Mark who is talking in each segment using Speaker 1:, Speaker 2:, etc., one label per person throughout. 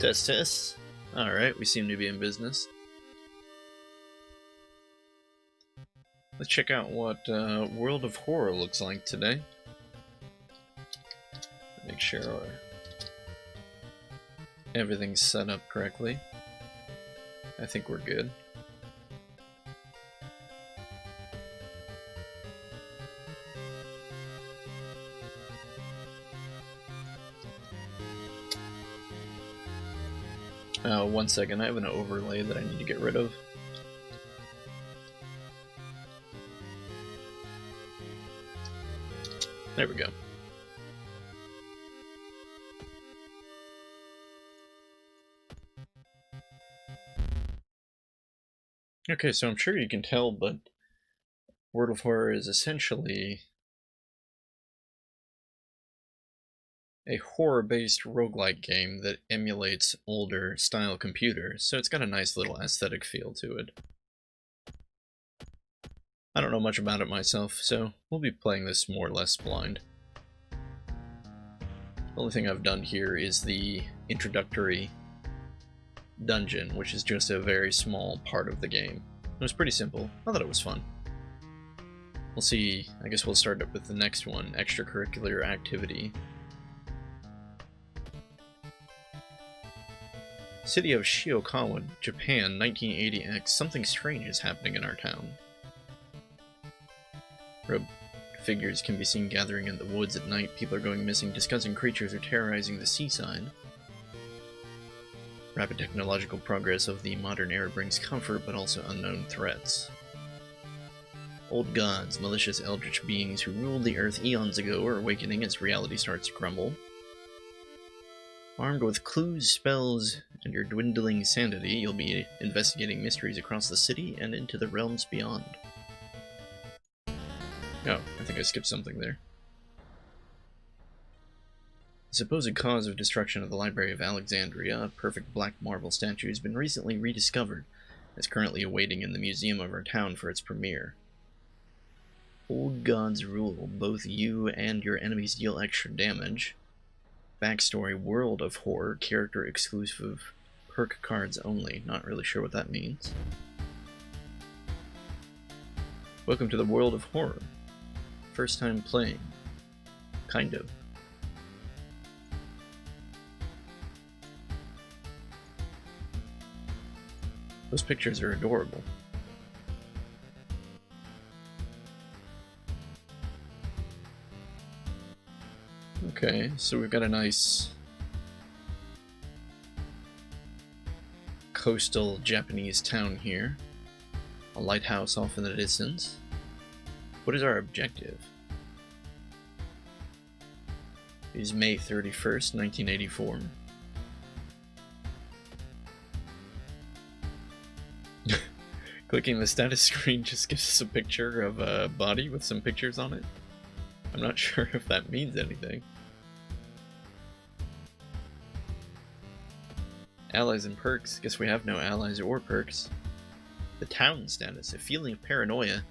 Speaker 1: Test, test. Alright, we seem to be in business. Let's check out what World of Horror looks like today. Make sure everything's set up correctly. I think we're good. One second, I have an overlay that I need to get rid of. There we go. Okay, so I'm sure you can tell, but World of Horror is essentially a horror-based roguelike game that emulates older style computers, so it's got a nice little aesthetic feel to it. I don't know much about it myself, so we'll be playing this more or less blind. The only thing I've done here is the introductory dungeon, which is just a very small part of the game. It was pretty simple. I thought it was fun. We'll see, I guess we'll start up with the next one, extracurricular activity. City of Shiokawa, Japan, 1980X. Something strange is happening in our town. Robed figures can be seen gathering in the woods at night. People are going missing. Discussing creatures are terrorizing the seaside. Rapid technological progress of the modern era brings comfort, but also unknown threats. Old gods, malicious eldritch beings who ruled the earth eons ago, are awakening as reality starts to crumble. Armed with clues, spells, and your dwindling sanity, you'll be investigating mysteries across the city and into the realms beyond. Oh, I think I skipped something there. The supposed cause of destruction of the Library of Alexandria, a perfect black marble statue, has been recently rediscovered. It's currently awaiting in the museum of our town for its premiere. Old gods rule. Both you and your enemies deal extra damage. Backstory: World of Horror, character exclusive, perk cards only. Not really sure what that means. Welcome to the World of Horror. First time playing. Kind of. Those pictures are adorable. Okay, so we've got a nice coastal Japanese town here. A lighthouse off in the distance. What is our objective? It is May 31st, 1984. Clicking the status screen just gives us a picture of a body with some pictures on it. I'm not sure if that means anything. Allies and perks. Guess we have no allies or perks. The town status. A feeling of paranoia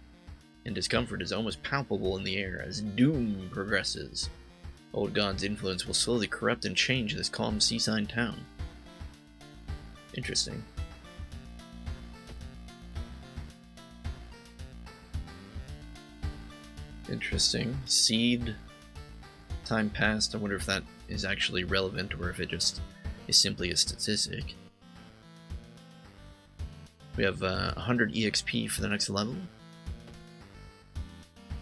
Speaker 1: and discomfort is almost palpable in the air as doom progresses. Old God's influence will slowly corrupt and change this calm seaside town. Interesting. Interesting. Seed. Time passed. I wonder if that is actually relevant or if it just is simply a statistic. We have 100 EXP for the next level.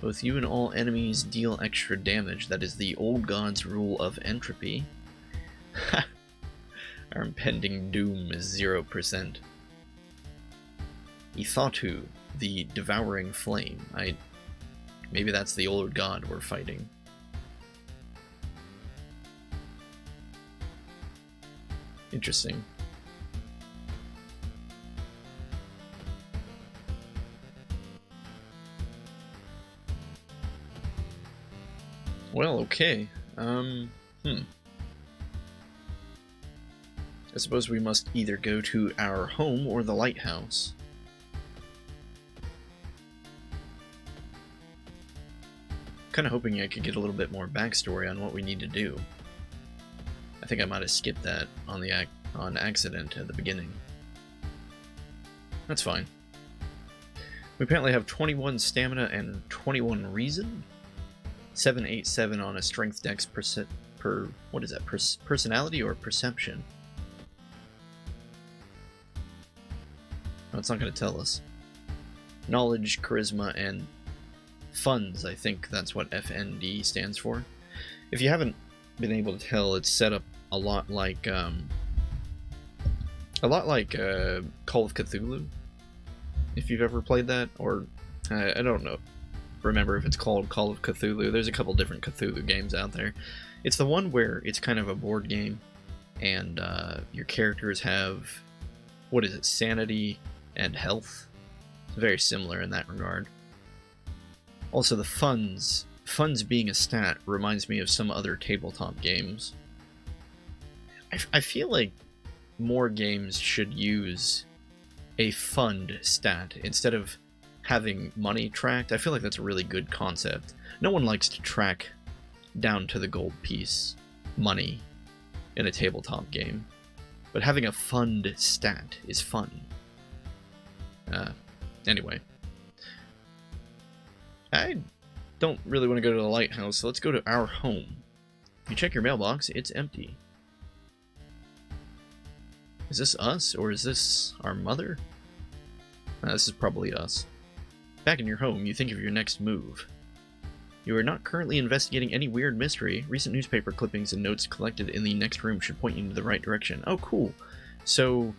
Speaker 1: Both you and all enemies deal extra damage. That is the old god's rule of entropy. Our impending doom is 0%. Ithatu, the devouring flame. Maybe that's the old god we're fighting. Interesting. Well, okay. I suppose we must either go to our home or the lighthouse. Kind of hoping I could get a little bit more backstory on what we need to do. I think I might have skipped that on the on accident at the beginning. That's fine. We apparently have 21 stamina and 21 reason. 787 on a strength dex what is that? Personality or perception? No, it's not going to tell us. Knowledge, charisma, and funds. I think that's what FND stands for. If you haven't been able to tell, it's set up a lot like Call of Cthulhu. If you've ever played that, or I don't know. Remember if it's called Call of Cthulhu. There's a couple different Cthulhu games out there. It's the one where it's kind of a board game, and your characters have, what is it, sanity and health. It's very similar in that regard. Also, the funds being a stat reminds me of some other tabletop games. I feel like more games should use a fund stat instead of having money tracked. I feel like that's a really good concept. No one likes to track down to the gold piece money in a tabletop game, but having a fund stat is fun. Anyway, I don't really want to go to the lighthouse, so let's go to our home. If you check your mailbox, it's empty. Is this us, or is this our mother? This is probably us. Back in your home, you think of your next move. You are not currently investigating any weird mystery. Recent newspaper clippings and notes collected in the next room should point you in the right direction. Oh, cool. So,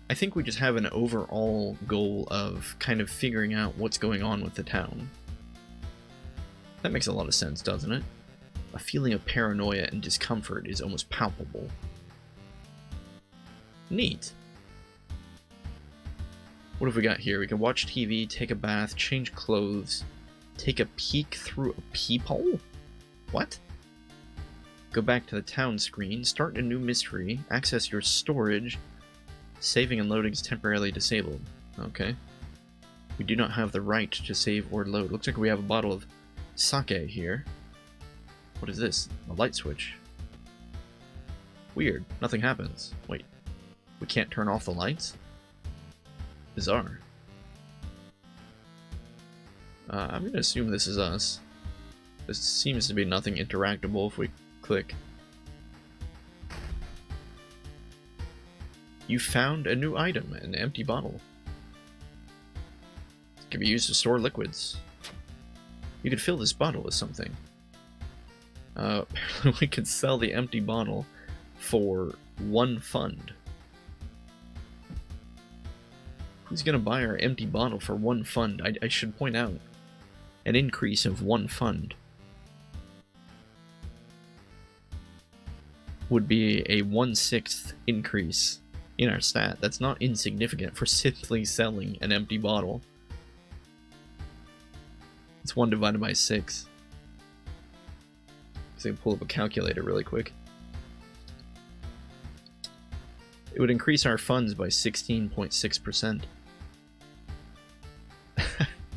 Speaker 1: I think we just have an overall goal of kind of figuring out what's going on with the town. That makes a lot of sense, doesn't it? A feeling of paranoia and discomfort is almost palpable. Neat. What have we got here? We can watch TV, take a bath, change clothes, take a peek through a peephole? What? Go back to the town screen, start a new mystery, access your storage, saving and loading is temporarily disabled. Okay. We do not have the right to save or load. Looks like we have a bottle of sake here. What is this? A light switch. Weird. Nothing happens. Wait. We can't turn off the lights? Bizarre. I'm gonna assume this is us. There seems to be nothing interactable if we click. You found a new item, an empty bottle. It can be used to store liquids. You could fill this bottle with something. Apparently we could sell the empty bottle for 1 fund. Who's gonna buy our empty bottle for 1 fund? I should point out, an increase of 1 fund would be a 1/6 increase in our stat. That's not insignificant for simply selling an empty bottle. It's 1 divided by 6. So I can pull up a calculator really quick. It would increase our funds by 16.6%.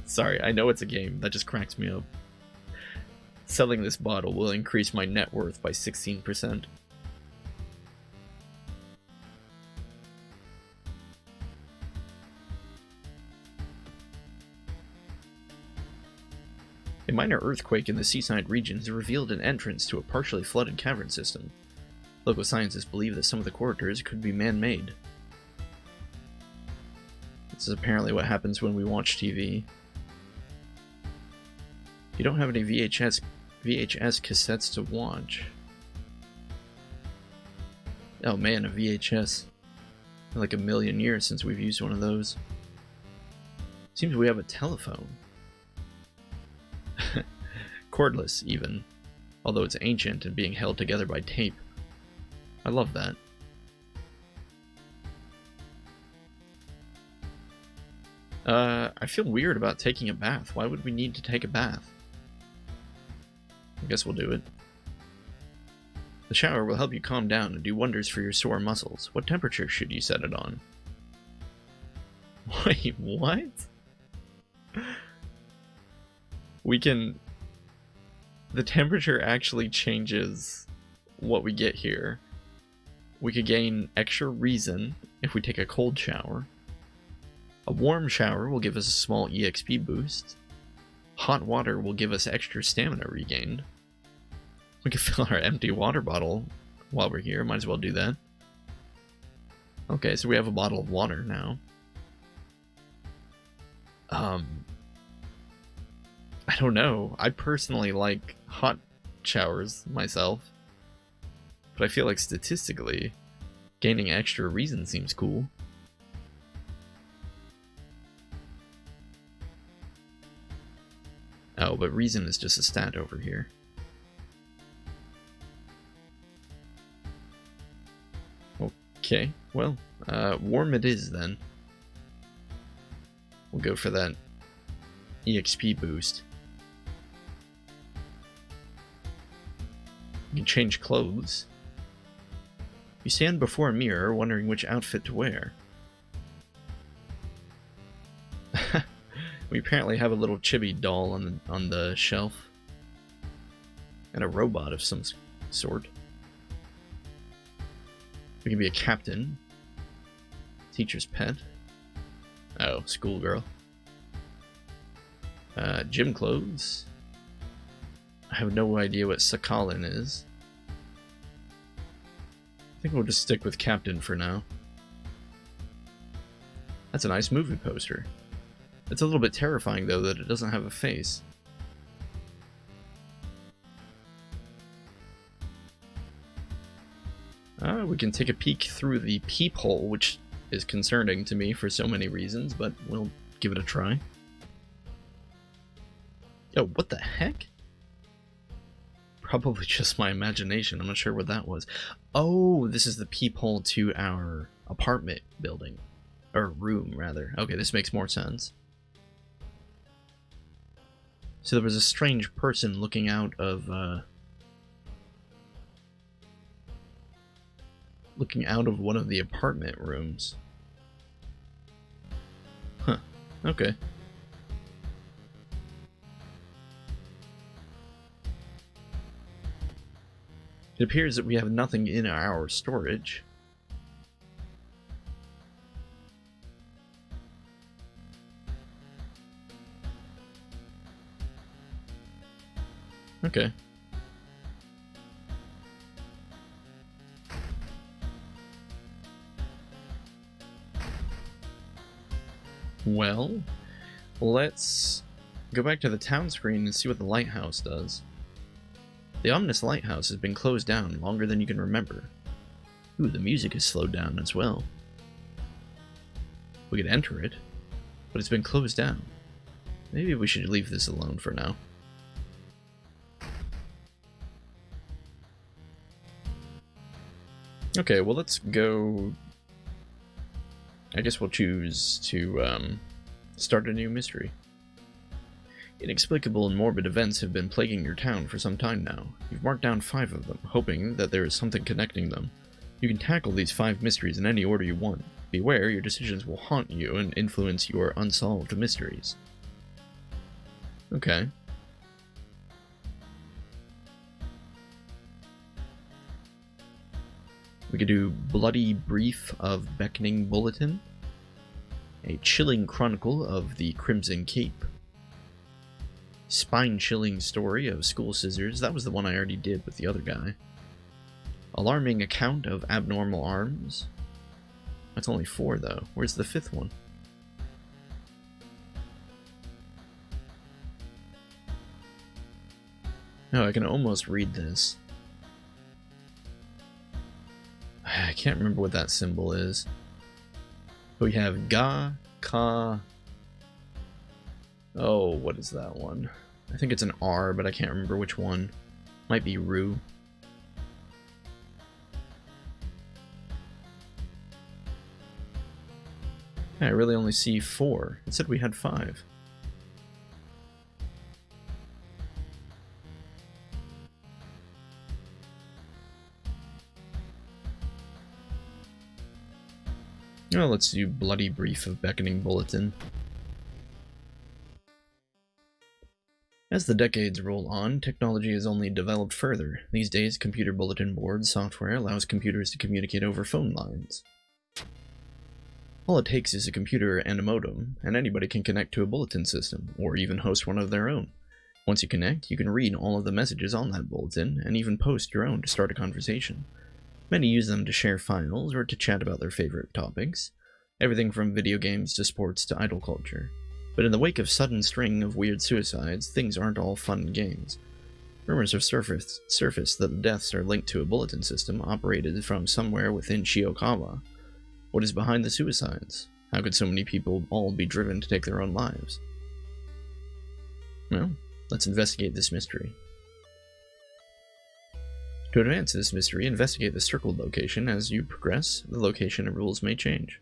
Speaker 1: Sorry, I know it's a game. That just cracks me up. Selling this bottle will increase my net worth by 16%. A minor earthquake in the seaside region has revealed an entrance to a partially flooded cavern system. Local scientists believe that some of the corridors could be man-made. This is apparently what happens when we watch TV. You don't have any VHS cassettes to watch. Oh man, a VHS. Like a million years since we've used one of those. Seems we have a telephone. Cordless, even. Although it's ancient and being held together by tape. I love that. I feel weird about taking a bath. Why would we need to take a bath? I guess we'll do it. The shower will help you calm down and do wonders for your sore muscles. What temperature should you set it on? Wait, what? We can... The temperature actually changes what we get here. we could gain extra reason if we take a cold shower. A warm shower will give us a small EXP boost. Hot water will give us extra stamina regained. We can fill our empty water bottle while we're here. Might as well do that. Okay, so we have a bottle of water now. I don't know. I personally like hot showers myself. But I feel like statistically, gaining extra reason seems cool. Oh, but reason is just a stat over here. Okay, well, warm it is then. We'll go for that EXP boost. You can change clothes. You stand before a mirror wondering which outfit to wear. We apparently have a little chibi doll on the shelf. And a robot of some sort. We can be a captain. Teacher's pet. Oh, schoolgirl. Gym clothes. I have no idea what Sakhalin is. I think we'll just stick with captain for now. That's a nice movie poster. It's a little bit terrifying, though, that it doesn't have a face. We can take a peek through the peephole, which is concerning to me for so many reasons, but we'll give it a try. Yo, what the heck? Probably just my imagination. I'm not sure what that was. Oh, this is the peephole to our apartment building. Or room, rather. Okay, this makes more sense. So there was a strange person looking out of, one of the apartment rooms. Huh. Okay. It appears that we have nothing in our storage. Okay. Well, let's go back to the town screen and see what the lighthouse does. The ominous lighthouse has been closed down longer than you can remember. Ooh, the music has slowed down as well. We could enter it, but it's been closed down. Maybe we should leave this alone for now. Okay, well, let's go. I guess we'll choose to start a new mystery. Inexplicable and morbid events have been plaguing your town for some time now. You've marked down 5 of them, hoping that there is something connecting them. You can tackle these 5 mysteries in any order you want. Beware, your decisions will haunt you and influence your unsolved mysteries. Okay. We could do Bloody Brief of Beckoning Bulletin, a chilling chronicle of the Crimson Cape, spine-chilling story of School Scissors, that was the one I already did with the other guy, alarming account of abnormal arms. That's only 4 though. Where's the 5th one? No, I can almost read this. I can't remember what that symbol is. We have Ga, Ka. Oh, what is that one? I think it's an R, but I can't remember which one. Might be Ru. I really only see 4. It said we had 5. Oh, let's do Bloody Brief of Beckoning Bulletin. As the decades roll on, technology has only developed further. These days, computer bulletin board software allows computers to communicate over phone lines. All it takes is a computer and a modem, and anybody can connect to a bulletin system, or even host one of their own. Once you connect, you can read all of the messages on that bulletin, and even post your own to start a conversation. Many use them to share files or to chat about their favorite topics, everything from video games to sports to idol culture. But in the wake of sudden string of weird suicides, things aren't all fun and games. Rumors have surfaced that the deaths are linked to a bulletin system operated from somewhere within Shiokawa. What is behind the suicides? How could so many people all be driven to take their own lives? Well, let's investigate this mystery. To advance this mystery, investigate the circled location. As you progress, the location and rules may change.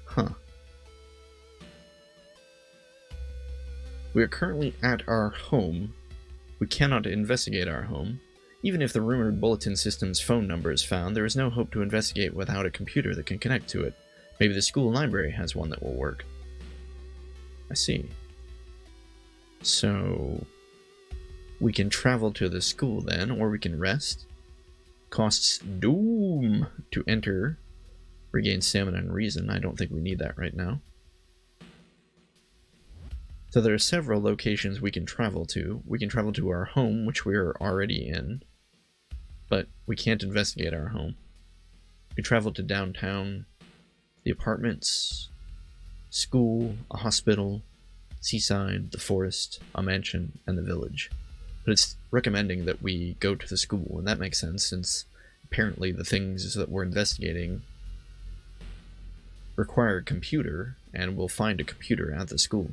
Speaker 1: Huh. We are currently at our home. We cannot investigate our home. Even if the rumored bulletin system's phone number is found, there is no hope to investigate without a computer that can connect to it. Maybe the school library has one that will work. I see. So we can travel to the school then, or we can rest. Costs doom to enter. Regain stamina and reason. I don't think we need that right now. So there are several locations we can travel to. We can travel to our home, which we are already in, but we can't investigate our home. We travel to downtown, the apartments, school, a hospital, seaside, the forest, a mansion, and the village. But it's recommending that we go to the school, and that makes sense since apparently the things that we're investigating require a computer, and we'll find a computer at the school.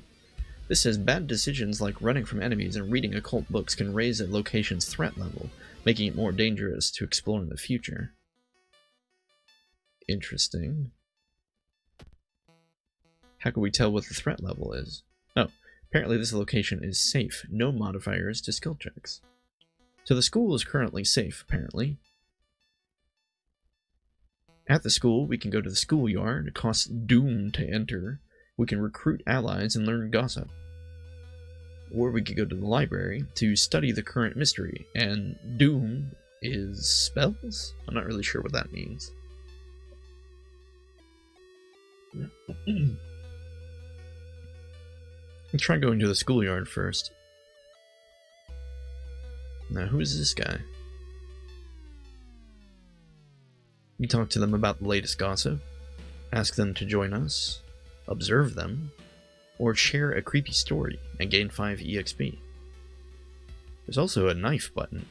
Speaker 1: This says bad decisions like running from enemies and reading occult books can raise a location's threat level, making it more dangerous to explore in the future. Interesting. How can we tell what the threat level is? Oh, apparently this location is safe. No modifiers to skill checks. So the school is currently safe, apparently. At the school, we can go to the schoolyard. It costs doom to enter. We can recruit allies and learn gossip. Or we could go to the library to study the current mystery. And doom is spells? I'm not really sure what that means. Let's try going to the schoolyard first. Now, who is this guy? We talk to them about the latest gossip, ask them to join us, observe them, or share a creepy story and gain 5 EXP. There's also a knife button.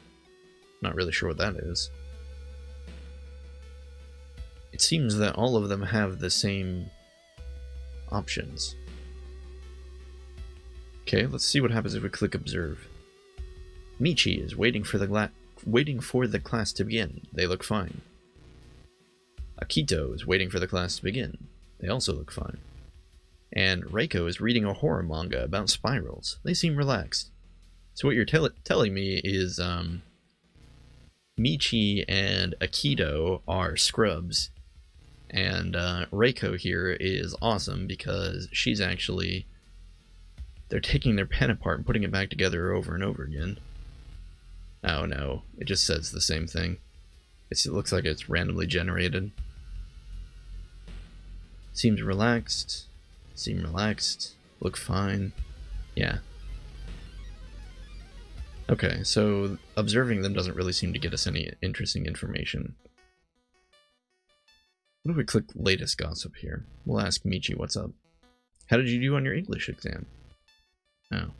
Speaker 1: Not really sure what that is. It seems that all of them have the same options. Okay, let's see what happens if we click observe. Michi is waiting for the class to begin. They look fine. Akito is waiting for the class to begin. They also look fine. And Reiko is reading a horror manga about spirals. They seem relaxed. So what you're telling me is Michi and Akito are scrubs. And Reiko here is awesome because she's actually... They're taking their pen apart and putting it back together over and over again. Oh no, it just says the same thing. It looks like it's randomly generated. Seems relaxed. Seem relaxed. Look fine. Yeah. Okay, so observing them doesn't really seem to get us any interesting information. What if we click latest gossip here? We'll ask Michi what's up. How did you do on your English exam? Oh.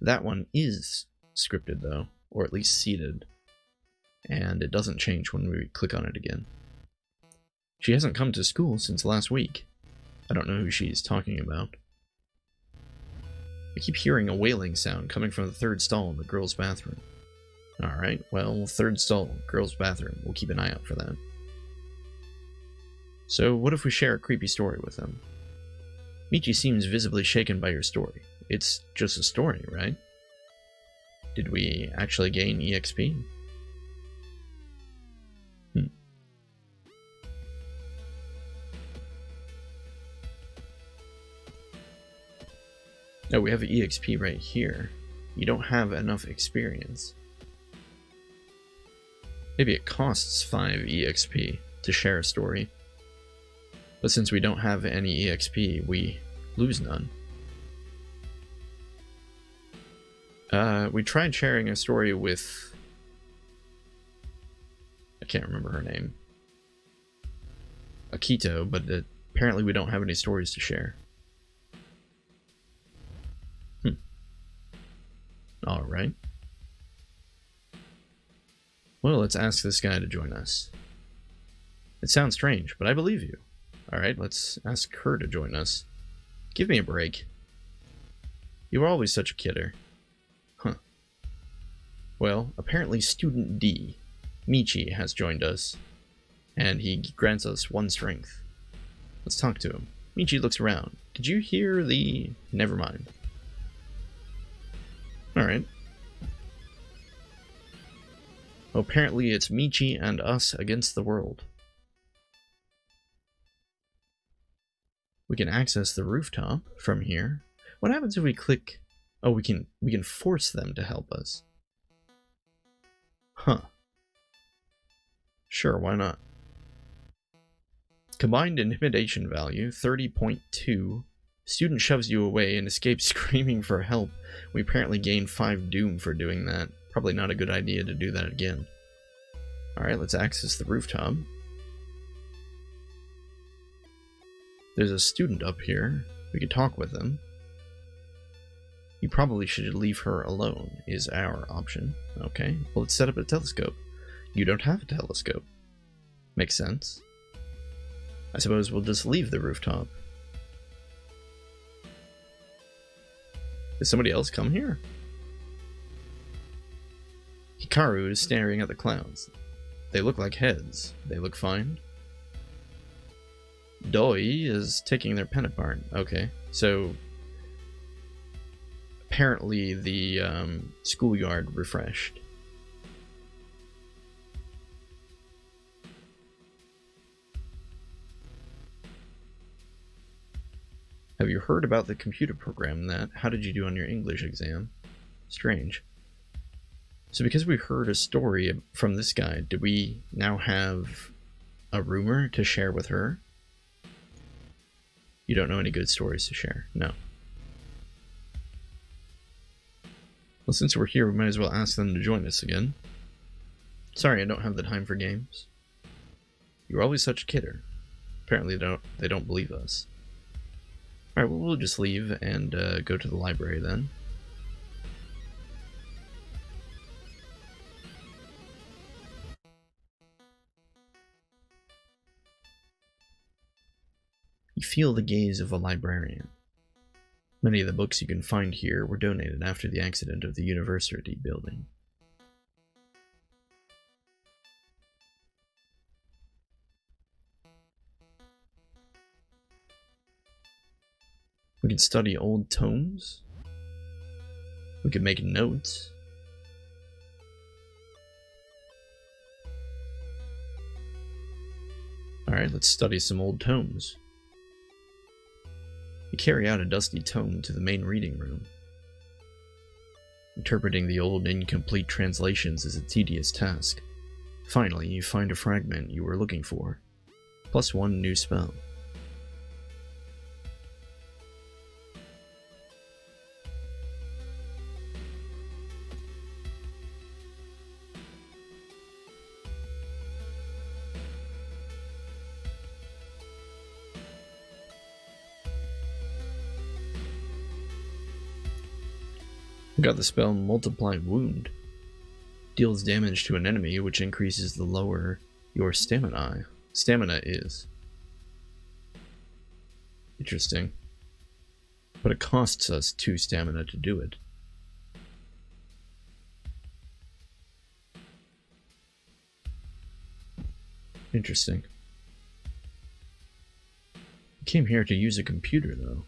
Speaker 1: That one is scripted though, or at least seated. And it doesn't change when we click on it again. She hasn't come to school since last week. I don't know who she's talking about. I keep hearing a wailing sound coming from the third stall in the girls' bathroom. Alright, well, third stall, girls' bathroom. We'll keep an eye out for that. So, what if we share a creepy story with them? Michi seems visibly shaken by your story. It's just a story, right? Did we actually gain EXP? Oh, we have an EXP right here. You don't have enough experience. Maybe it costs 5 EXP to share a story. But since we don't have any EXP, we lose none. We tried sharing a story with... I can't remember her name. Akito, but apparently we don't have any stories to share. Alright. Well, let's ask this guy to join us. It sounds strange, but I believe you. Alright, let's ask her to join us. Give me a break. You were always such a kidder. Huh. Well, apparently Student D, Michi, has joined us, and he grants us 1 strength. Let's talk to him. Michi looks around. Did you hear the... Never mind. Alright. Well, apparently it's Michi and us against the world. We can access the rooftop from here. What happens if we click... Oh, we can force them to help us. Huh. Sure, why not? Combined intimidation value, 30.2. Student shoves you away and escapes screaming for help. We apparently gain 5 doom for doing that. Probably not a good idea to do that again. Alright, let's access the rooftop. There's a student up here. We could talk with them. You probably should leave her alone, is our option. Okay, well, let's set up a telescope. You don't have a telescope. Makes sense. I suppose we'll just leave the rooftop. Did somebody else come here? Hikaru is staring at the clouds. They look like heads. They look fine. Doi is taking their pen apart. Okay, so apparently the schoolyard refreshed. Have you heard about the computer program that? How did you do on your English exam? Strange. So because we heard a story from this guy, do we now have a rumor to share with her? You don't know any good stories to share? No. Well, since we're here, we might as well ask them to join us again. Sorry, I don't have the time for games. You're always such a kidder. Apparently they don't believe us. Alright, well, we'll just leave and go to the library then. You feel the gaze of a librarian. Many of the books you can find here were donated after the accident of the university building. We can study old tomes. We can make notes. Alright, let's study some old tomes. You carry out a dusty tome to the main reading room. Interpreting the old incomplete translations is a tedious task. Finally, you find a fragment you were looking for, plus 1 new spell. Got the spell Multiply Wound. Deals damage to an enemy, which increases the lower your stamina is. Interesting. But it costs us 2 stamina to do it. Interesting. I came here to use a computer, though.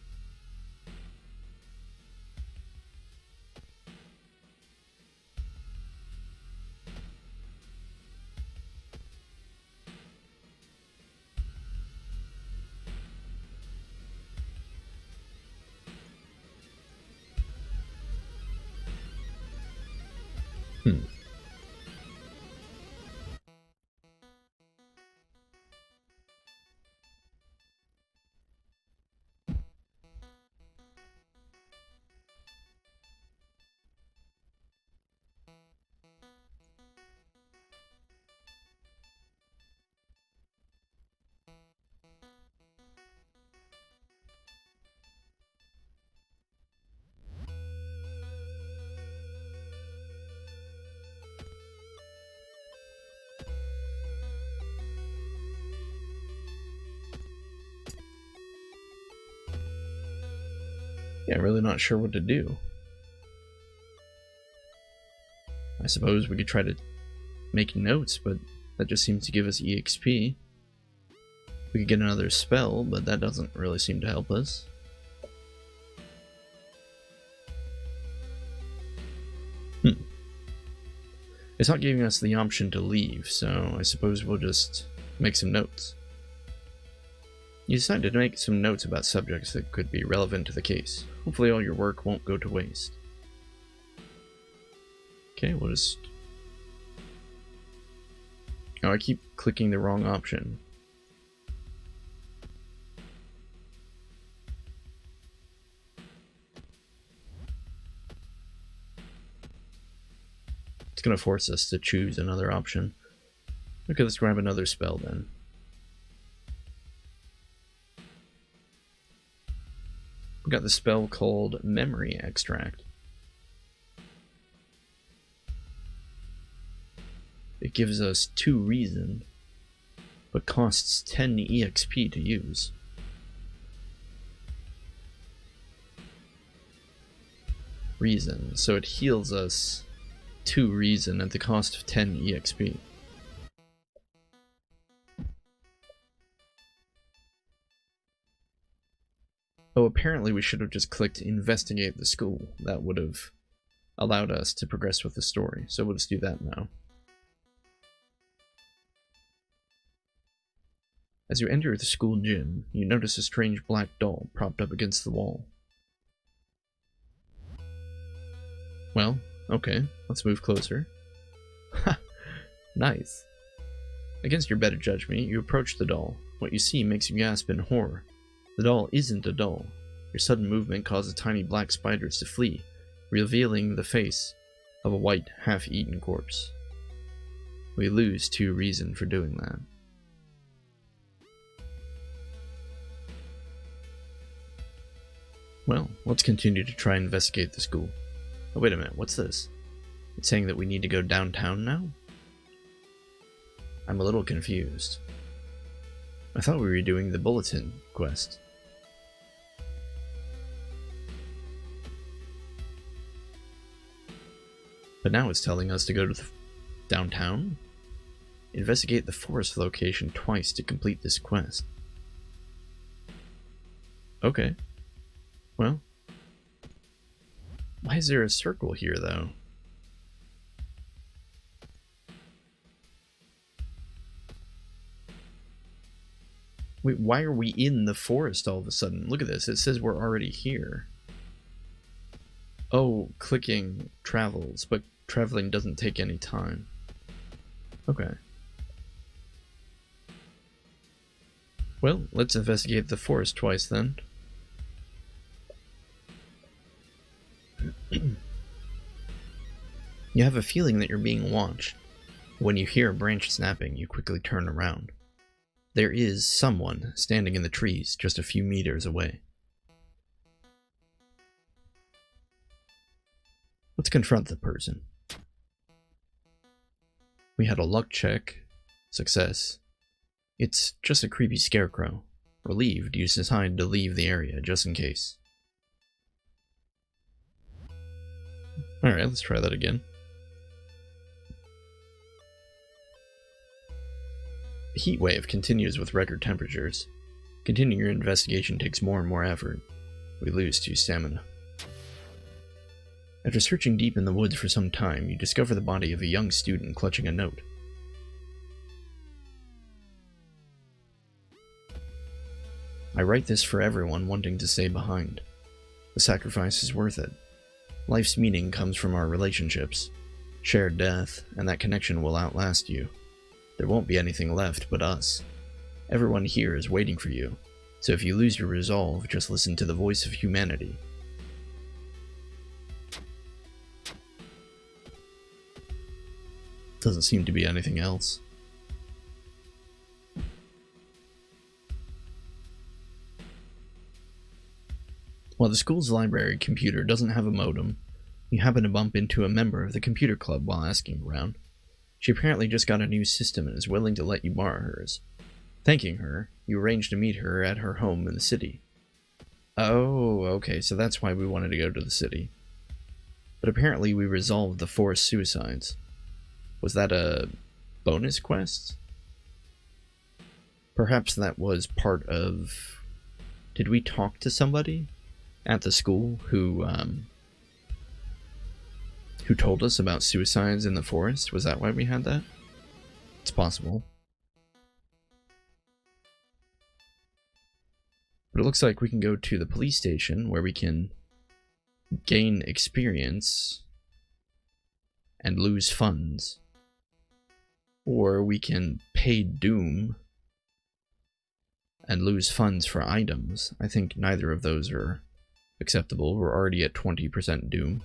Speaker 1: Yeah, really not sure what to do. I suppose we could try to make notes, but that just seems to give us EXP. We could get another spell, but that doesn't really seem to help us. It's not giving us the option to leave, so I suppose we'll just make some notes. You decided to make some notes about subjects that could be relevant to the case. Hopefully all your work won't go to waste. Okay, we'll just... Oh, I keep clicking the wrong option. It's gonna force us to choose another option. Okay, let's grab another spell then. We got the spell called Memory Extract. It gives us 2 reason, but costs 10 EXP to use. Reason, so it heals us 2 reason at the cost of 10 EXP. Oh, apparently we should have just clicked Investigate the School. That would have allowed us to progress with the story, so we'll just do that now. As you enter the school gym, you notice a strange black doll propped up against the wall. Well, okay, let's move closer. Ha! Nice. Against your better judgment, you approach the doll. What you see makes you gasp in horror. The doll isn't a doll. Your sudden movement causes tiny black spiders to flee, revealing the face of a white, half-eaten corpse. We lose 2 reason for doing that. Well, let's continue to try and investigate the school. Oh, wait a minute, what's this? It's saying that we need to go downtown now? I'm a little confused. I thought we were doing the bulletin quest. But now it's telling us to go to the downtown? Investigate the forest location twice to complete this quest. Okay. Well. Why is there a circle here, though? Wait, why are we in the forest all of a sudden? Look at this, it says we're already here. Oh, clicking travels, but traveling doesn't take any time. Okay. Well, let's investigate the forest twice then. You have a feeling that you're being watched. When you hear a branch snapping, you quickly turn around. There is someone standing in the trees just a few meters away. Let's confront the person. We had a luck check. Success. It's just a creepy scarecrow. Relieved, you decide to leave the area just in case. Alright, let's try that again. The heat wave continues with record temperatures. Continuing your investigation takes more and more effort. We lose 2 stamina. After searching deep in the woods for some time, you discover the body of a young student clutching a note. I write this for everyone wanting to stay behind. The sacrifice is worth it. Life's meaning comes from our relationships. Shared death, and that connection will outlast you. There won't be anything left but us. Everyone here is waiting for you, so if you lose your resolve, just listen to the voice of humanity. Doesn't seem to be anything else. While the school's library computer doesn't have a modem, you happen to bump into a member of the computer club while asking around. She apparently just got a new system and is willing to let you borrow hers. Thanking her, you arrange to meet her at her home in the city. Oh, okay, so that's why we wanted to go to the city. But apparently we resolved the forest suicides. Was that a bonus quest? Perhaps that was part of... Did we talk to somebody at the school who told us about suicides in the forest? Was that why we had that? It's possible. But it looks like we can go to the police station where we can gain experience and lose funds. Or we can pay Doom and lose funds for items. I think neither of those are acceptable. We're already at 20% Doom.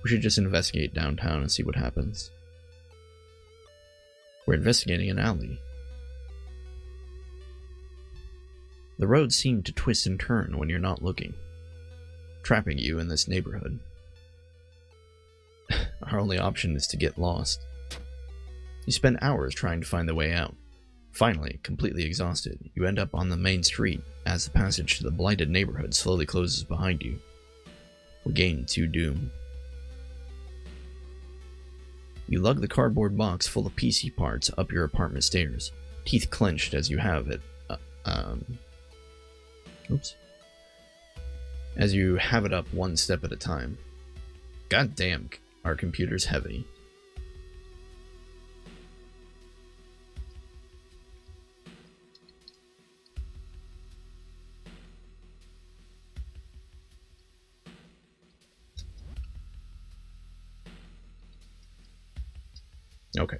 Speaker 1: We should just investigate downtown and see what happens. We're investigating an alley. The roads seem to twist and turn when you're not looking, trapping you in this neighborhood. Our only option is to get lost. You spend hours trying to find the way out. Finally, completely exhausted, you end up on the main street as the passage to the blighted neighborhood slowly closes behind you. We gain 2 Doom. You lug the cardboard box full of PC parts up your apartment stairs, teeth clenched as you have it, as you have it up one step at a time. God damn, our computer's heavy. Okay.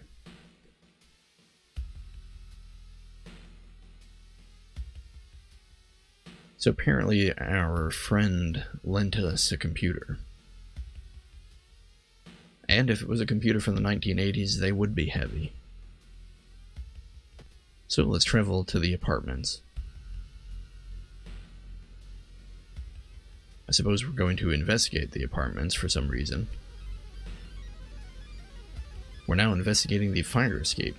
Speaker 1: So apparently our friend lent us a computer. And if it was a computer from the 1980s, they would be heavy. So let's travel to the apartments. I suppose we're going to investigate the apartments for some reason. We're now investigating the fire escape.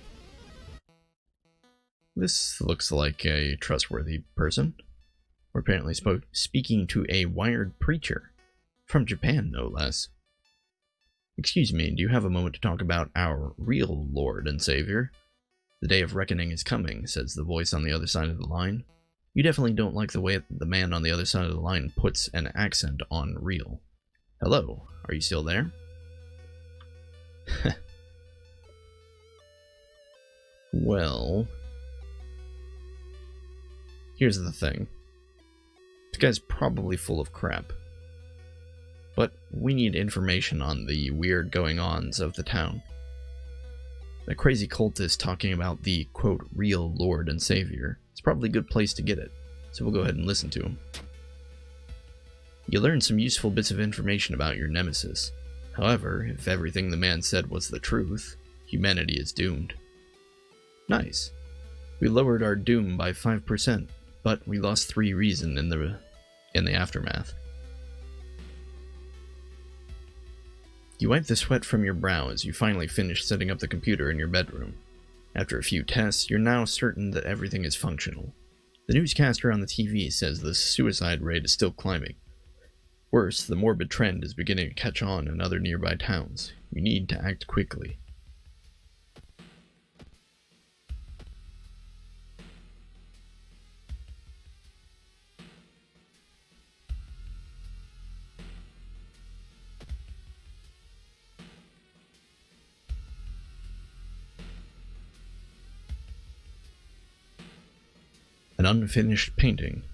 Speaker 1: This looks like a trustworthy person. We're apparently speaking to a wired preacher. From Japan, no less. Excuse me, do you have a moment to talk about our real Lord and Savior? The day of reckoning is coming, says the voice on the other side of the line. You definitely don't like the way the man on the other side of the line puts an accent on real. Hello, are you still there? Well, here's the thing. This guy's probably full of crap. But we need information on the weird going-ons of the town. The crazy cultist talking about the, quote, real Lord and Savior. It's probably a good place to get it, so we'll go ahead and listen to him. You learn some useful bits of information about your nemesis. However, if everything the man said was the truth, humanity is doomed. Nice. We lowered our doom by 5%, but we lost 3 reason in the aftermath. You wipe the sweat from your brow as you finally finish setting up the computer in your bedroom. After a few tests, you're now certain that everything is functional. The newscaster on the TV says the suicide rate is still climbing. Worse, the morbid trend is beginning to catch on in other nearby towns. You need to act quickly. An unfinished painting.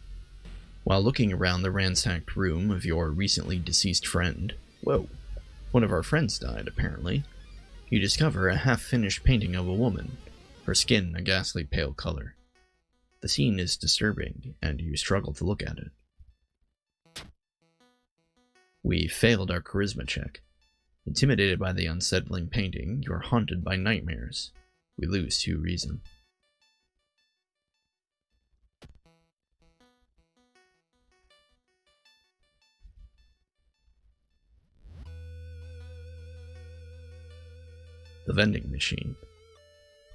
Speaker 1: While looking around the ransacked room of your recently deceased friend, whoa, one of our friends died apparently, you discover a half-finished painting of a woman, her skin a ghastly pale color. The scene is disturbing, and you struggle to look at it. We failed our charisma check. Intimidated by the unsettling painting, you're haunted by nightmares. We lose 2 reason. The vending machine.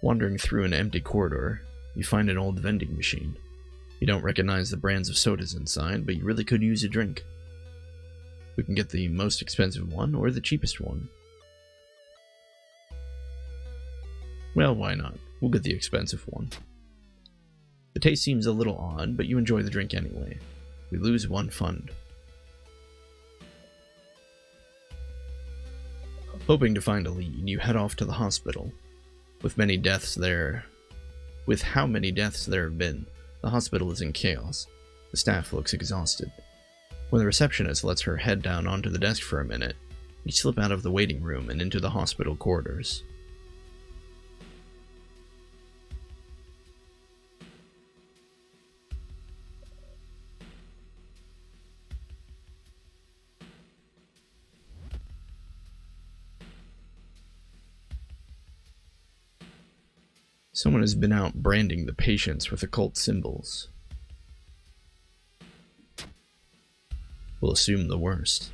Speaker 1: Wandering through an empty corridor, you find an old vending machine. You don't recognize the brands of sodas inside, but you really could use a drink. We can get the most expensive one or the cheapest one. Well, why not? We'll get the expensive one. The taste seems a little odd, but you enjoy the drink anyway. We lose one fund. Hoping to find a lead, you head off to the hospital. With how many deaths there have been, the hospital is in chaos. The staff looks exhausted. When the receptionist lets her head down onto the desk for a minute, you slip out of the waiting room and into the hospital corridors. Someone has been out branding the patients with occult symbols. We'll assume the worst.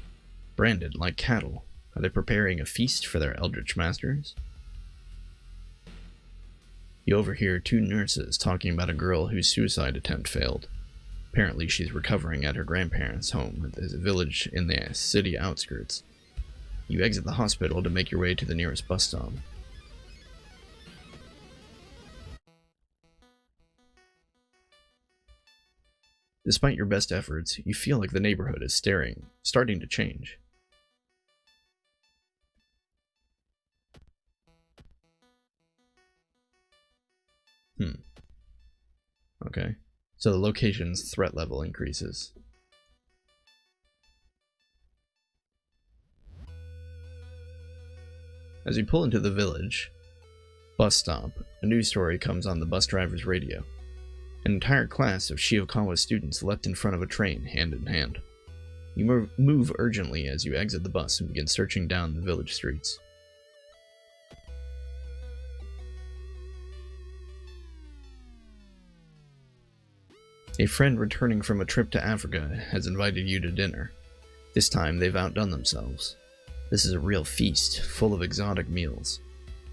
Speaker 1: Branded like cattle. Are they preparing a feast for their eldritch masters? You overhear two nurses talking about a girl whose suicide attempt failed. Apparently she's recovering at her grandparents' home at the village in the city outskirts. You exit the hospital to make your way to the nearest bus stop. Despite your best efforts, you feel like the neighborhood is starting to change. Okay. So the location's threat level increases. As you pull into the village bus stop, a news story comes on the bus driver's radio. An entire class of Shiokawa students leapt in front of a train, hand in hand. You move urgently as you exit the bus and begin searching down the village streets. A friend returning from a trip to Africa has invited you to dinner. This time they've outdone themselves. This is a real feast, full of exotic meals.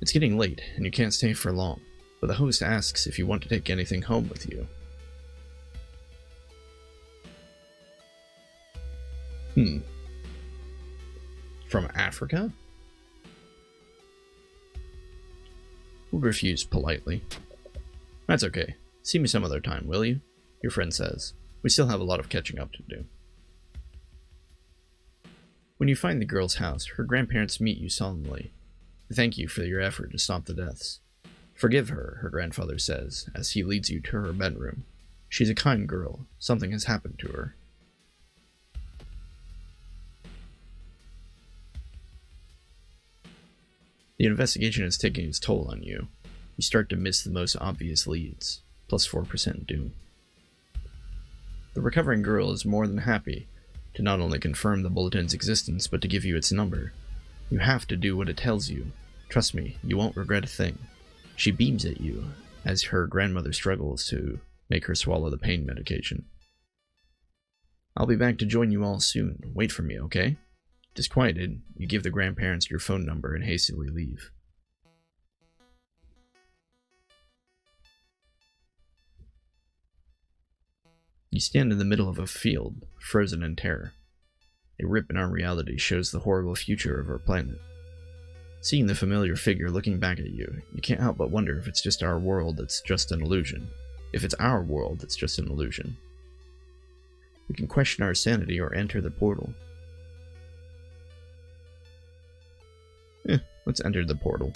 Speaker 1: It's getting late, and you can't stay for long, but the host asks if you want to take anything home with you. From Africa? We'll refuse politely. That's okay. See me some other time, will you? Your friend says. We still have a lot of catching up to do. When you find the girl's house, her grandparents meet you solemnly. They thank you for your effort to stop the deaths. Forgive her, her grandfather says, as he leads you to her bedroom. She's a kind girl. Something has happened to her. The investigation is taking its toll on you. You start to miss the most obvious leads, plus 4% doom. The recovering girl is more than happy to not only confirm the bulletin's existence, but to give you its number. You have to do what it tells you. Trust me, you won't regret a thing. She beams at you as her grandmother struggles to make her swallow the pain medication. I'll be back to join you all soon. Wait for me, okay? Disquieted, you give the grandparents your phone number and hastily leave. You stand in the middle of a field, frozen in terror. A rip in our reality shows the horrible future of our planet. Seeing the familiar figure looking back at you, you can't help but wonder if it's just our world that's just an illusion. If it's our world that's just an illusion. We can question our sanity or enter the portal. Let's enter the portal.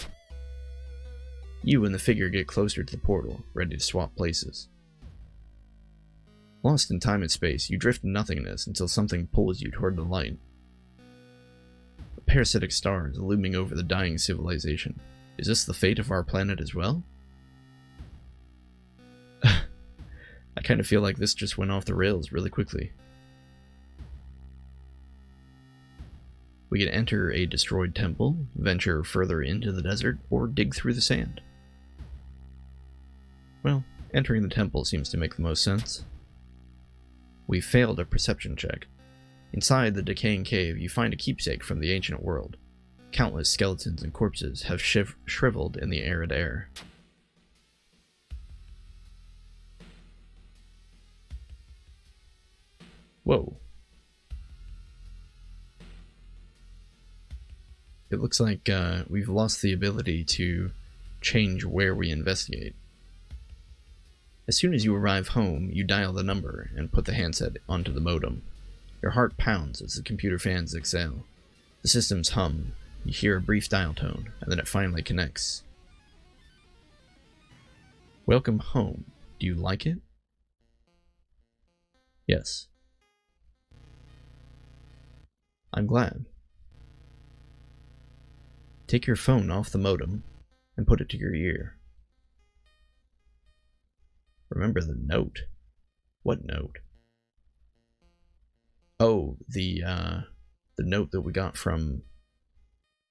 Speaker 1: You and the figure get closer to the portal, ready to swap places. Lost in time and space, you drift in nothingness until something pulls you toward the light. A parasitic star is looming over the dying civilization. Is this the fate of our planet as well? I kind of feel like this just went off the rails really quickly. We can enter a destroyed temple, venture further into the desert, or dig through the sand. Well, entering the temple seems to make the most sense. We failed a perception check. Inside the decaying cave, you find a keepsake from the ancient world. Countless skeletons and corpses have shriveled in the arid air. Whoa. It looks like we've lost the ability to change where we investigate. As soon as you arrive home, you dial the number and put the handset onto the modem. Your heart pounds as the computer fans exhale. The systems hum. You hear a brief dial tone, and then it finally connects. Welcome home. Do you like it? Yes. I'm glad. Take your phone off the modem and put it to your ear. Remember the note. What note? Oh, the note that we got from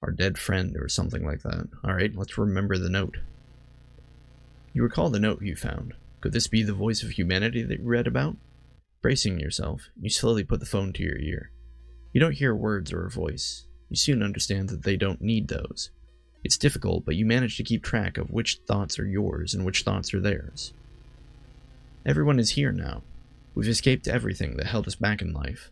Speaker 1: our dead friend or something like that. Alright, let's remember the note. You recall the note you found. Could this be the voice of humanity that you read about? Bracing yourself, you slowly put the phone to your ear. You don't hear words or a voice. You soon understand that they don't need those. It's difficult, but you manage to keep track of which thoughts are yours and which thoughts are theirs. Everyone is here now. We've escaped everything that held us back in life.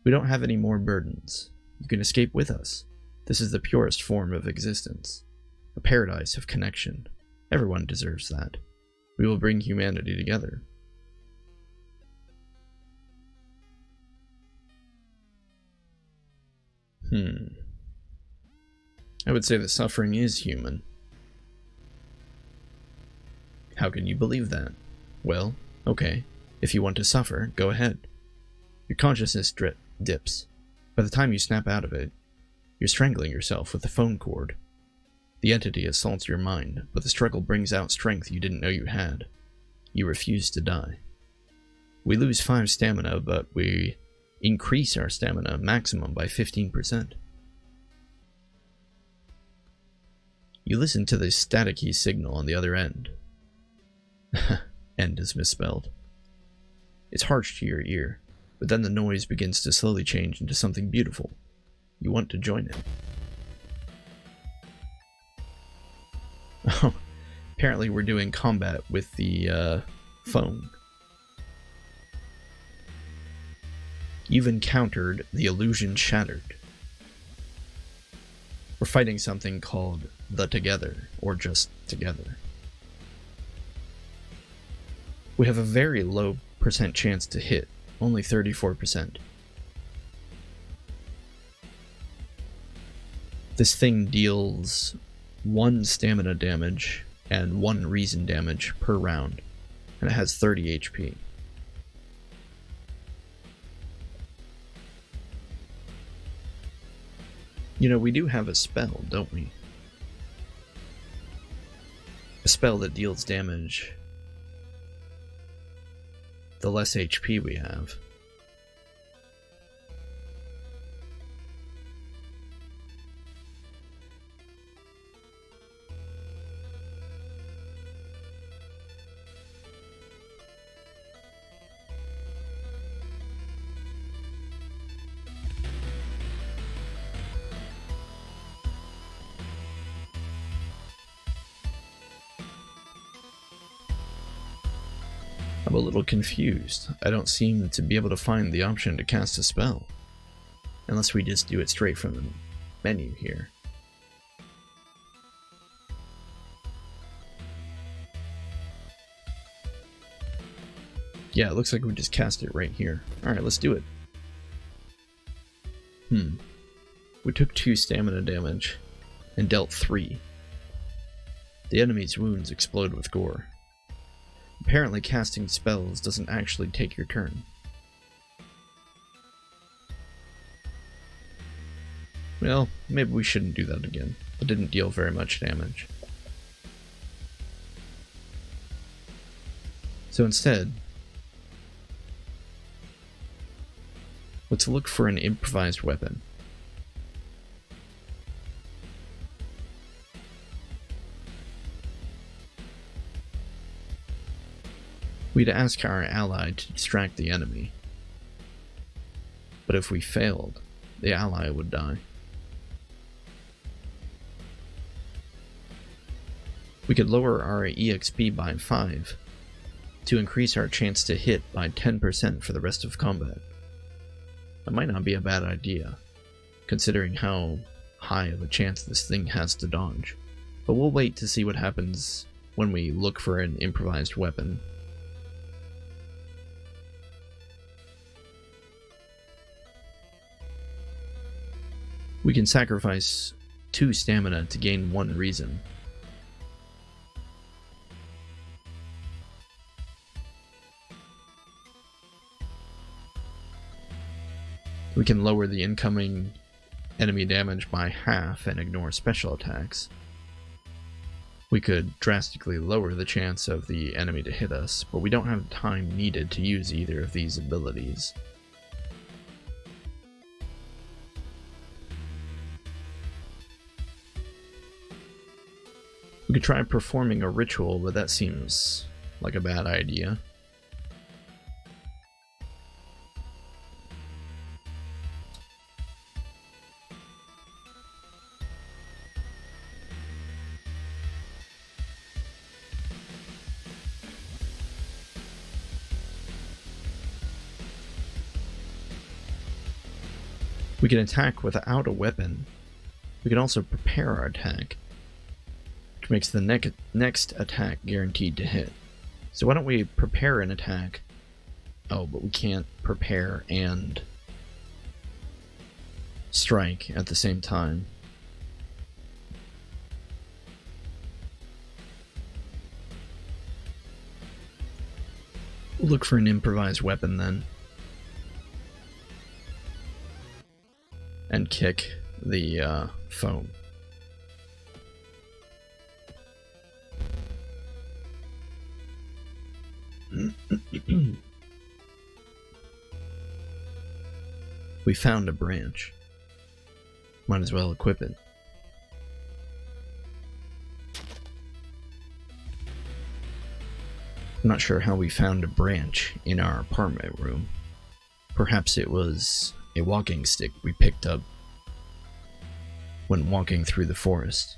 Speaker 1: We don't have any more burdens. You can escape with us. This is the purest form of existence. A paradise of connection. Everyone deserves that. We will bring humanity together. I would say that suffering is human. How can you believe that? Well, okay. If you want to suffer, go ahead. Your consciousness dips. By the time you snap out of it, you're strangling yourself with the phone cord. The entity assaults your mind, but the struggle brings out strength you didn't know you had. You refuse to die. We lose 5 stamina, but we increase our stamina maximum by 15%. You listen to the staticky signal on the other end. End is misspelled. It's harsh to your ear, but then the noise begins to slowly change into something beautiful. You want to join it. Oh, apparently we're doing combat with the phone. You've encountered the illusion shattered. We're fighting something called the Together, or just Together. We have a very low percent chance to hit, only 34%. This thing deals 1 stamina damage and 1 reason damage per round, and it has 30 HP. You know, we do have a spell, don't we? A spell that deals damage the less HP we have. I'm a little confused. I don't seem to be able to find the option to cast a spell. Unless we just do it straight from the menu here. Yeah, it looks like we just cast it right here. Alright, let's do it. We took 2 stamina damage and dealt 3. The enemy's wounds explode with gore. Apparently casting spells doesn't actually take your turn. Well, maybe we shouldn't do that again. It didn't deal very much damage. So instead, let's look for an improvised weapon. We'd ask our ally to distract the enemy. But if we failed, the ally would die. We could lower our EXP by 5 to increase our chance to hit by 10% for the rest of combat. That might not be a bad idea, considering how high of a chance this thing has to dodge. But we'll wait to see what happens when we look for an improvised weapon. We can sacrifice 2 stamina to gain 1 reason. We can lower the incoming enemy damage by half and ignore special attacks. We could drastically lower the chance of the enemy to hit us, but we don't have the time needed to use either of these abilities. We could try performing a ritual, but that seems like a bad idea. We can attack without a weapon. We can also prepare our attack, which makes the next attack guaranteed to hit. So why don't we prepare an attack? Oh, but we can't prepare and strike at the same time. We'll look for an improvised weapon then. And kick the phone. We found a branch. Might as well equip it. I'm not sure how we found a branch in our apartment room. Perhaps it was a walking stick we picked up when walking through the forest.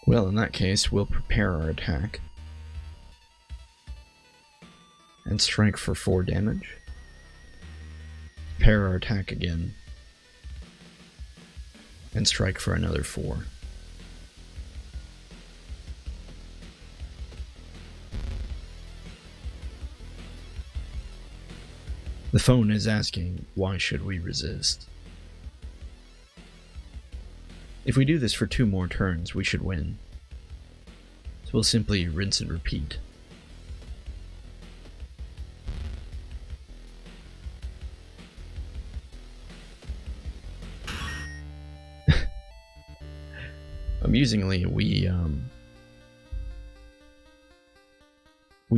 Speaker 1: Well, in that case, we'll prepare our attack and strike for 4 damage. Prepare our attack again and strike for another 4. The phone is asking, why should we resist? If we do this for 2 more turns, we should win. So we'll simply rinse and repeat. Amusingly, we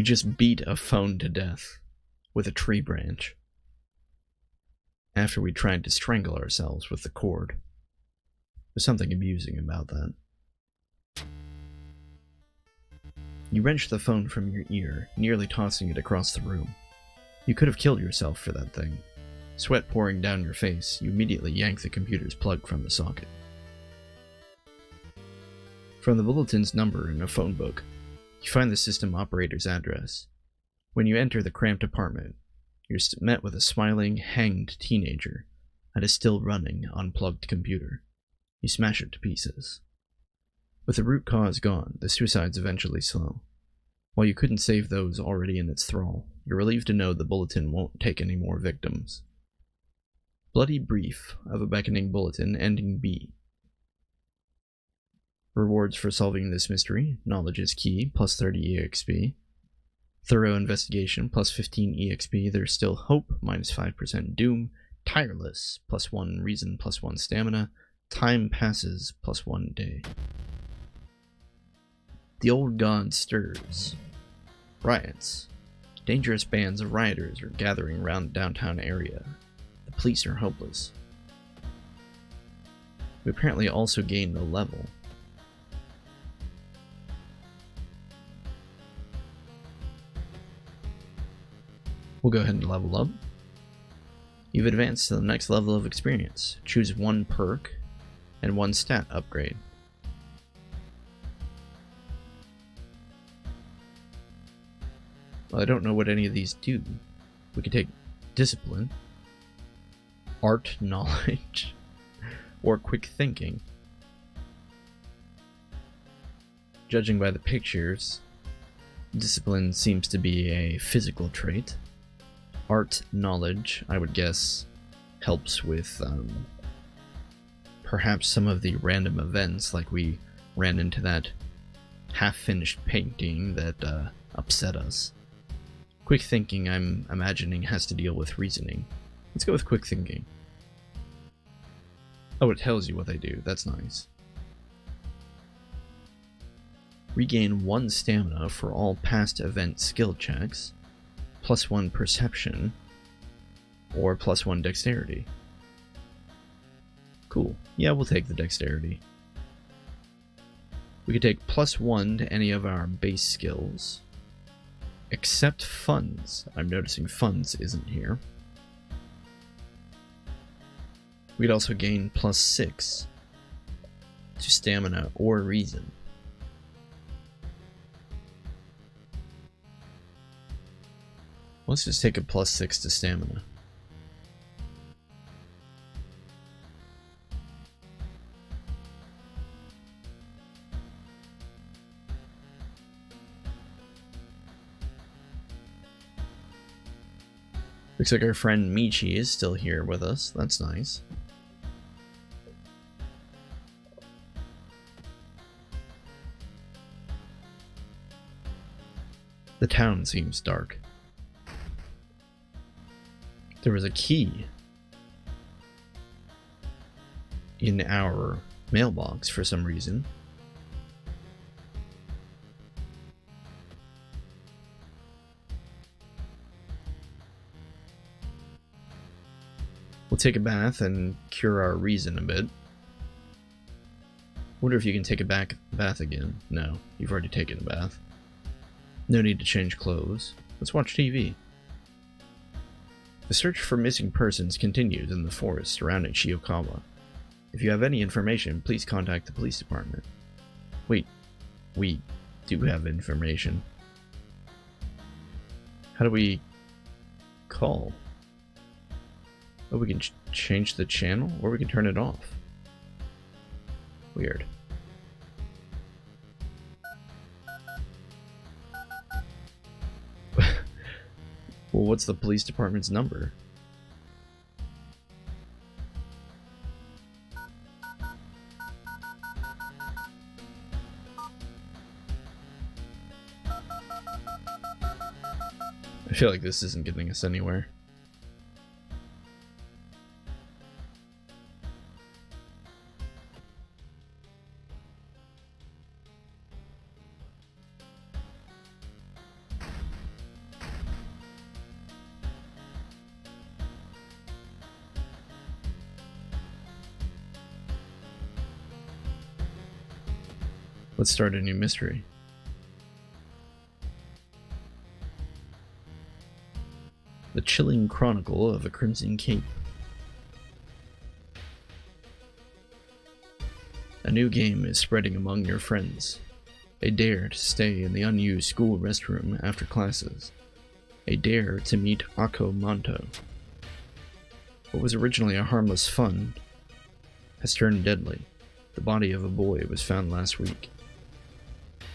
Speaker 1: just beat a phone to death with a tree branch after we tried to strangle ourselves with the cord. There's something amusing about that. You wrenched the phone from your ear, nearly tossing it across the room. You could have killed yourself for that thing. Sweat pouring down your face, you immediately yank the computer's plug from the socket. From the bulletin's number in a phone book, you find the system operator's address. When you enter the cramped apartment, you're met with a smiling, hanged teenager at a still running, unplugged computer. You smash it to pieces. With the root cause gone, the suicides eventually slow. While you couldn't save those already in its thrall, you're relieved to know the bulletin won't take any more victims. Bloody brief of a beckoning bulletin ending B. Rewards for solving this mystery: knowledge is key, plus 30 EXP. Thorough investigation, plus 15 EXP. There's still hope, minus 5% doom. Tireless, plus 1 reason, plus 1 stamina. Time passes, plus 1 day. The old god stirs. Riots. Dangerous bands of rioters are gathering around the downtown area. The police are hopeless. We apparently also gained a level. We'll go ahead and level up. You've advanced to the next level of experience. Choose one perk and one stat upgrade. Well, I don't know what any of these do. We could take discipline, art knowledge, or quick thinking. Judging by the pictures, discipline seems to be a physical trait. Art knowledge, I would guess, helps with perhaps some of the random events, like we ran into that half-finished painting that upset us. Quick thinking, I'm imagining, has to deal with reasoning. Let's go with quick thinking. Oh, it tells you what they do. That's nice. Regain 1 stamina for all past event skill checks, +1 perception, or +1 dexterity. Cool. Yeah, we'll take the dexterity. We could take +1 to any of our base skills, except funds. I'm noticing funds isn't here. We'd also gain +6 to stamina or reason. Let's just take a +6 to stamina. Looks like our friend Michi is still here with us. That's nice. The town seems dark. There was a key in our mailbox for some reason. We'll take a bath and cure our reason a bit. Wonder if you can take a bath again. No, you've already taken a bath. No need to change clothes. Let's watch TV. The search for missing persons continues in the forest surrounding Shiokawa. If you have any information, please contact the police department. Wait, we do have information. How do we call? Oh, we can change the channel, or we can turn it off. Weird. Well, what's the police department's number? I feel like this isn't getting us anywhere. Let's start a new mystery. The Chilling Chronicle of a Crimson Cape. A new game is spreading among your friends. A dare to stay in the unused school restroom after classes. A dare to meet Akko Manto. What was originally a harmless fun has turned deadly. The body of a boy was found last week.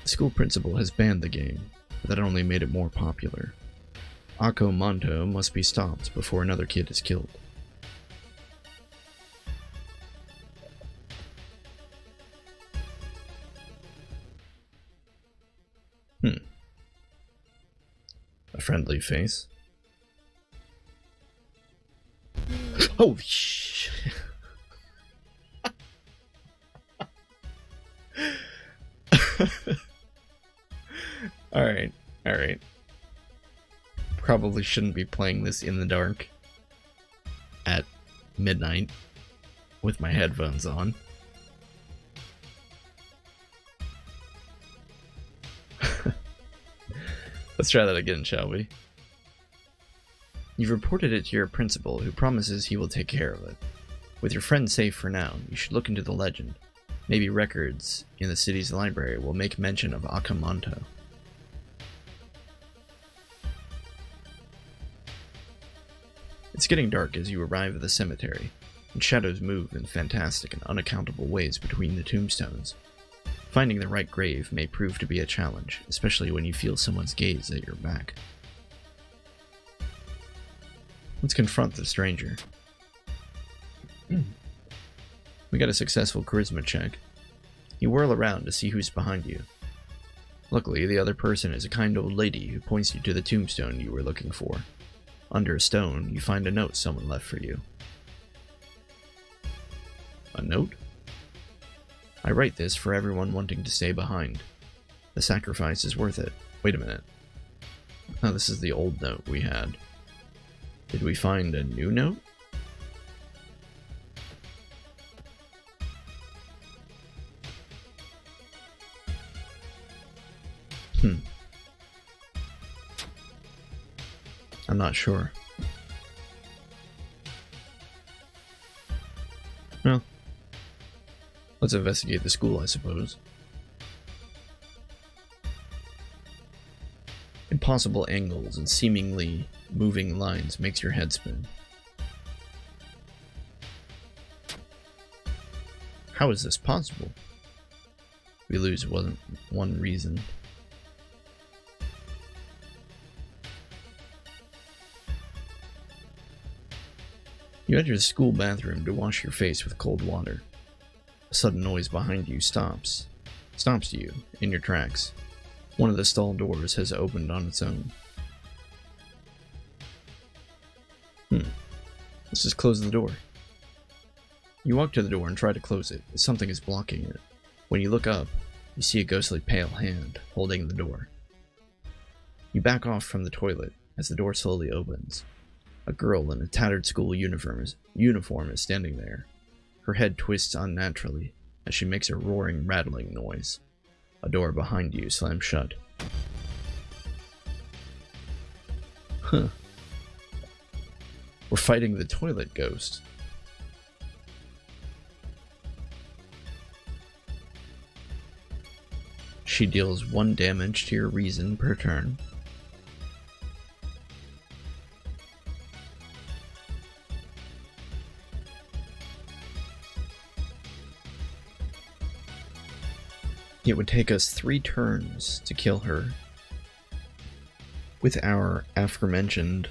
Speaker 1: The school principal has banned the game, but that only made it more popular. Akko Manto must be stopped before another kid is killed. A friendly face. Oh, shh. Alright, alright. Probably shouldn't be playing this in the dark at midnight with my headphones on. Let's try that again, shall we? You've reported it to your principal, who promises he will take care of it. With your friend safe for now, you should look into the legend. Maybe records in the city's library will make mention of Akamanto. It's getting dark as you arrive at the cemetery, and shadows move in fantastic and unaccountable ways between the tombstones. Finding the right grave may prove to be a challenge, especially when you feel someone's gaze at your back. Let's confront the stranger. We got a successful charisma check. You whirl around to see who's behind you. Luckily, the other person is a kind old lady who points you to the tombstone you were looking for. Under a stone, you find a note someone left for you. A note? I write this for everyone wanting to stay behind. The sacrifice is worth it. Wait a minute. Oh, this is the old note we had. Did we find a new note? I'm not sure. Well, let's investigate the school, I suppose. Impossible angles and seemingly moving lines makes your head spin. How is this possible? We lose one reason. You enter the school bathroom to wash your face with cold water. A sudden noise behind you stops you in your tracks. One of the stall doors has opened on its own. Let's just close the door. You walk to the door and try to close it, but something is blocking it. When you look up, you see a ghostly pale hand holding the door. You back off from the toilet as the door slowly opens. A girl in a tattered school uniform is standing there. Her head twists unnaturally as she makes a roaring, rattling noise. A door behind you slams shut. Huh. We're fighting the toilet ghost. She deals 1 damage to your reason per turn. It would take us 3 turns to kill her with our aforementioned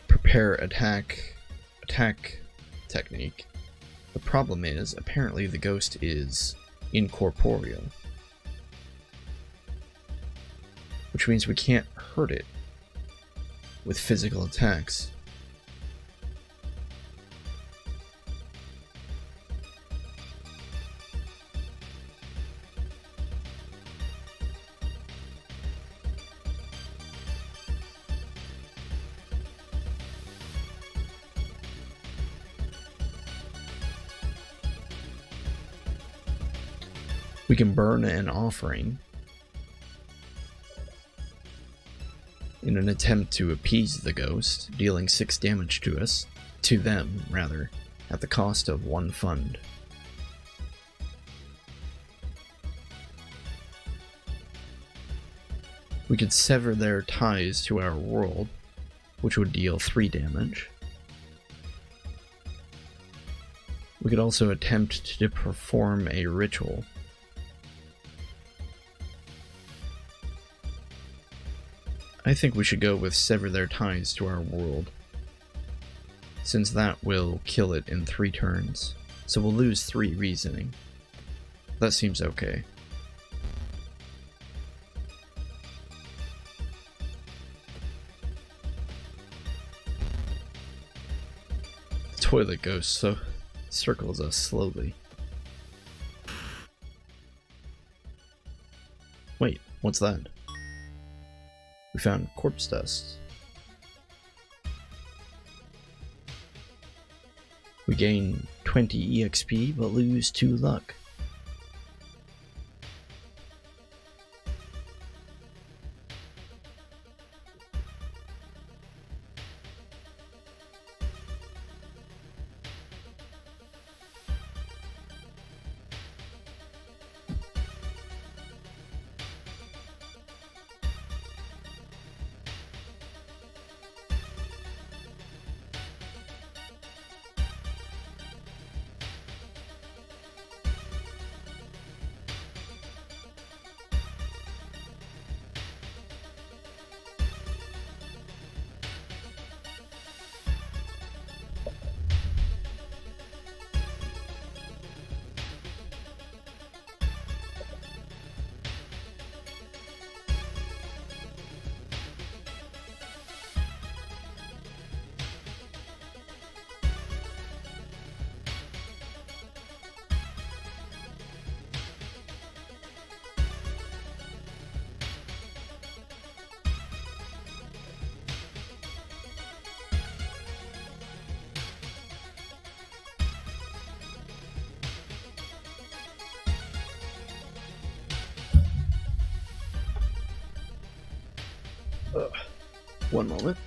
Speaker 1: prepare attack technique. The problem is, apparently the ghost is incorporeal, which means we can't hurt it with physical attacks. We can burn an offering in an attempt to appease the ghost, dealing 6 damage to them, at the cost of 1 fund. We could sever their ties to our world, which would deal 3 damage. We could also attempt to perform a ritual. I think we should go with sever their ties to our world, since that will kill it in 3 turns. So we'll lose 3 reasoning. That seems okay. The toilet ghost circles us slowly. Wait, what's that? We found corpse dust. We gain 20 EXP, but lose 2 luck. One moment.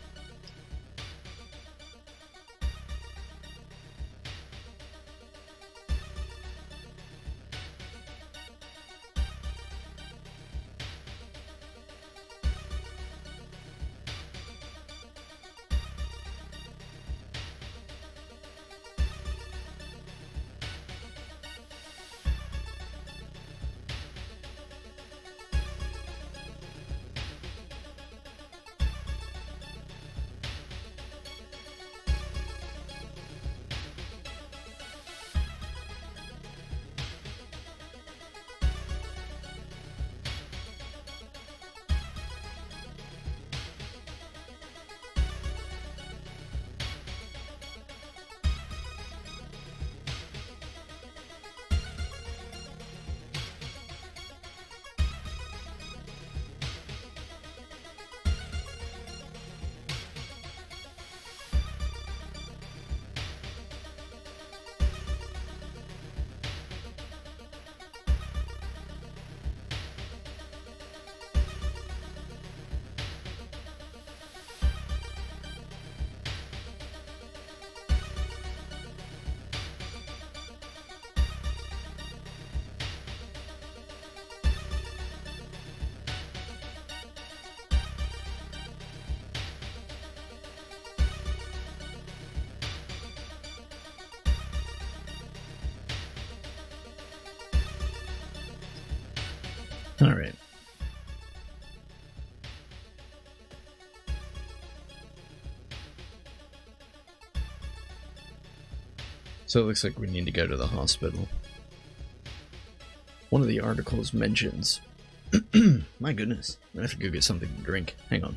Speaker 1: All right. So it looks like we need to go to the hospital. One of the articles mentions... My goodness, I have to go get something to drink. Hang on.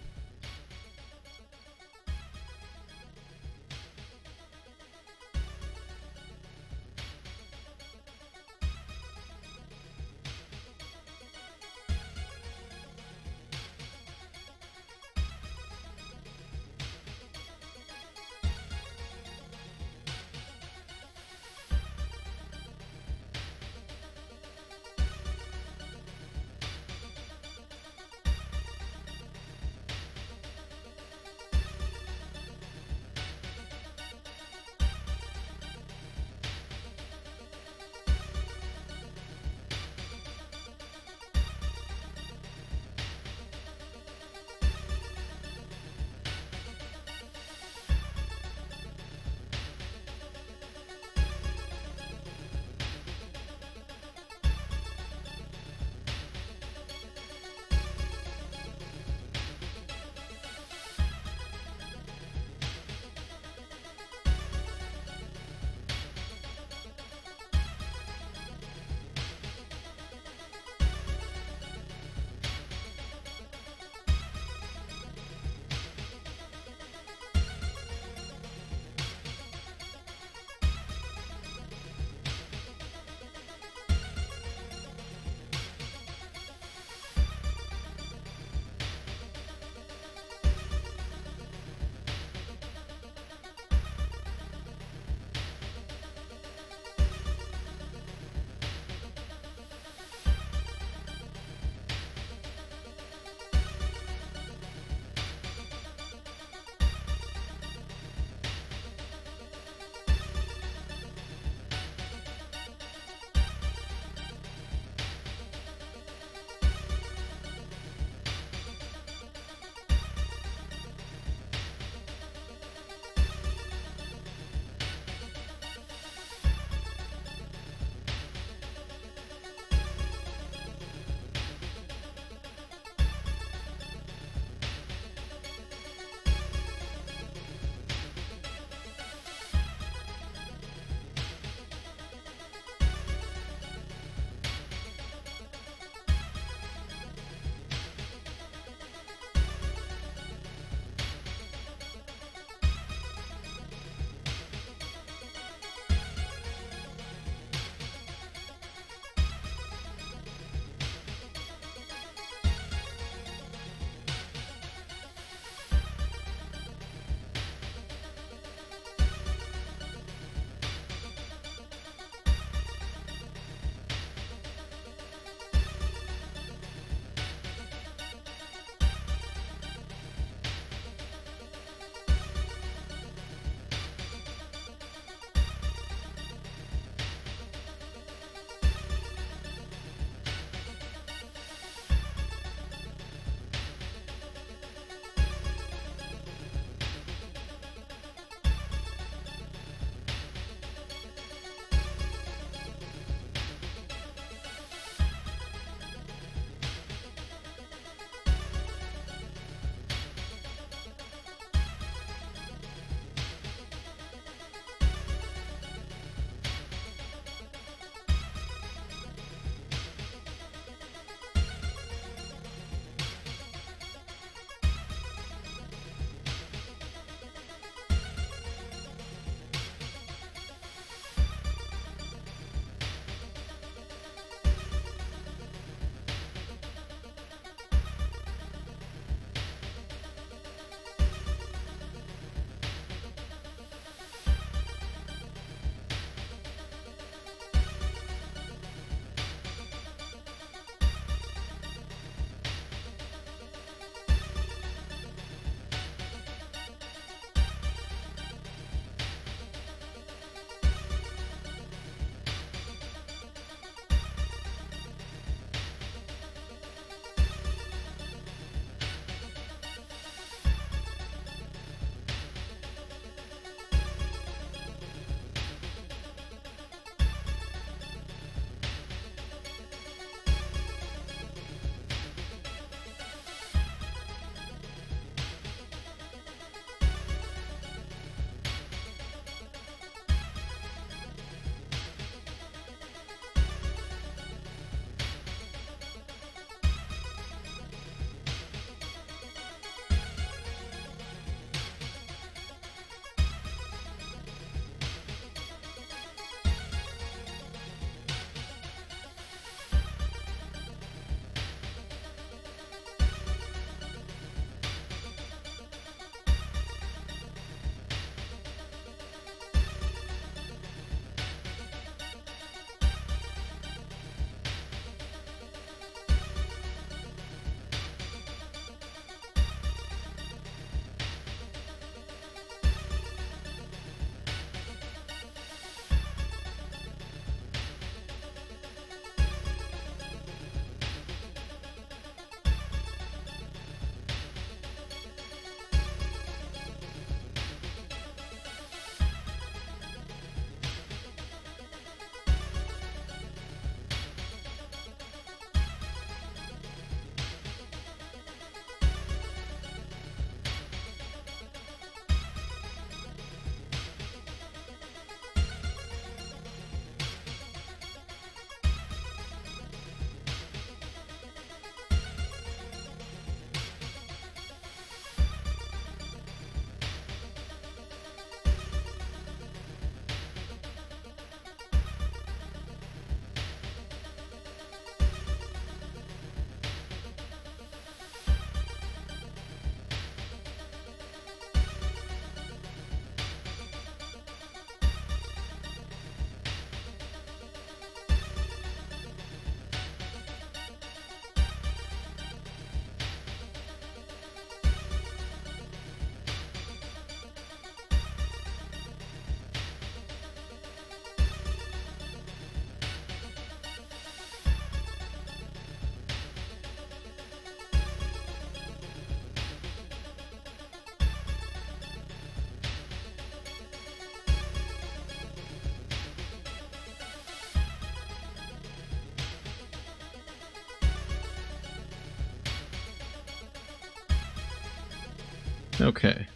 Speaker 1: Okay.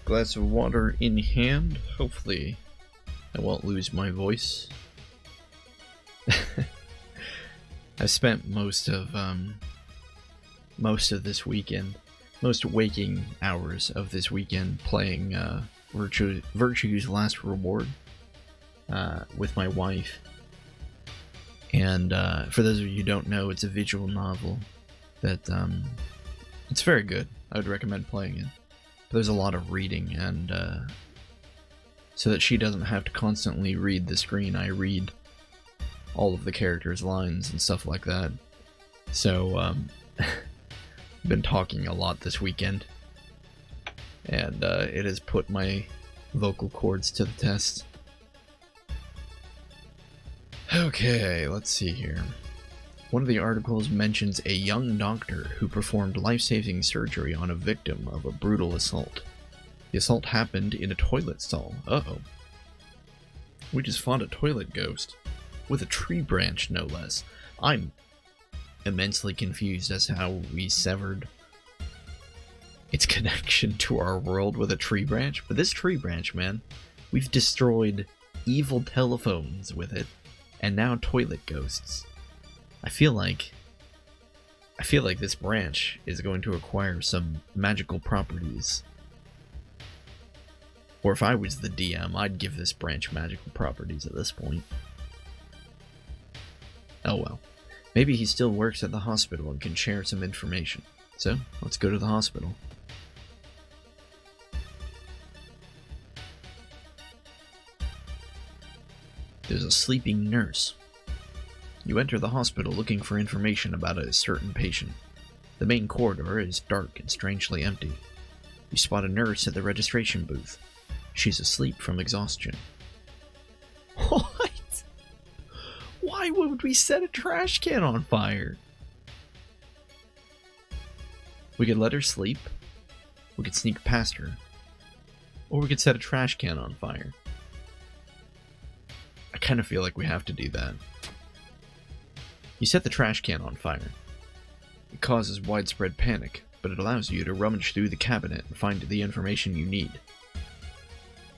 Speaker 1: Glass of water in hand. Hopefully I won't lose my voice. I spent most of this weekend, most waking hours of this weekend playing Virtue's Last Reward with my wife. And for those of you who don't know, it's a visual novel that it's very good. I would recommend playing it. But there's a lot of reading, and so that she doesn't have to constantly read the screen, I read all of the characters' lines and stuff like that. So I've been talking a lot this weekend, and it has put my vocal cords to the test. Okay, let's see here. One of the articles mentions a young doctor who performed life-saving surgery on a victim of a brutal assault. The assault happened in a toilet stall. Uh-oh. We just fought a toilet ghost. With a tree branch, no less. I'm immensely confused as to how we severed its connection to our world with a tree branch. But this tree branch, man, we've destroyed evil telephones with it, and now toilet ghosts. I feel like this branch is going to acquire some magical properties. Or if I was the DM, I'd give this branch magical properties at this point. Oh well. Maybe he still works at the hospital and can share some information. So, let's go to the hospital. There's a sleeping nurse. You enter the hospital looking for information about a certain patient. The main corridor is dark and strangely empty. You spot a nurse at the registration booth. She's asleep from exhaustion. What? Why would we set a trash can on fire? We could let her sleep, we could sneak past her, or we could set a trash can on fire. I kind of feel like we have to do that. You set the trash can on fire. It causes widespread panic, but it allows you to rummage through the cabinet and find the information you need.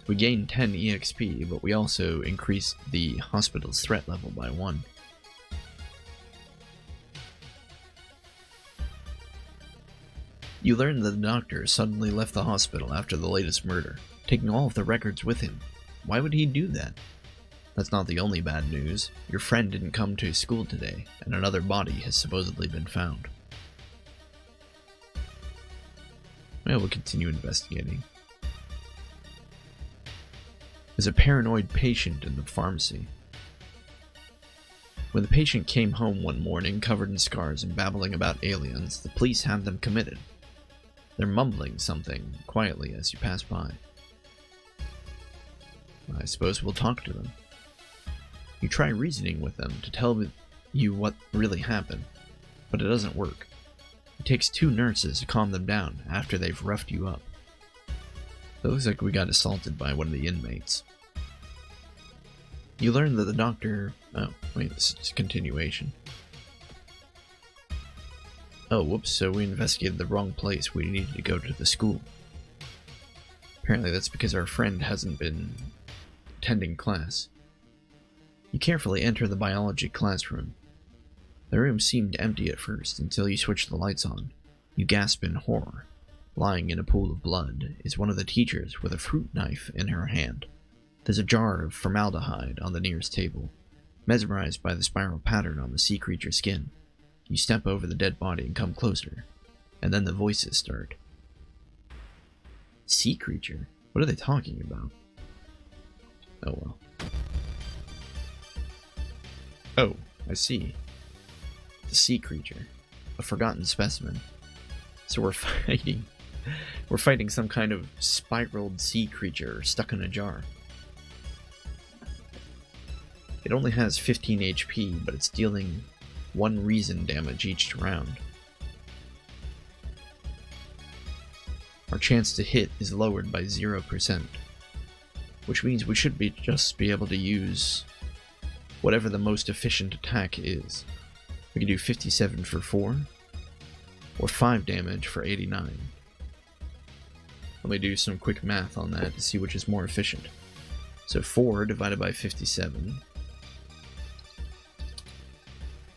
Speaker 1: We gain 10 EXP, but we also increase the hospital's threat level by 1. You learn that the doctor suddenly left the hospital after the latest murder, taking all of the records with him. Why would he do that? That's not the only bad news. Your friend didn't come to school today, and another body has supposedly been found. Well, we'll continue investigating. There's a paranoid patient in the pharmacy. When the patient came home one morning covered in scars and babbling about aliens, the police had them committed. They're mumbling something quietly as you pass by. I suppose we'll talk to them. You try reasoning with them to tell you what really happened, but it doesn't work. It takes 2 nurses to calm them down after they've roughed you up. It looks like we got assaulted by one of the inmates. You learn that the doctor... Oh, wait, this is just a continuation. Oh, whoops, so we investigated the wrong place. We needed to go to the school. Apparently that's because our friend hasn't been attending class. You carefully enter the biology classroom. The room seemed empty at first until you switch the lights on. You gasp in horror. Lying in a pool of blood is one of the teachers with a fruit knife in her hand. There's a jar of formaldehyde on the nearest table. Mesmerized by the spiral pattern on the sea creature's skin, you step over the dead body and come closer, and then the voices start. Sea creature? What are they talking about? Oh well. Oh, I see. The sea creature. A forgotten specimen. So we're fighting some kind of spiraled sea creature stuck in a jar. It only has 15 HP, but it's dealing 1 reason damage each round. Our chance to hit is lowered by 0%, which means we should just be able to use whatever the most efficient attack is. We can do 57 for 4, or 5 damage for 89. Let me do some quick math on that to see which is more efficient. So 4 divided by 57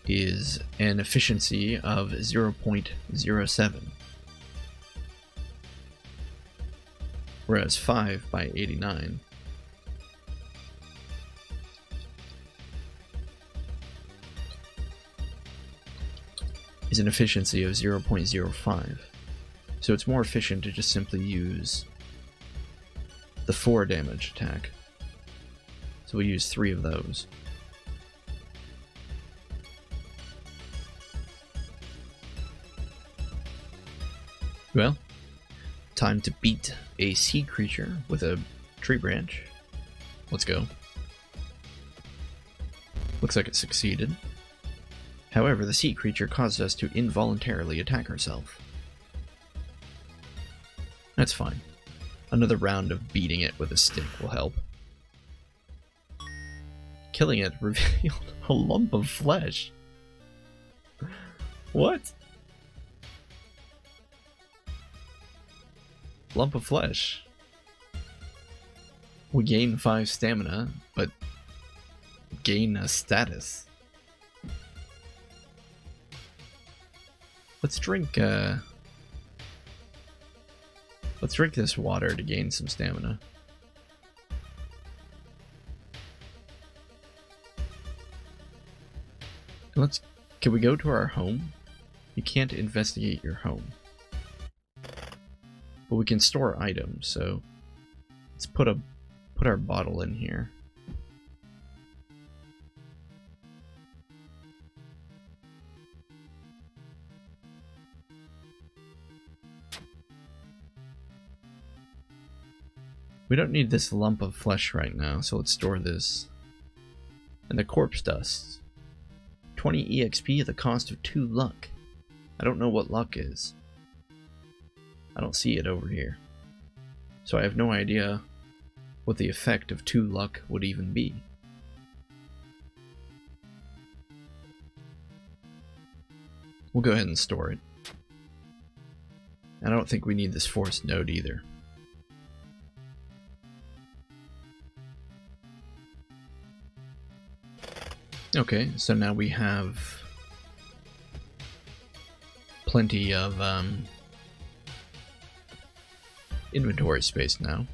Speaker 1: is an efficiency of 0.07. Whereas 5 by 89 is an efficiency of 0.05. So it's more efficient to just simply use the 4 damage attack. So we'll use 3 of those. Well, time to beat a sea creature with a tree branch. Let's go. Looks like it succeeded. However, the sea creature caused us to involuntarily attack herself. That's fine. Another round of beating it with a stick will help. Killing it revealed a lump of flesh. What? Lump of flesh. We gain 5 stamina, but gain a status. Let's drink this water to gain some stamina. Can we go to our home? You can't investigate your home. But we can store items, so let's put our bottle in here. We don't need this lump of flesh right now, so let's store this. And the corpse dust. 20 EXP at the cost of 2 luck. I don't know what luck is. I don't see it over here. So I have no idea what the effect of 2 luck would even be. We'll go ahead and store it. I don't think we need this forest node either. Okay, so now we have plenty of inventory space now.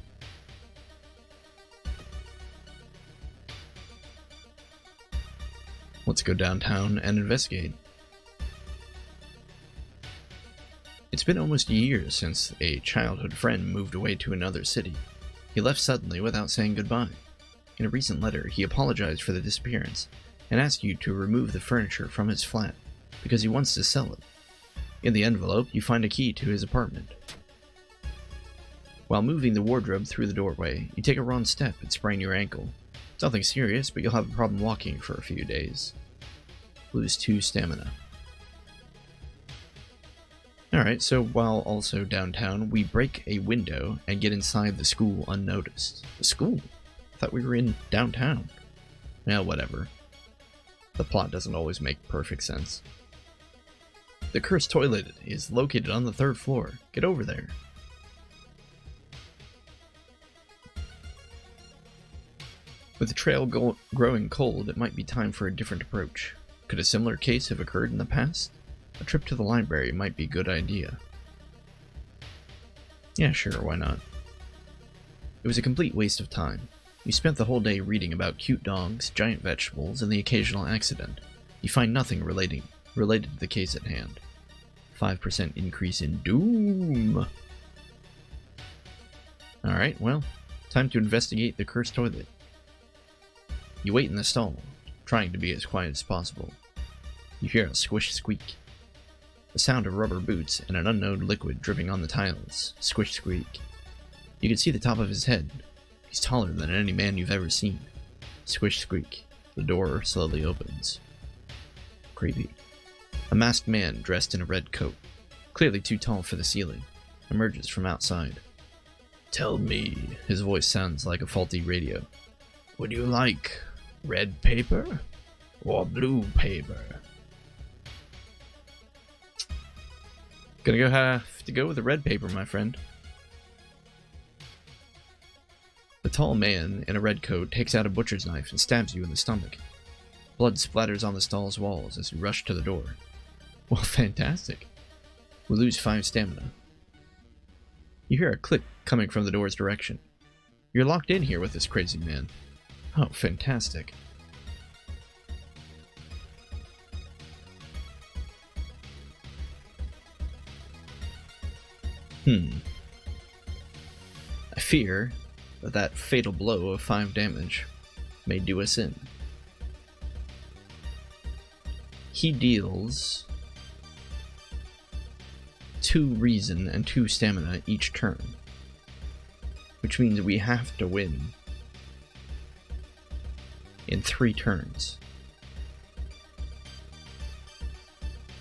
Speaker 1: Let's go downtown and investigate. It's been almost a year since a childhood friend moved away to another city. He left suddenly without saying goodbye. In a recent letter, he apologized for the disappearance and asked you to remove the furniture from his flat because he wants to sell it. In the envelope, you find a key to his apartment. While moving the wardrobe through the doorway, you take a wrong step and sprain your ankle. It's nothing serious, but you'll have a problem walking for a few days. Lose 2 stamina. Alright, so while also downtown, we break a window and get inside the school unnoticed. The school? I thought we were in downtown. Yeah, whatever. The plot doesn't always make perfect sense. The cursed toilet is located on the 3rd floor. Get over there. With the trail growing cold, it might be time for a different approach. Could a similar case have occurred in the past? A trip to the library might be a good idea. Yeah, sure, why not? It was a complete waste of time. You spent the whole day reading about cute dogs, giant vegetables, and the occasional accident. You find nothing related to the case at hand. 5% increase in doom. Alright, well, time to investigate the cursed toilet. You wait in the stall, trying to be as quiet as possible. You hear a squish squeak. The sound of rubber boots and an unknown liquid dripping on the tiles. Squish squeak. You can see the top of his head. He's taller than any man you've ever seen. Squish squeak. The door slowly opens. Creepy. A masked man dressed in a red coat, clearly too tall for the ceiling, emerges from outside. Tell me, his voice sounds like a faulty radio. Would you like red paper or blue paper? Gonna have to go with the red paper, my friend. tall man in a red coat takes out a butcher's knife and stabs you in the stomach. Blood splatters on the stall's walls as you rush to the door. Well, fantastic. We lose 5 stamina. You hear a click coming from the door's direction. You're locked in here with this crazy man. Oh, fantastic. I fear that fatal blow of 5 damage may do us in. He deals 2 reason and 2 stamina each turn, which means we have to win in 3 turns.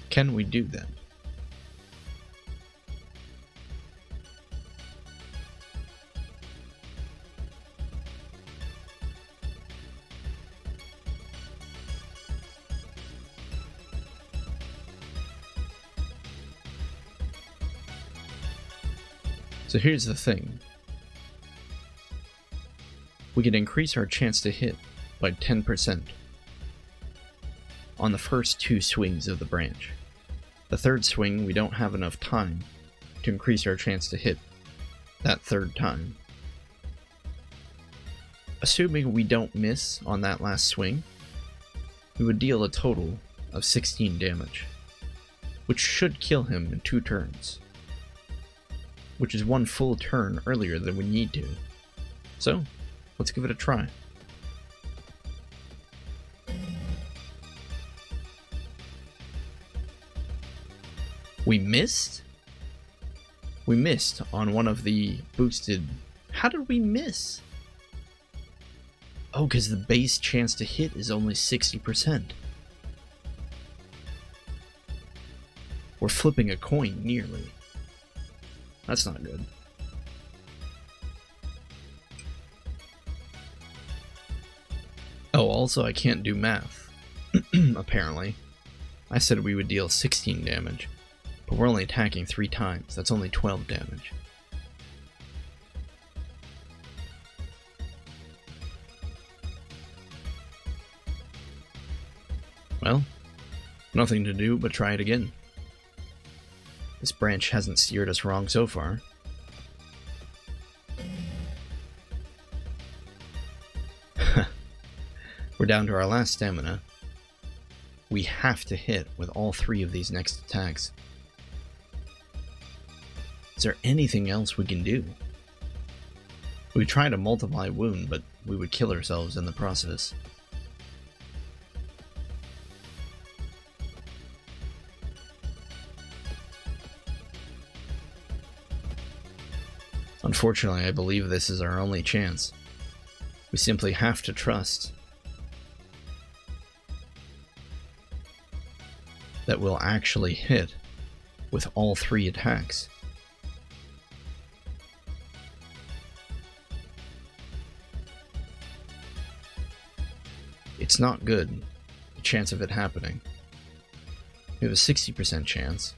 Speaker 1: Can we do that? So here's the thing. We can increase our chance to hit by 10% on the first 2 swings of the branch. The 3rd swing, we don't have enough time to increase our chance to hit that 3rd time. Assuming we don't miss on that last swing, we would deal a total of 16 damage, which should kill him in 2 turns. Which is 1 full turn earlier than we need to. So, let's give it a try. We missed? We missed on one of the boosted... How did we miss? Oh, because the base chance to hit is only 60%. We're flipping a coin, nearly. That's not good. Oh, also I can't do math. Apparently. I said we would deal 16 damage, but we're only attacking 3 times. That's only 12 damage. Well, nothing to do but try it again. This branch hasn't steered us wrong so far. We're down to our last stamina. We have to hit with all 3 of these next attacks. Is there anything else we can do? We try to multiply wound, but we would kill ourselves in the process. Unfortunately, I believe this is our only chance. We simply have to trust that we'll actually hit with all 3 attacks. It's not good, the chance of it happening. We have a 60% chance,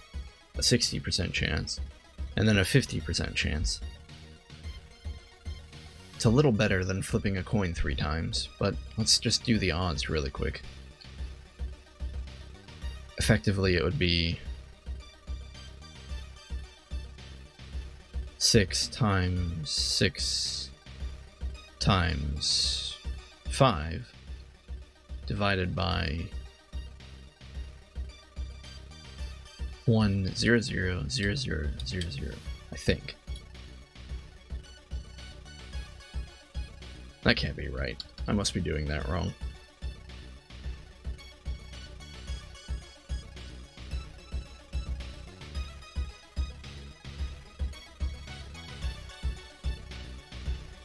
Speaker 1: a 60% chance, and then a 50% chance. It's a little better than flipping a coin 3 times, but let's just do the odds really quick. Effectively, it would be 6 times 6 times 5 divided by 1000000, I think. That can't be right. I must be doing that wrong.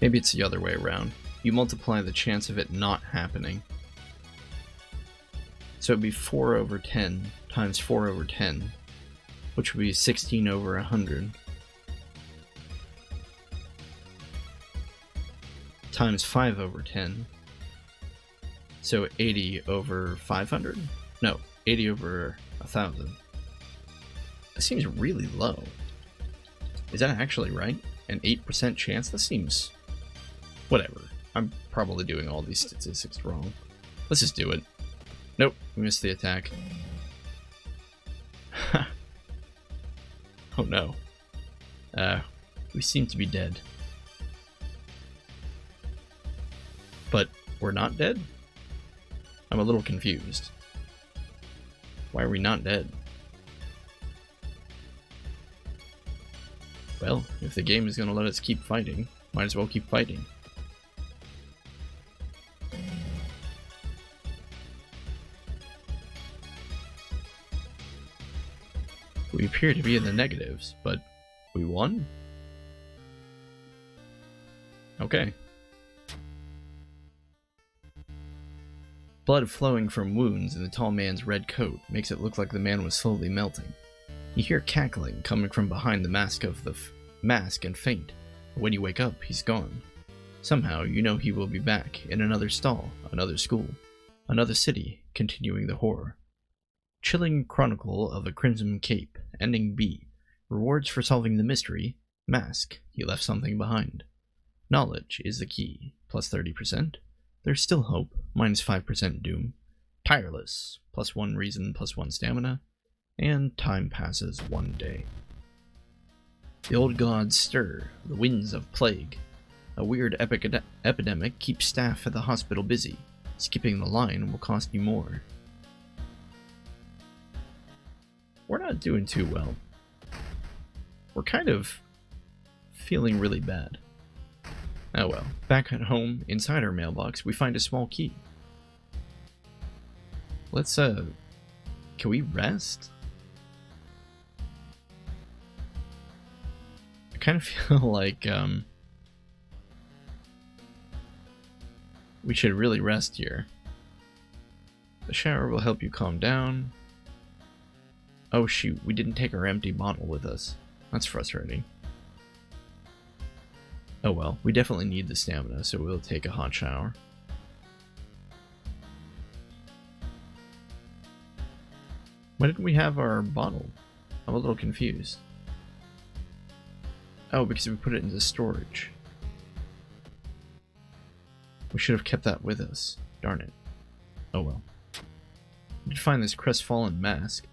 Speaker 1: Maybe it's the other way around. You multiply the chance of it not happening. So it'd be 4 over 10 times 4 over 10, which would be 16 over 100. Times 5 over 10. So 80 over 500? No, 80 over 1,000. That seems really low. Is that actually right? An 8% chance? That seems Whatever. I'm probably doing all these statistics wrong. Let's just do it. Nope, we missed the attack. Oh no. We seem to be dead. But we're not dead? I'm a little confused. Why are we not dead? Well, if the game is going to let us keep fighting, might as well keep fighting. We appear to be in the negatives, but we won? Okay. Blood flowing from wounds in the tall man's red coat makes it look like the man was slowly melting. You hear cackling coming from behind the mask and faint. When you wake up, he's gone. Somehow, you know he will be back in another stall, another school, another city, continuing the horror. Chilling Chronicle of the Crimson Cape, ending B. Rewards for solving the mystery. Mask, he left something behind. Knowledge is the key, plus 30%. There's still hope, minus 5% doom. Tireless, plus 1 reason, plus 1 stamina. And time passes 1 day. The old gods stir, the winds of plague. A weird epidemic keeps staff at the hospital busy. Skipping the line will cost you more. We're not doing too well. We're kind of feeling really bad. Oh well. Back at home, inside our mailbox, we find a small key. Let's, can we rest? I kind of feel like, we should really rest here. The shower will help you calm down. Oh shoot, we didn't take our empty bottle with us. That's frustrating. Oh well, we definitely need the stamina, so we'll take a hot shower. Why didn't we have our bottle? I'm a little confused. Oh, because we put it into storage. We should have kept that with us. Darn it. Oh well. We did find this crestfallen mask.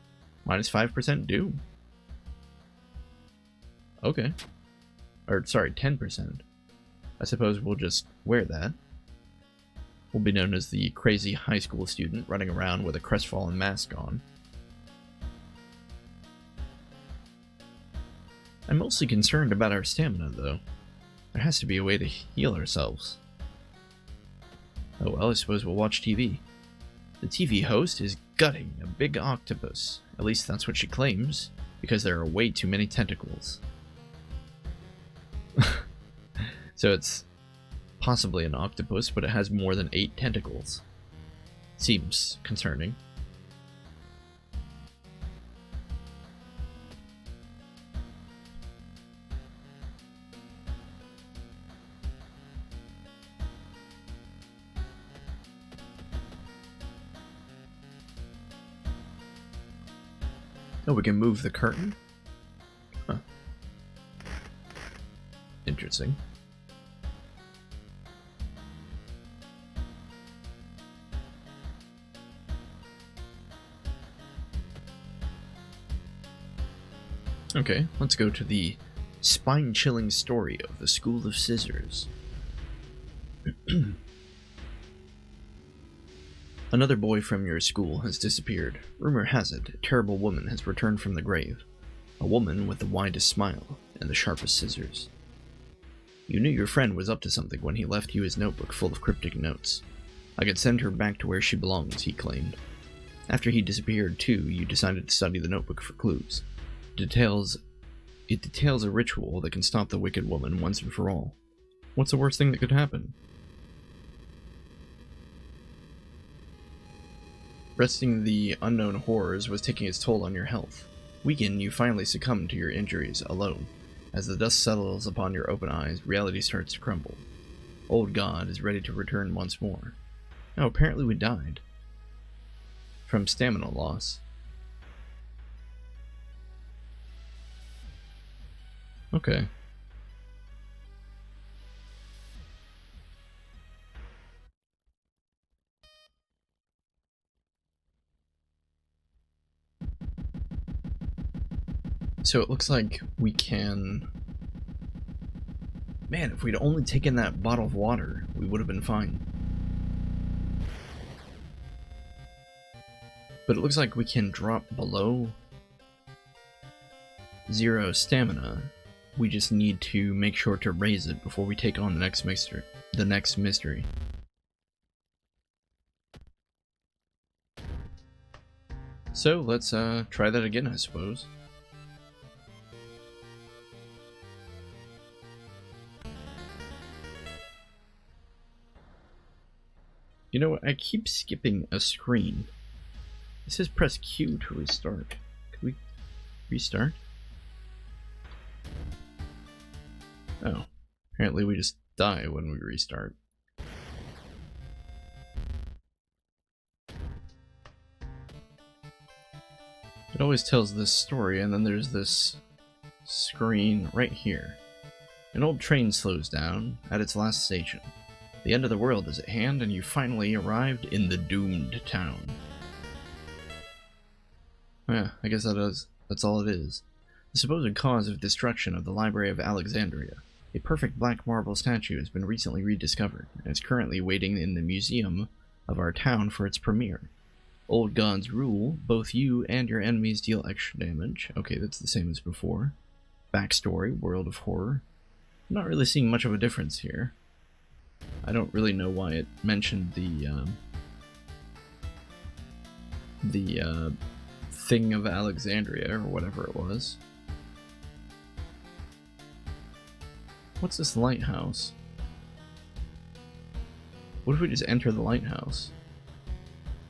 Speaker 1: Minus 5% doom. Okay. Or, sorry, 10%. I suppose we'll just wear that. We'll be known as the crazy high school student running around with a crestfallen mask on. I'm mostly concerned about our stamina, though. There has to be a way to heal ourselves. Oh well, I suppose we'll watch TV. The TV host is gutting a big octopus. At least that's what she claims, because there are way too many tentacles. So it's possibly an octopus, but it has more than 8 tentacles. Seems concerning. Oh, we can move the curtain? Huh. Interesting. Okay, let's go to the spine-chilling story of the School of Scissors. Another boy from your school has disappeared. Rumor has it, a terrible woman has returned from the grave. A woman with the widest smile and the sharpest scissors. You knew your friend was up to something when he left you his notebook full of cryptic notes. I could send her back to where she belongs, he claimed. After he disappeared, too, you decided to study the notebook for clues. It details a ritual that can stop the wicked woman once and for all. What's the worst thing that could happen? Resting the unknown horrors was taking its toll on your health. Weakened, you finally succumb to your injuries, alone. As the dust settles upon your open eyes, reality starts to crumble. Old God is ready to return once more. Oh, apparently we died. From stamina loss. Okay. So it looks like we can... Man, if we'd only taken that bottle of water, we would have been fine. But it looks like we can drop below 0 stamina. We just need to make sure to raise it before we take on the next mystery. So let's try that again, I suppose. You know what? I keep skipping a screen. It says press Q to restart. Could we restart? Oh. Apparently we just die when we restart. It always tells this story, and then there's this screen right here. An old train slows down at its last station. The end of the world is at hand, and you finally arrived in the doomed town. Yeah, I guess that's all it is. The supposed cause of destruction of the Library of Alexandria. A perfect black marble statue has been recently rediscovered, and is currently waiting in the museum of our town for its premiere. Old gods rule, both you and your enemies deal extra damage. Okay, that's the same as before. Backstory, World of Horror. I'm not really seeing much of a difference here. I don't really know why it mentioned the thing of Alexandria, or whatever it was. What's this lighthouse? What if we just enter the lighthouse?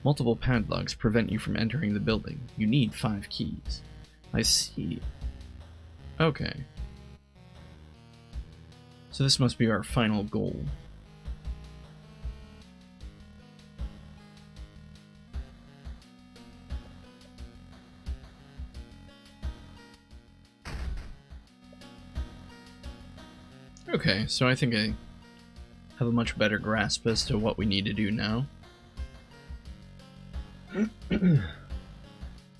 Speaker 1: Multiple padlocks prevent you from entering the building. You need 5 keys. I see. Okay. So this must be our final goal. Okay, so I think I have a much better grasp as to what we need to do now.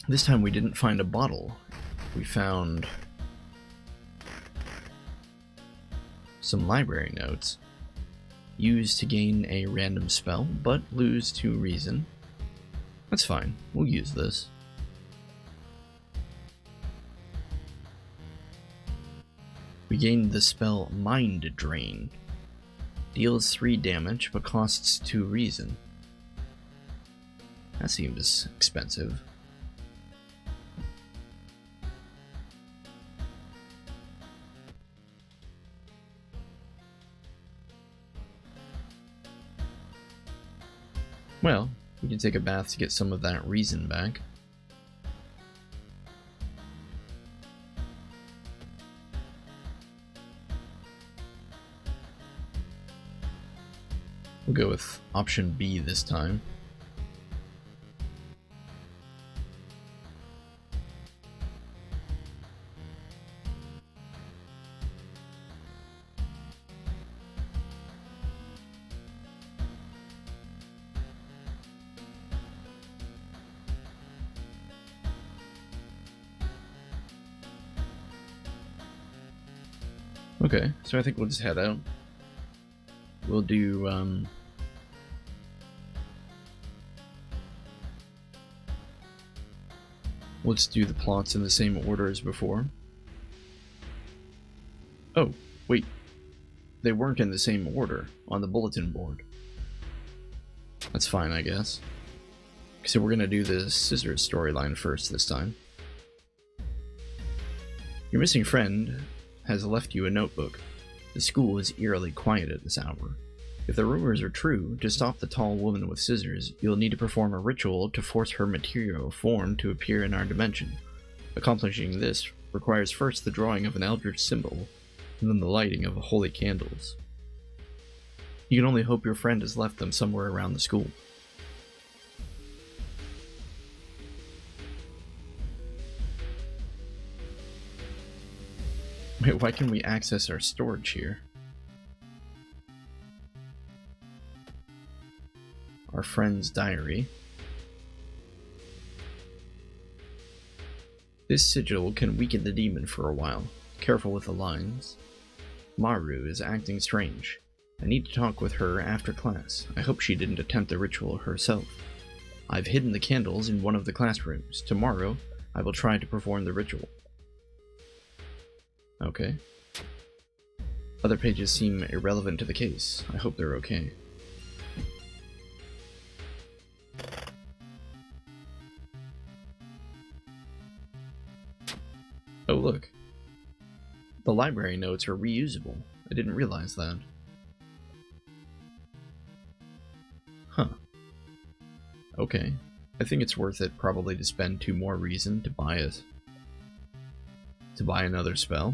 Speaker 1: This time we didn't find a bottle. We found some library notes. Use to gain a random spell, but lose to reason. That's fine. We'll use this. We gained the spell Mind Drain. Deals 3 damage, but costs 2 reason. That seems expensive. Well, we can take a bath to get some of that reason back. We'll go with option B this time. Okay, so I think we'll just head out. We'll do, let's do the plots in the same order as before. Oh, wait. They weren't in the same order on the bulletin board. That's fine, I guess. So we're gonna do the Scissors storyline first this time. Your missing friend has left you a notebook. The school is eerily quiet at this hour. If the rumors are true, to stop the tall woman with scissors, you'll need to perform a ritual to force her material form to appear in our dimension. Accomplishing this requires first the drawing of an eldritch symbol, and then the lighting of holy candles. You can only hope your friend has left them somewhere around the school. Wait, why can we access our storage here? Our friend's diary. This sigil can weaken the demon for a while. Careful with the lines. Maru is acting strange. I need to talk with her after class. I hope she didn't attempt the ritual herself. I've hidden the candles in one of the classrooms. Tomorrow, I will try to perform the ritual. Okay. Other pages seem irrelevant to the case. I hope they're okay. Oh, look. The library notes are reusable. I didn't realize that. Huh. Okay. I think it's worth it probably to spend 2 more reason to buy it. To buy another spell.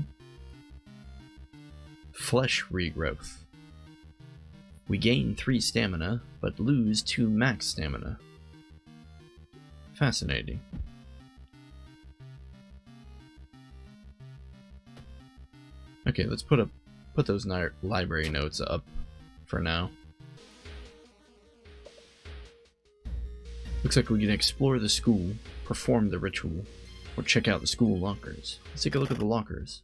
Speaker 1: Flesh regrowth. We gain 3 stamina, but lose 2 max stamina. Fascinating. Okay, let's put those library notes up for now. Looks like we can explore the school, perform the ritual, or check out the school lockers. Let's take a look at the lockers.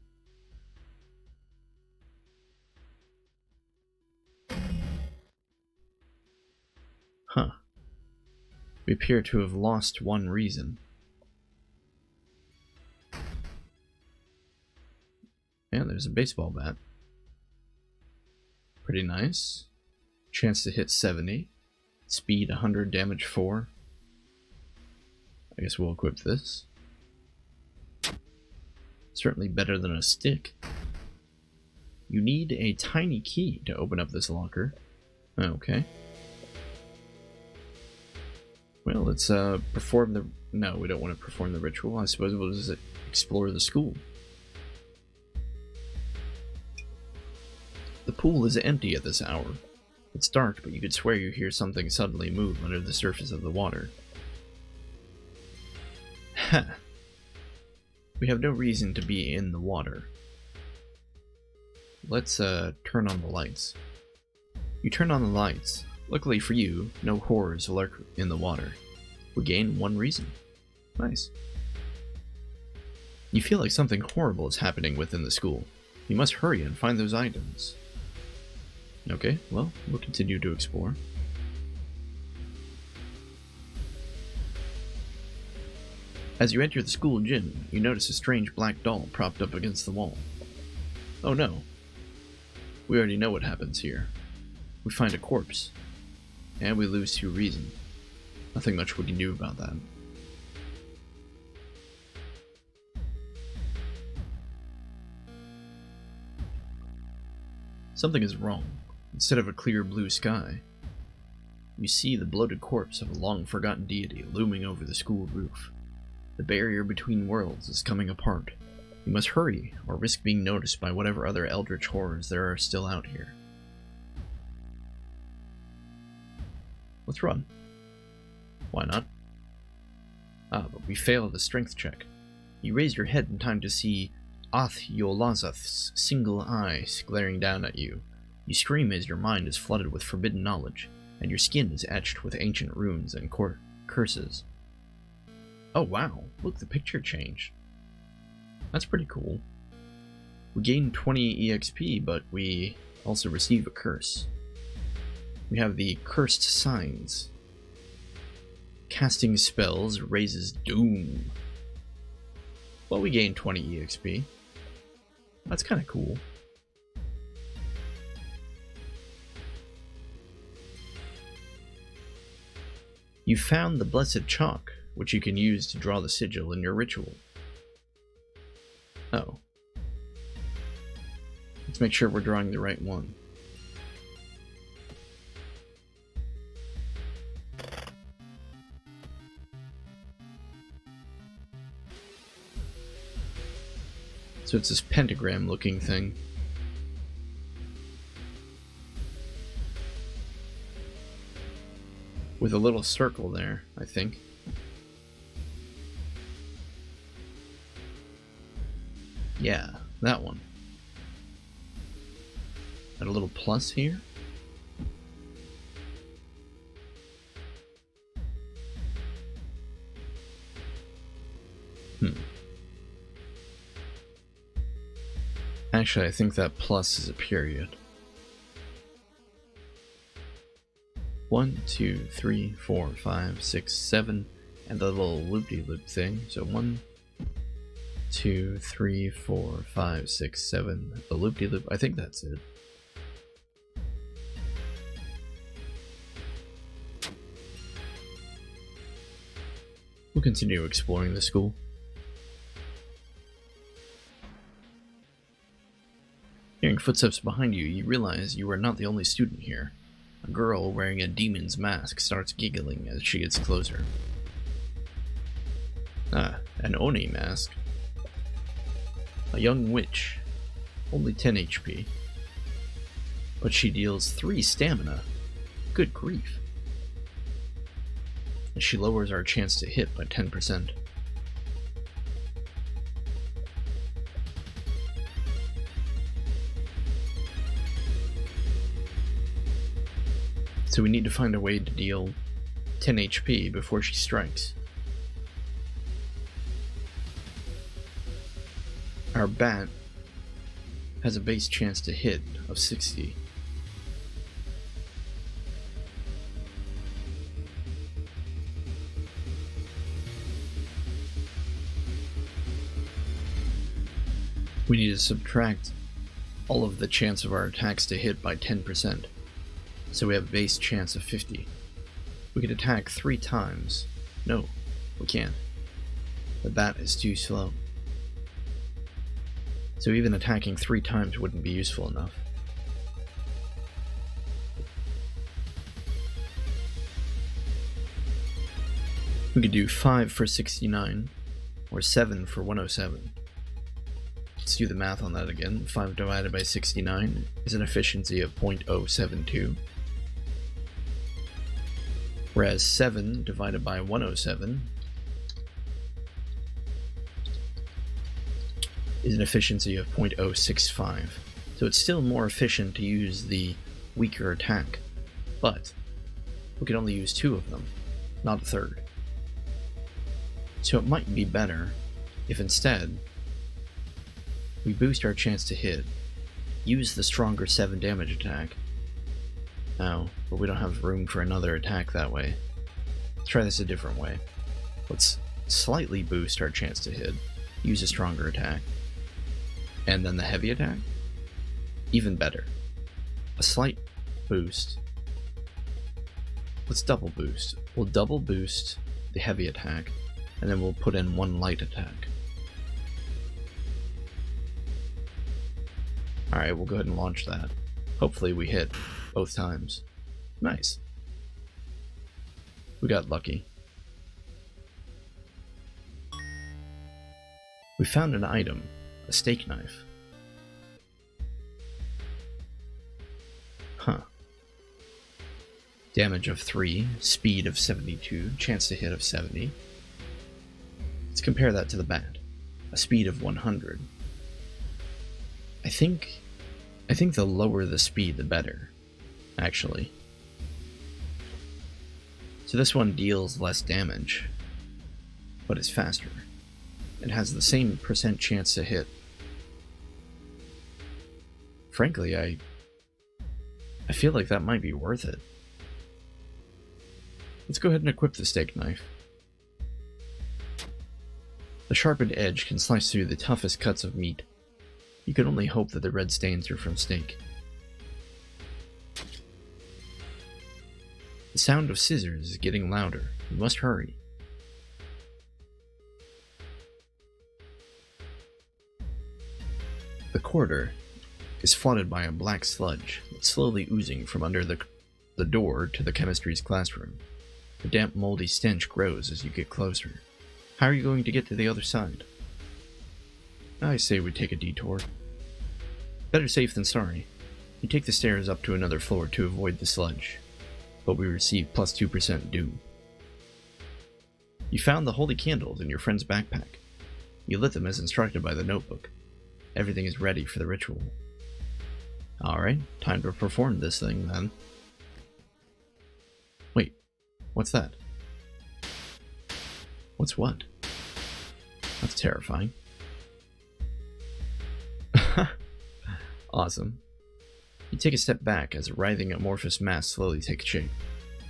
Speaker 1: Huh. We appear to have lost 1 reason. Yeah, there's a baseball bat. Pretty nice. Chance to hit 70. Speed 100, damage 4. I guess we'll equip this. Certainly better than a stick. You need a tiny key to open up this locker. Okay. Well, let's perform the... No, we don't want to perform the ritual. I suppose we'll just explore the school. The pool is empty at this hour. It's dark, but you could swear you hear something suddenly move under the surface of the water. Ha! We have no reason to be in the water. Let's turn on the lights. You turn on the lights. Luckily for you, no horrors lurk in the water. We gain 1 reason. Nice. You feel like something horrible is happening within the school. You must hurry and find those items. Okay, well, we'll continue to explore. As you enter the school gym, you notice a strange black doll propped up against the wall. Oh no. We already know what happens here. We find a corpse. And we lose 2 reason. Nothing much we can do about that. Something is wrong. Instead of a clear blue sky, you see the bloated corpse of a long-forgotten deity looming over the school roof. The barrier between worlds is coming apart. You must hurry, or risk being noticed by whatever other eldritch horrors there are still out here. Let's run. Why not? Ah, but we fail the strength check. You raise your head in time to see Yolazath's single eye glaring down at you. You scream as your mind is flooded with forbidden knowledge, and your skin is etched with ancient runes and curses. Oh wow, look, the picture changed. That's pretty cool. We gain 20 EXP, but we also receive a curse. We have the Cursed Signs. Casting spells raises doom. Well, we gain 20 EXP. That's kind of cool. You found the Blessed Chalk, which you can use to draw the sigil in your ritual. Oh. Let's make sure we're drawing the right one. So it's this pentagram looking thing. With a little circle there, I think. Yeah, that one. And a little plus here. Actually, I think that plus is a period. 1, 2, 3, 4, 5, 6, 7, and the little loop-de-loop thing. So 1, 2, 3, 4, 5, 6, 7. The loop-de-loop. I think that's it. We'll continue exploring the school. Hearing footsteps behind you, you realize you are not the only student here. A girl wearing a demon's mask starts giggling as she gets closer. Ah, an Oni mask. A young witch. Only 10 HP. But she deals 3 stamina. Good grief. And she lowers our chance to hit by 10%. So we need to find a way to deal 10 HP before she strikes. Our bat has a base chance to hit of 60. We need to subtract all of the chance of our attacks to hit by 10%. So we have a base chance of 50. We could attack 3 times. No, we can't. The bat is too slow. So even attacking 3 times wouldn't be useful enough. We could do 5 for 69, or 7 for 107. Let's do the math on that again. 5 divided by 69 is an efficiency of 0.072. Whereas 7 divided by 107 is an efficiency of 0.065. So it's still more efficient to use the weaker attack, but we can only use 2 of them, not a third. So it might be better if instead we boost our chance to hit, use the stronger 7 damage attack. Now, but we don't have room for another attack that way. Let's try this a different way. Let's slightly boost our chance to hit, use a stronger attack, and then the heavy attack? Even better. A slight boost. Let's double boost. We'll double boost the heavy attack, and then we'll put in 1 light attack. Alright, we'll go ahead and launch that. Hopefully we hit both times. Nice. We got lucky. We found an item, a steak knife. Huh. Damage of 3, speed of 72, chance to hit of 70. Let's compare that to the bat. A speed of 100. I think the lower the speed, the better, actually. So this one deals less damage, but is faster. It has the same percent chance to hit. Frankly, I feel like that might be worth it. Let's go ahead and equip the steak knife. The sharpened edge can slice through the toughest cuts of meat. You can only hope that the red stains are from steak. The sound of scissors is getting louder. We must hurry. The corridor is flooded by a black sludge that's slowly oozing from under the door to the chemistry's classroom. The damp, moldy stench grows as you get closer. How are you going to get to the other side? I say we take a detour. Better safe than sorry. You take the stairs up to another floor to avoid the sludge, but we receive plus 2% doom. You found the holy candles in your friend's backpack. You lit them as instructed by the notebook. Everything is ready for the ritual. Alright, time to perform this thing then. Wait, what's that? What's what? That's terrifying. Awesome. You take a step back as a writhing amorphous mass slowly takes shape.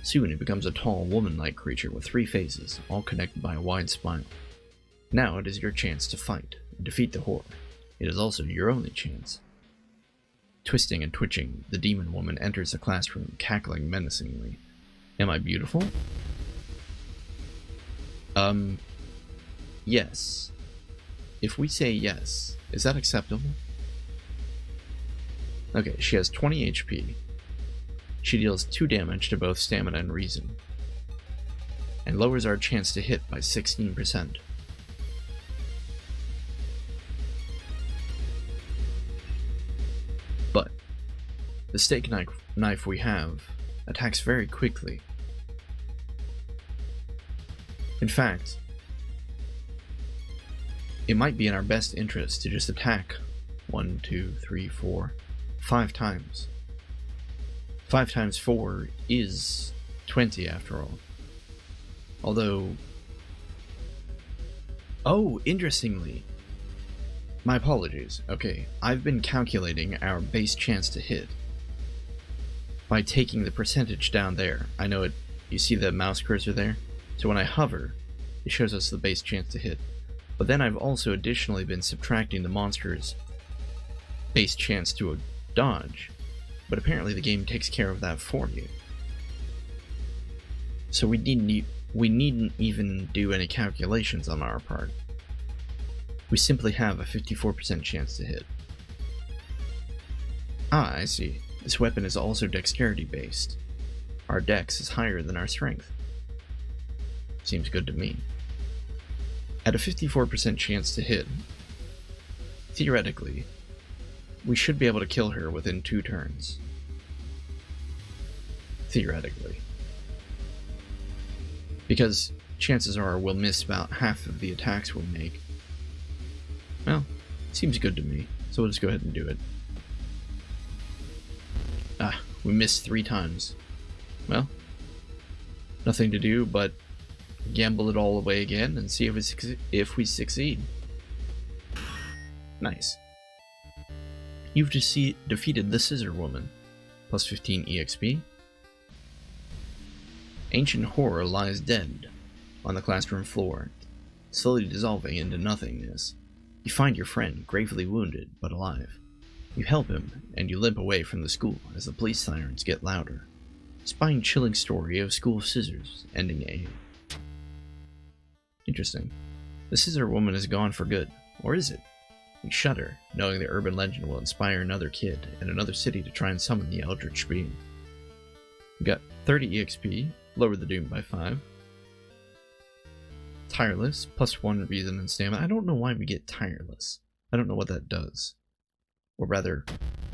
Speaker 1: Soon it becomes a tall, woman-like creature with 3 faces, all connected by a wide smile. Now it is your chance to fight and defeat the horror. It is also your only chance. Twisting and twitching, the demon woman enters the classroom, cackling menacingly. Am I beautiful? Yes. If we say yes, is that acceptable? Okay, she has 20 HP. She deals 2 damage to both stamina and reason, and lowers our chance to hit by 16%. But the steak knife we have attacks very quickly. In fact, it might be in our best interest to just attack 1, 2, 3, 4, 5 times. 5 times 4 is 20 after all. Although... Oh, interestingly. My apologies. Okay, I've been calculating our base chance to hit by taking the percentage down there. I know it. You see the mouse cursor there? So when I hover, it shows us the base chance to hit. But then I've also additionally been subtracting the monster's base chance to a dodge. But apparently the game takes care of that for you. So we needn't even do any calculations on our part. We simply have a 54% chance to hit. Ah, I see. This weapon is also dexterity based. Our dex is higher than our strength. Seems good to me. At a 54% chance to hit, theoretically, we should be able to kill her within 2 turns. Theoretically. Because chances are we'll miss about half of the attacks we make. Well, seems good to me, so we'll just go ahead and do it. Ah, we missed 3 times. Well, nothing to do but gamble it all away again and see if we succeed. Nice. You've defeated the Scissor Woman. Plus 15 EXP. Ancient horror lies dead on the classroom floor, slowly dissolving into nothingness. You find your friend, gravely wounded, but alive. You help him, and you limp away from the school as the police sirens get louder. Spine-chilling story of school scissors, ending A. Interesting. The Scissor Woman is gone for good. Or is it? You shudder, knowing the urban legend will inspire another kid in another city to try and summon the Eldritch Being. You got 30 EXP, lower the doom by 5. Tireless, plus 1 reason and stamina. I don't know why we get tireless. I don't know what that does. Or rather,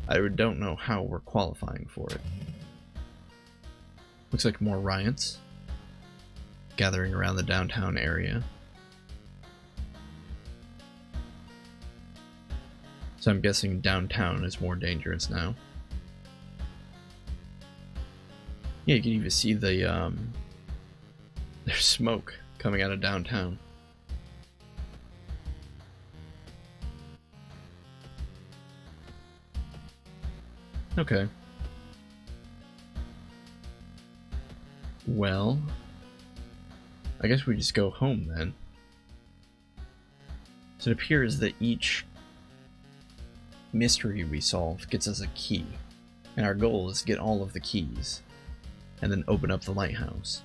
Speaker 1: I don't know how we're qualifying for it. Looks like more riots gathering around the downtown area. So I'm guessing downtown is more dangerous now. Yeah, you can even see the there's smoke coming out of downtown. Okay. Well, I guess we just go home then. So it appears that each mystery we solve gets us a key, and our goal is to get all of the keys and then open up the lighthouse.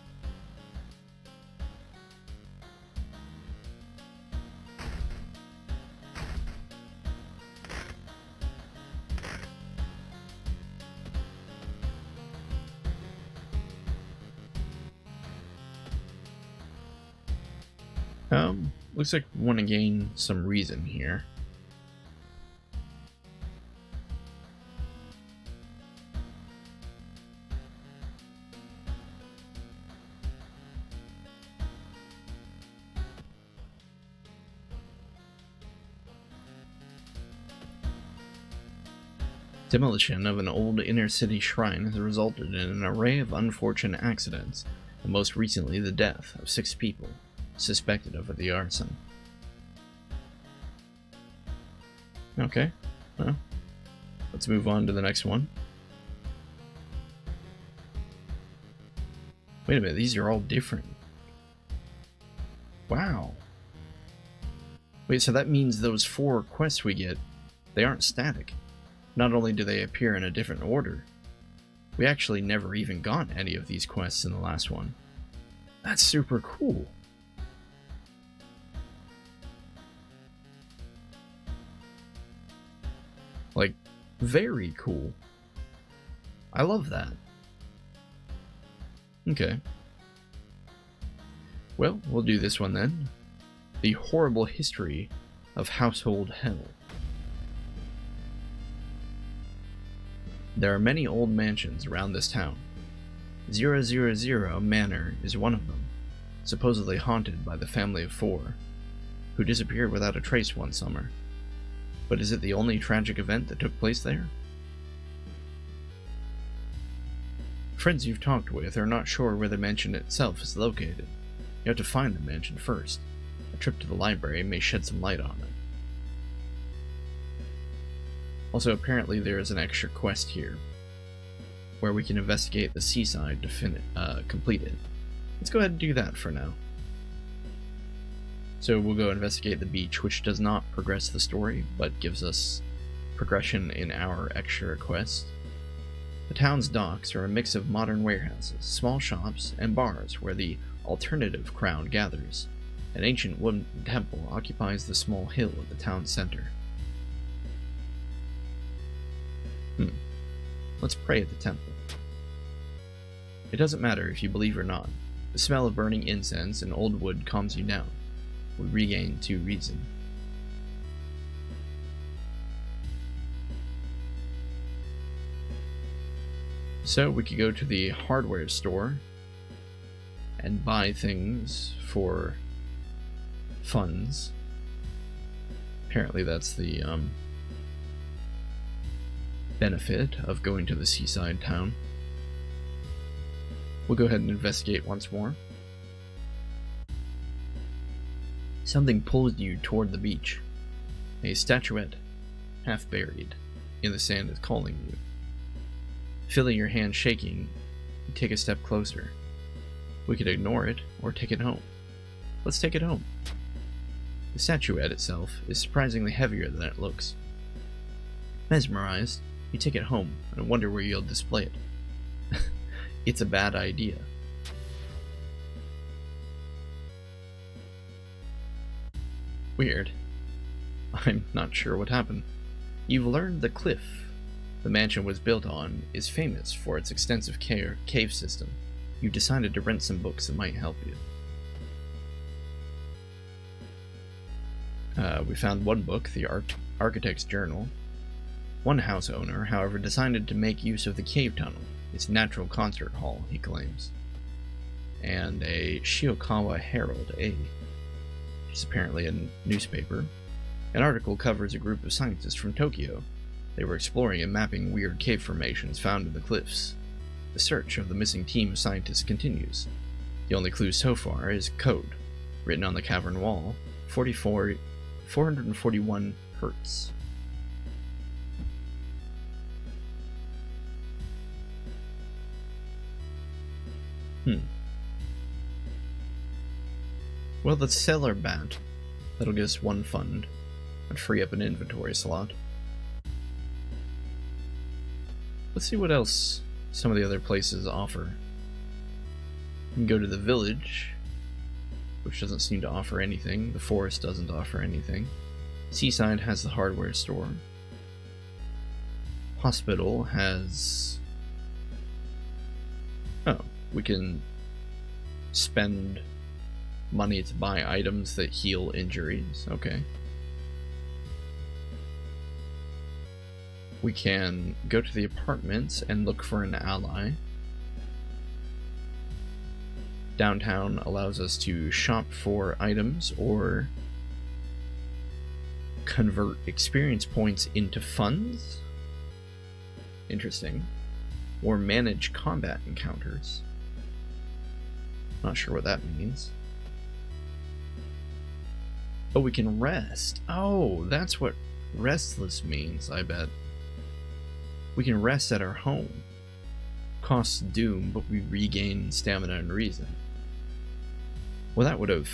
Speaker 1: Looks like we want to gain some reason here. Demolition of an old inner-city shrine has resulted in an array of unfortunate accidents, and most recently the death of 6 people suspected of the arson. Okay, well, Let's move on to the next one. Wait a minute, these are all different. Wow. Wait, so that means those 4 quests we get, they aren't static. Not only do they appear in a different order, we actually never even got any of these quests in the last one. That's super cool. Like, very cool. I love that. Okay. Well, we'll do this one then. The horrible history of household hell. There are many old mansions around this town. 000 Manor is one of them, supposedly haunted by the family of 4, who disappeared without a trace one summer. But is it the only tragic event that took place there? Friends you've talked with are not sure where the mansion itself is located. You have to find the mansion first. A trip to the library may shed some light on it. Also, apparently there is an extra quest here, where we can investigate the seaside to complete it. Let's go ahead and do that for now. So we'll go investigate the beach, which does not progress the story, but gives us progression in our extra quest. The town's docks are a mix of modern warehouses, small shops, and bars where the alternative crowd gathers. An ancient wooden temple occupies the small hill at the town center. Let's pray at the temple. It doesn't matter if you believe or not. The smell of burning incense and old wood calms you down. We regain 2 reason. So we could go to the hardware store and buy things for funds. Apparently that's the benefit of going to the seaside town. We'll go ahead and investigate once more. Something pulls you toward the beach. A statuette, half buried in the sand, is calling you. Feeling your hand shaking, you take a step closer. We could ignore it or take it home. Let's take it home. The statuette itself is surprisingly heavier than it looks. Mesmerized, you take it home and wonder where you'll display it. It's a bad idea. Weird. I'm not sure what happened. You've learned the cliff the mansion was built on is famous for its extensive cave system. You decided to rent some books that might help you. We found one book, the Architect's Journal. One house owner, however, decided to make use of the cave tunnel, its natural concert hall, he claims. And a Shiokawa Herald, which is apparently a newspaper. An article covers a group of scientists from Tokyo. They were exploring and mapping weird cave formations found in the cliffs. The search of the missing team of scientists continues. The only clue so far is code, written on the cavern wall, 441 Hertz. Well, let's sell our bat. That'll get us 1 fund and free up an inventory slot. Let's see what else some of the other places offer. We can go to the village, which doesn't seem to offer anything. The forest doesn't offer anything. Seaside has the hardware store. Hospital has... Oh, we can spend money to buy items that heal injuries. Okay. We can go to the apartments and look for an ally. Downtown allows us to shop for items or convert experience points into funds. Interesting. Or manage combat encounters. Not sure what that means. Oh, we can rest. Oh, that's what restless means, I bet. We can rest at our home. Costs doom, but we regain stamina and reason. Well, that would have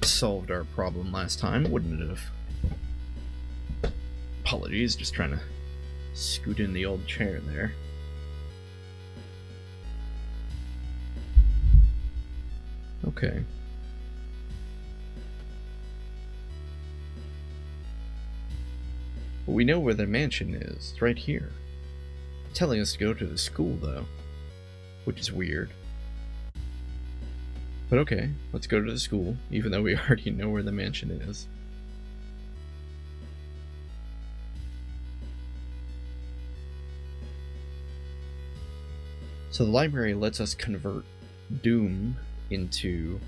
Speaker 1: solved our problem last time, wouldn't it have? Apologies, just trying to scoot in the old chair there. Okay. Well, we know where the mansion is. It's right here. It's telling us to go to the school, though. Which is weird. But okay, let's go to the school, even though we already know where the mansion is. So the library lets us convert Doom into,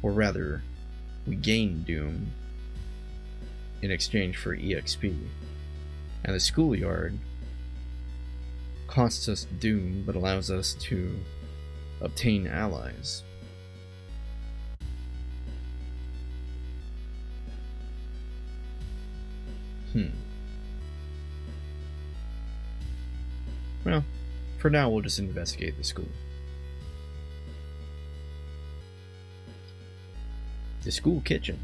Speaker 1: or rather, we gain Doom in exchange for EXP. And the schoolyard costs us Doom, but allows us to obtain allies. Well, for now we'll just investigate the school. The school kitchen.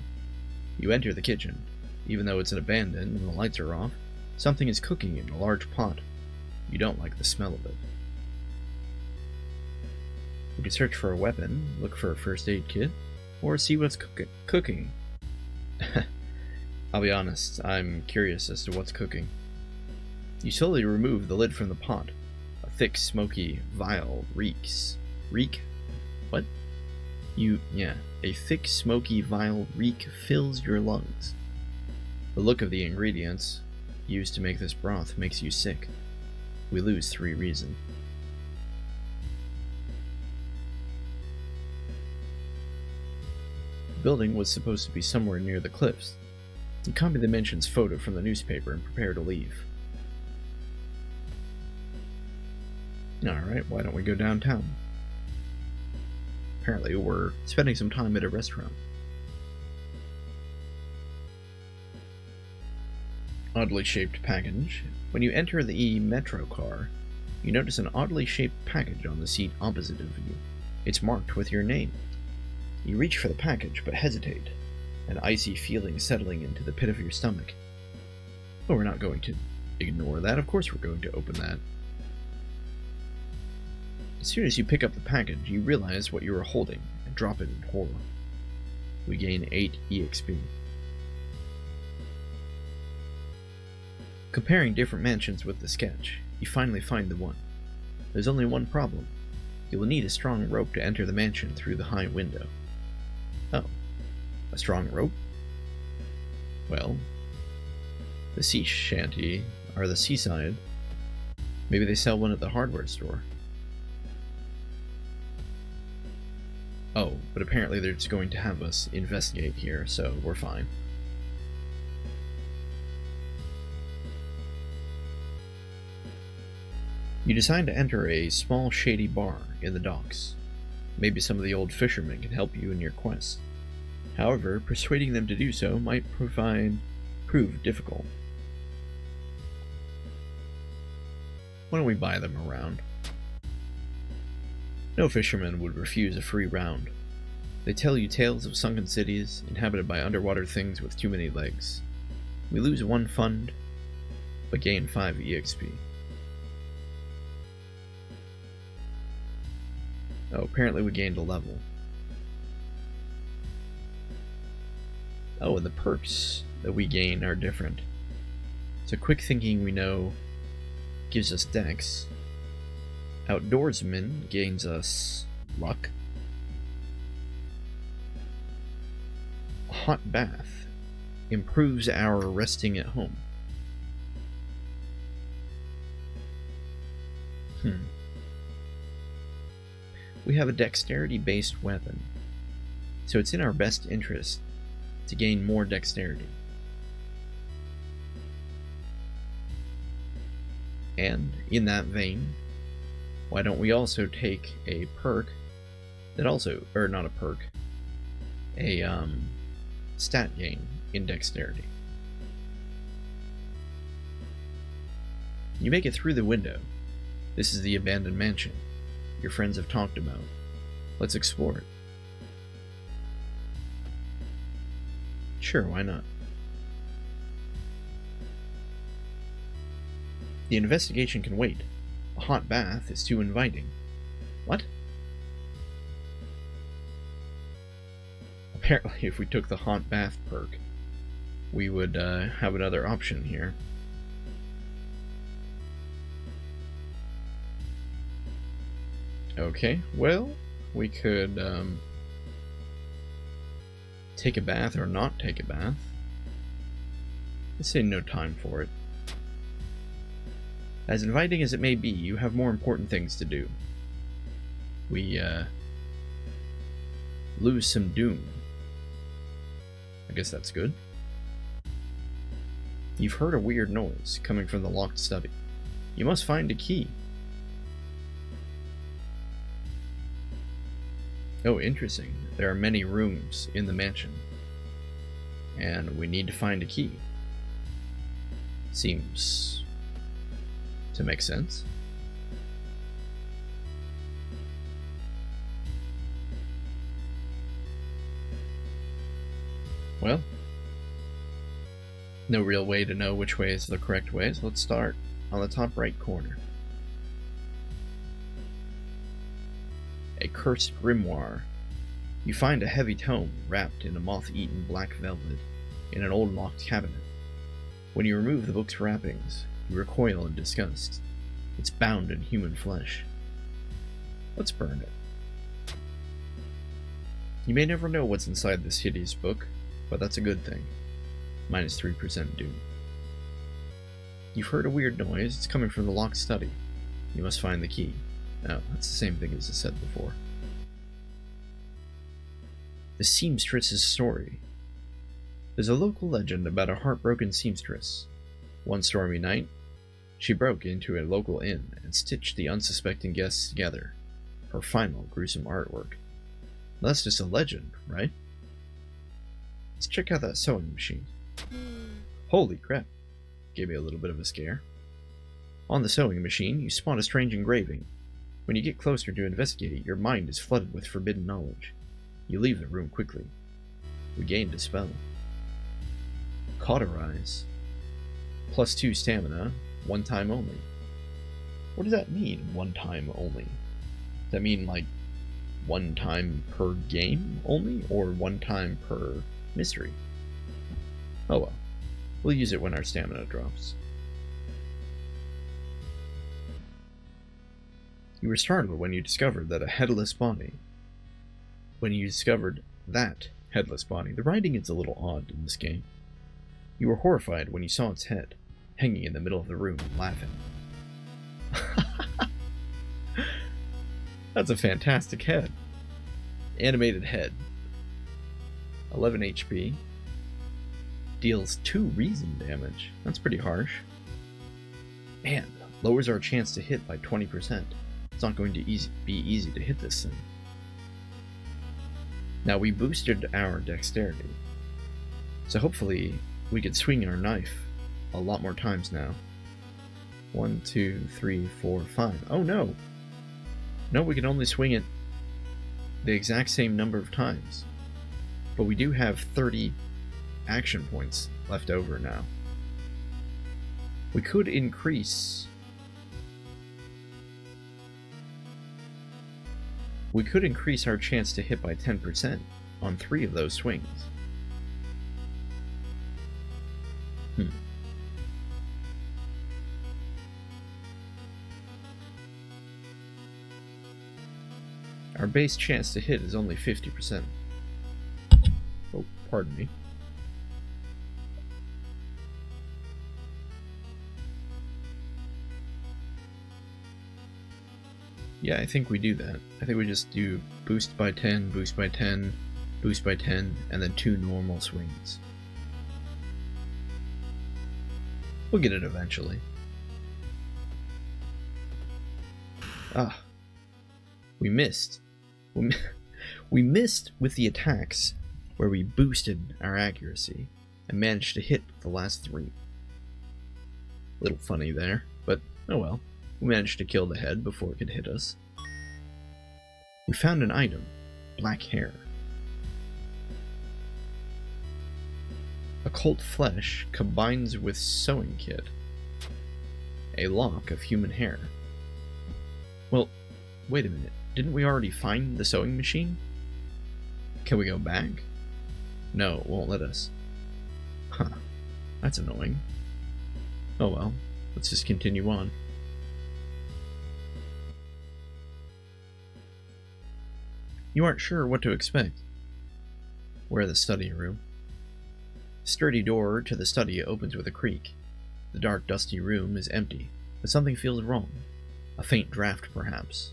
Speaker 1: You enter the kitchen. Even though it's abandoned and the lights are off, something is cooking in a large pot. You don't like the smell of it. You can search for a weapon, look for a first aid kit, or see what's cooking. I'll be honest, I'm curious as to what's cooking. You slowly remove the lid from the pot. A thick, smoky vial reeks. What? A thick, smoky vial reek fills your lungs. The look of the ingredients used to make this broth makes you sick. We lose 3 reason. The building was supposed to be somewhere near the cliffs. You copy the mansion's photo from the newspaper and prepare to leave. Alright, why don't we go downtown? Apparently we're spending some time at a restaurant. Oddly shaped package. When you enter the metro car, you notice an oddly shaped package on the seat opposite of you. It's marked with your name. You reach for the package, but hesitate, an icy feeling settling into the pit of your stomach. But we're not going to ignore that. Of course we're going to open that. As soon as you pick up the package, you realize what you are holding and drop it in horror. We gain 8 EXP. Comparing different mansions with the sketch, you finally find the one. There's only one problem. You will need a strong rope to enter the mansion through the high window. Oh, a strong rope? Well, the sea shanty, or the seaside. Maybe they sell one at the hardware store. Oh, but apparently they're just going to have us investigate here, so we're fine. You decide to enter a small shady bar in the docks. Maybe some of the old fishermen can help you in your quest. However, persuading them to do so might prove difficult. Why don't we buy them a round? No fisherman would refuse a free round. They tell you tales of sunken cities, inhabited by underwater things with too many legs. We lose 1 fund, but gain 5 EXP. Oh, apparently we gained a level. Oh, and the perks that we gain are different. So quick thinking, we know, gives us dex. Outdoorsman gains us luck. Hot bath improves our resting at home. We have a dexterity-based weapon, so it's in our best interest to gain more dexterity. And, in that vein, why don't we also take a perk that also, or not a perk, a stat gain in dexterity. You make it through the window. This is the abandoned mansion your friends have talked about. Let's explore it. Sure, why not? The investigation can wait. A hot bath is too inviting. What? Apparently, if we took the hot bath perk, we would have another option here. Okay, well, we could take a bath or not take a bath. Let's say no time for it. As inviting as it may be, you have more important things to do. We lose some doom. I guess that's good. You've heard a weird noise coming from the locked study. You must find a key. Oh, interesting. There are many rooms in the mansion, and we need to find a key. Seems to make sense. Well, no real way to know which way is the correct way, so let's start on the top right corner. A cursed grimoire. You find a heavy tome wrapped in a moth-eaten black velvet in an old locked cabinet. When you remove the book's wrappings, you recoil in disgust. It's bound in human flesh. Let's burn it. You may never know what's inside this hideous book, but that's a good thing. Minus 3% doom. You've heard a weird noise. It's coming from the locked study. You must find the key. Oh, that's the same thing as I said before. The seamstress's story. There's a local legend about a heartbroken seamstress. One stormy night, she broke into a local inn and stitched the unsuspecting guests together. Her final gruesome artwork. That's just a legend, right? Let's check out that sewing machine. Holy crap. Gave me a little bit of a scare. On the sewing machine, you spot a strange engraving. When you get closer to investigate, your mind is flooded with forbidden knowledge. You leave the room quickly. We gained a spell. Cauterize. +2 stamina, one time only. What does that mean, one time only? Does that mean like one time per game only, or one time per mystery? Oh well. We'll use it when our stamina drops. You were startled when you discovered that a headless body. When you discovered that headless body. The writing is a little odd in this game. You were horrified when you saw its head, hanging in the middle of the room, laughing. That's a fantastic head. Animated head. 11 HP. Deals 2 reason damage. That's pretty harsh. Man, lowers our chance to hit by 20%. It's not going to be easy to hit this thing. Now we boosted our dexterity, so hopefully we could swing our knife a lot more times now. 1, 2, 3, 4, 5. Oh no! No, we can only swing it the exact same number of times. But we do have 30 action points left over now. We could increase... our chance to hit by 10% on 3 of those swings. Our base chance to hit is only 50%. Oh, pardon me. Yeah, I think we do that. I think we just do boost by 10, boost by 10, boost by 10, and then 2 normal swings. We'll get it eventually. Ah. We missed. We missed with the attacks where we boosted our accuracy and managed to hit the last 3. Little funny there, but Oh well, we managed to kill the head before it could hit us. We found an item. Black hair. Occult flesh combines with sewing kit. A lock of human hair. Well, wait a minute. Didn't we already find the sewing machine? Can we go back? No, it won't let us. Huh. That's annoying. Oh well. Let's just continue on. You aren't sure what to expect. We're in the study room. The sturdy door to the study opens with a creak. The dark, dusty room is empty, but something feels wrong. A faint draft, perhaps.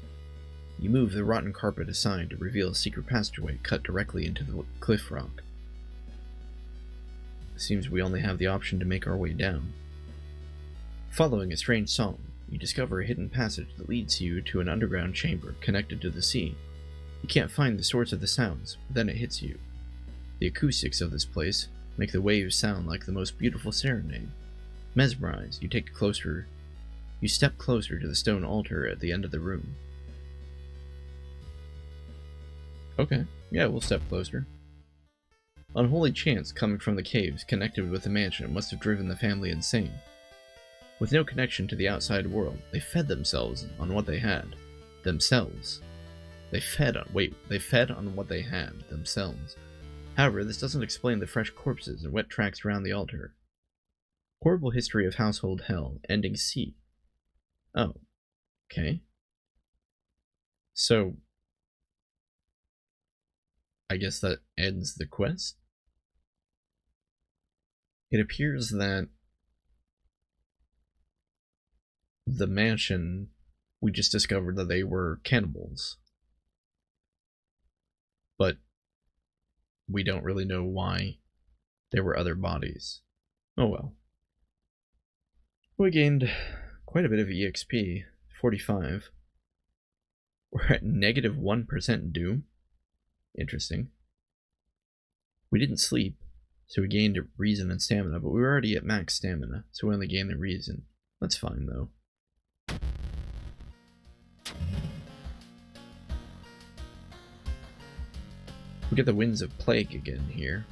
Speaker 1: You move the rotten carpet aside to reveal a secret passageway cut directly into the cliff rock. It seems we only have the option to make our way down. Following a strange song, you discover a hidden passage that leads you to an underground chamber connected to the sea. You can't find the source of the sounds, but then it hits you. The acoustics of this place make the waves sound like the most beautiful serenade. Mesmerized, you step closer to the stone altar at the end of the room. Okay, yeah, we'll step closer. Unholy chants coming from the caves connected with the mansion must have driven the family insane. With no connection to the outside world, they fed themselves on what they had. Themselves. They fed on what they had, themselves. However, this doesn't explain the fresh corpses and wet tracks around the altar. Horrible history of household hell, ending C. Oh. Okay. So, I guess that ends the quest? It appears that the mansion, we just discovered that they were cannibals. But we don't really know why there were other bodies. Oh well. We gained quite a bit of EXP, 45. We're at negative 1% doom. Interesting. We didn't sleep, so we gained reason and stamina, but we were already at max stamina, so we only gained the reason. That's fine, though. We get the winds of plague again here.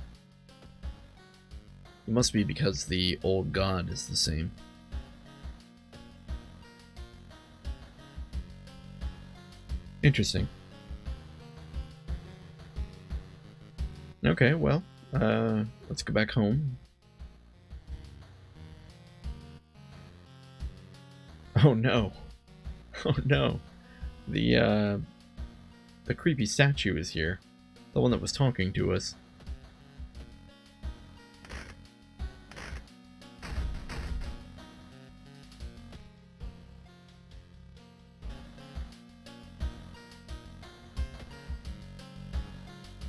Speaker 1: It must be because the old god is the same. Interesting. Okay, well, let's go back home. Oh no. Oh no. The creepy statue is here. The one that was talking to us.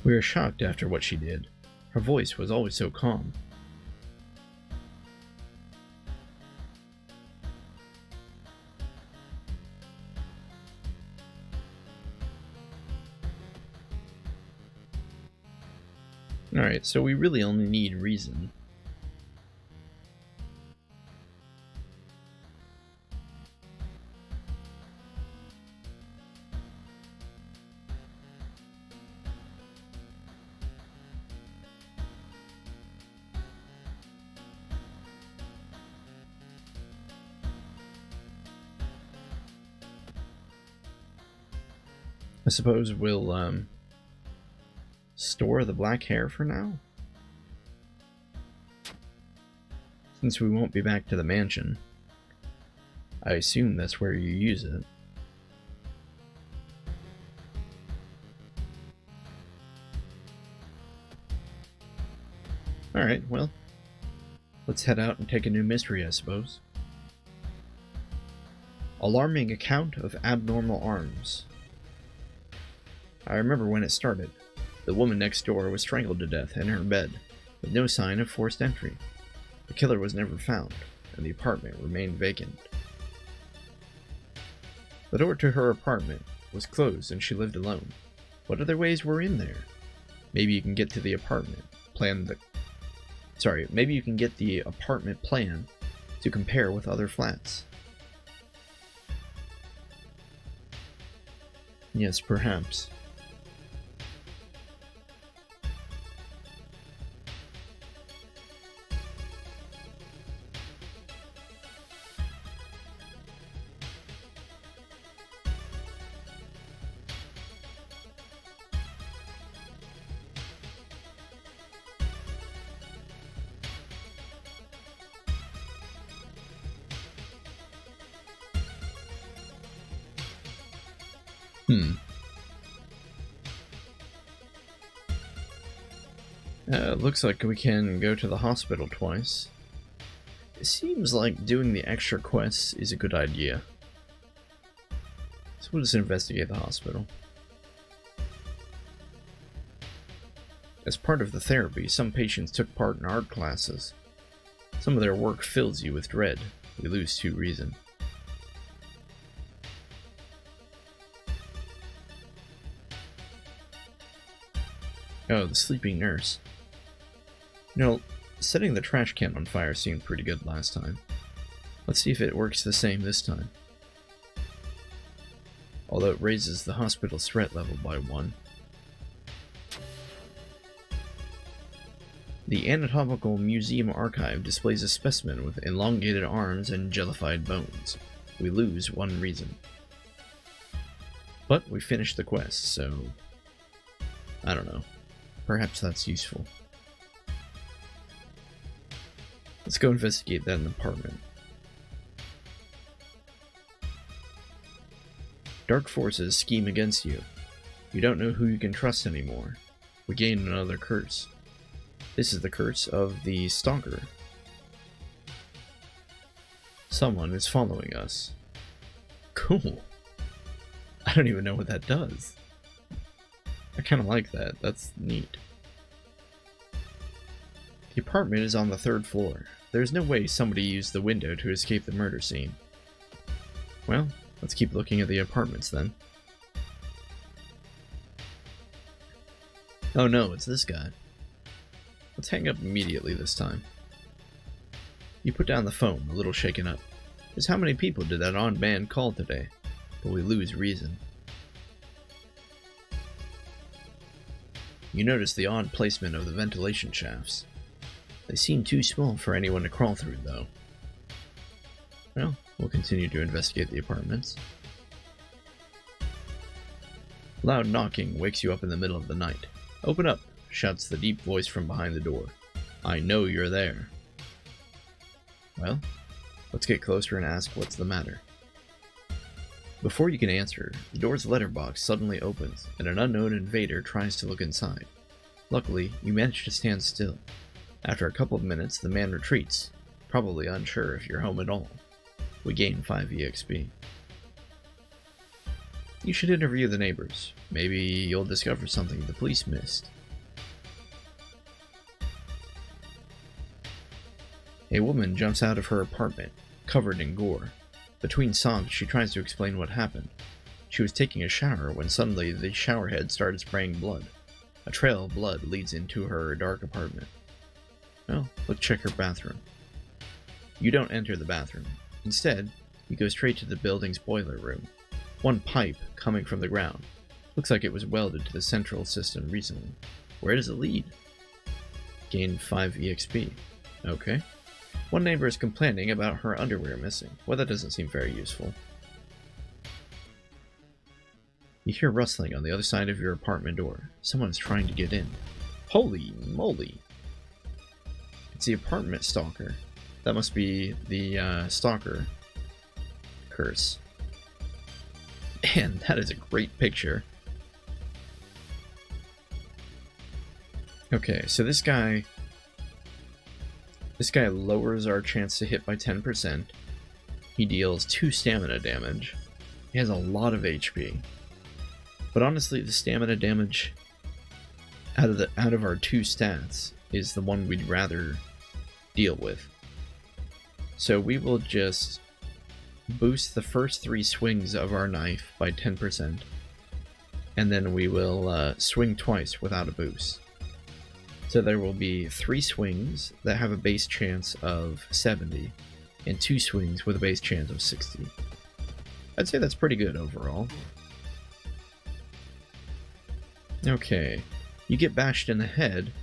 Speaker 1: We were shocked after what she did. Her voice was always so calm. Alright, so we really only need reason. I suppose we'll, store the black hair for now? Since we won't be back to the mansion, I assume that's where you use it. Alright, well, let's head out and take a new mystery, I suppose. Alarming account of abnormal arms. I remember when it started. The woman next door was strangled to death in her bed, with no sign of forced entry. The killer was never found, and the apartment remained vacant. The door to her apartment was closed and she lived alone. What other ways were in there? Maybe you can get to the apartment maybe you can get the apartment plan to compare with other flats. Yes, perhaps. Looks like we can go to the hospital twice. It seems like doing the extra quests is a good idea. So we'll just investigate the hospital. As part of the therapy, some patients took part in art classes. Some of their work fills you with dread. We lose 2 reason. Oh, the sleeping nurse. You know, setting the trash can on fire seemed pretty good last time. Let's see if it works the same this time. Although it raises the hospital's threat level by 1. The Anatomical Museum Archive displays a specimen with elongated arms and jellified bones. We lose 1 reason. But we finished the quest, so I don't know. Perhaps that's useful. Let's go investigate that in the apartment. Dark forces scheme against you. You don't know who you can trust anymore. We gain another curse. This is the curse of the Stalker. Someone is following us. Cool. I don't even know what that does. I kind of like that. That's neat. The apartment is on the 3rd floor. There's no way somebody used the window to escape the murder scene. Well, let's keep looking at the apartments then. Oh no, it's this guy. Let's hang up immediately this time. You put down the phone, a little shaken up. Just how many people did that odd man call today? But we lose reason. You notice the odd placement of the ventilation shafts. They seem too small for anyone to crawl through, though. Well, we'll continue to investigate the apartments. Loud knocking wakes you up in the middle of the night. Open up, shouts the deep voice from behind the door. I know you're there. Well, let's get closer and ask what's the matter. Before you can answer, the door's letterbox suddenly opens, and an unknown invader tries to look inside. Luckily, you manage to stand still. After a couple of minutes, the man retreats, probably unsure if you're home at all. We gain 5 EXP. You should interview the neighbors. Maybe you'll discover something the police missed. A woman jumps out of her apartment, covered in gore. Between sobs, she tries to explain what happened. She was taking a shower when suddenly the showerhead started spraying blood. A trail of blood leads into her dark apartment. Well, let's check her bathroom. You don't enter the bathroom. Instead, you go straight to the building's boiler room. One pipe coming from the ground. Looks like it was welded to the central system recently. Where does it lead? Gain 5 EXP. Okay. One neighbor is complaining about her underwear missing. Well, that doesn't seem very useful. You hear rustling on the other side of your apartment door. Someone is trying to get in. Holy moly! It's the apartment stalker. That must be the stalker curse. Man, that is a great picture. Okay, so this guy lowers our chance to hit by 10%. He deals 2 stamina damage. He has a lot of HP. But honestly, the stamina damage out of our 2 stats is the one we'd rather deal with. So we will just boost the first 3 swings of our knife by 10%, and then we will swing twice without a boost. So there will be 3 swings that have a base chance of 70, and 2 swings with a base chance of 60. I'd say that's pretty good overall. Okay. You get bashed in the head.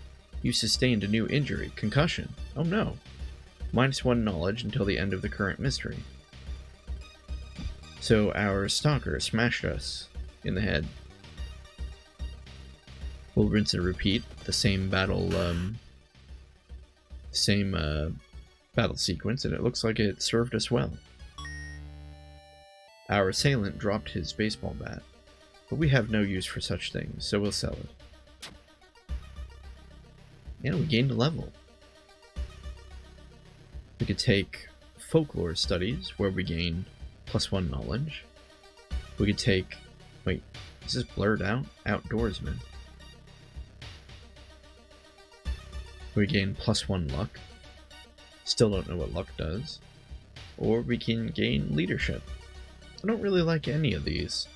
Speaker 1: You sustained a new injury. Concussion. Oh no. -1 knowledge until the end of the current mystery. So our stalker smashed us in the head. We'll rinse and repeat the same battle, battle sequence, and it looks like it served us well. Our assailant dropped his baseball bat, but we have no use for such things, so we'll sell it. And we gained a level. We could take folklore studies, where we gain +1 knowledge. We could take... wait, is this blurred out? Outdoorsman. We gain +1 luck. Still don't know what luck does. Or we can gain leadership. I don't really like any of these.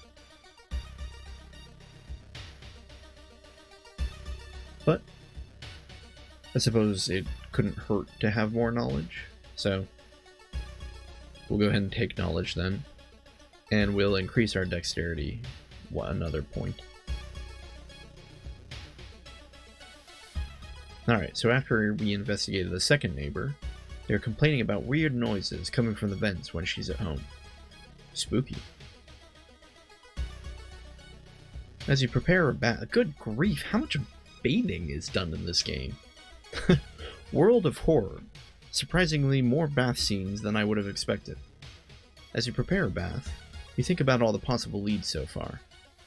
Speaker 1: But I suppose it couldn't hurt to have more knowledge. So we'll go ahead and take knowledge then. And we'll increase our dexterity another point. Alright, so after we investigated the second neighbor, they're complaining about weird noises coming from the vents when she's at home. Spooky. As you prepare a bath... good grief, how much bathing is done in this game? World of Horror. Surprisingly more bath scenes than I would have expected. As you prepare a bath, you think about all the possible leads so far.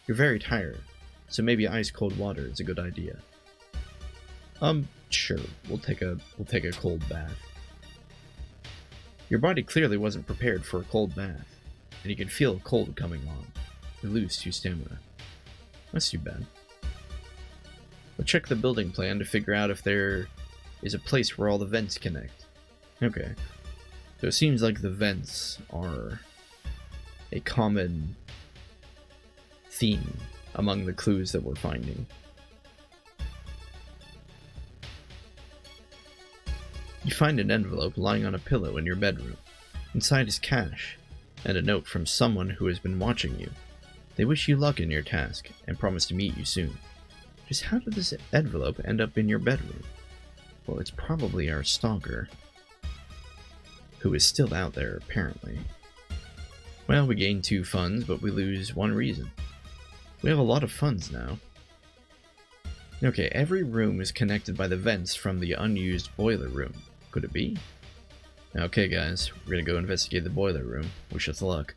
Speaker 1: You're very tired, so maybe ice-cold water is a good idea. Sure, we'll take a cold bath. Your body clearly wasn't prepared for a cold bath, and you can feel a cold coming on. You lose 2 stamina. That's too bad. We'll check the building plan to figure out if there is a place where all the vents connect. Okay. So it seems like the vents are a common theme among the clues that we're finding. You find an envelope lying on a pillow in your bedroom. Inside is cash, and a note from someone who has been watching you. They wish you luck in your task, and promise to meet you soon. Just how did this envelope end up in your bedroom? Well, it's probably our stalker, who is still out there, apparently. Well, we gain 2 funds, but we lose 1 reason. We have a lot of funds now. Okay, every room is connected by the vents from the unused boiler room. Could it be? Okay, guys, we're gonna go investigate the boiler room. Wish us luck.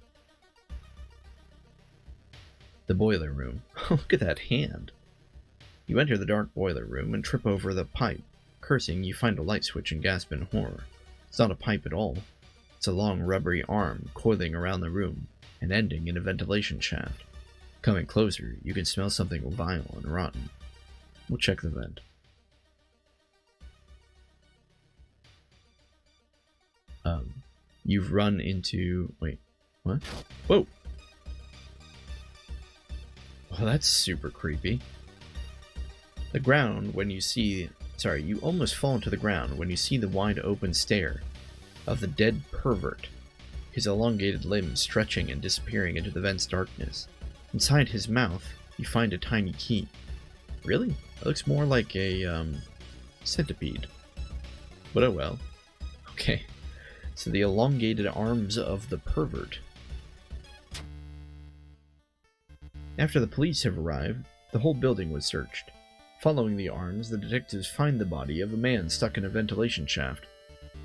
Speaker 1: The boiler room. Look at that hand. You enter the dark boiler room and trip over the pipe. Cursing, you find a light switch and gasp in horror. It's not a pipe at all. It's a long rubbery arm coiling around the room and ending in a ventilation shaft. Coming closer, you can smell something vile and rotten. We'll check the vent. You've run into... wait, what? Whoa! Well, that's super creepy. The ground, when you see... sorry, you almost fall to the ground when you see the wide open stare of the dead pervert, his elongated limbs stretching and disappearing into the vent's darkness. Inside his mouth, you find a tiny key. Really? It looks more like a, centipede. But oh well. Okay. So the elongated arms of the pervert. After the police have arrived, the whole building was searched. Following the arms, the detectives find the body of a man stuck in a ventilation shaft.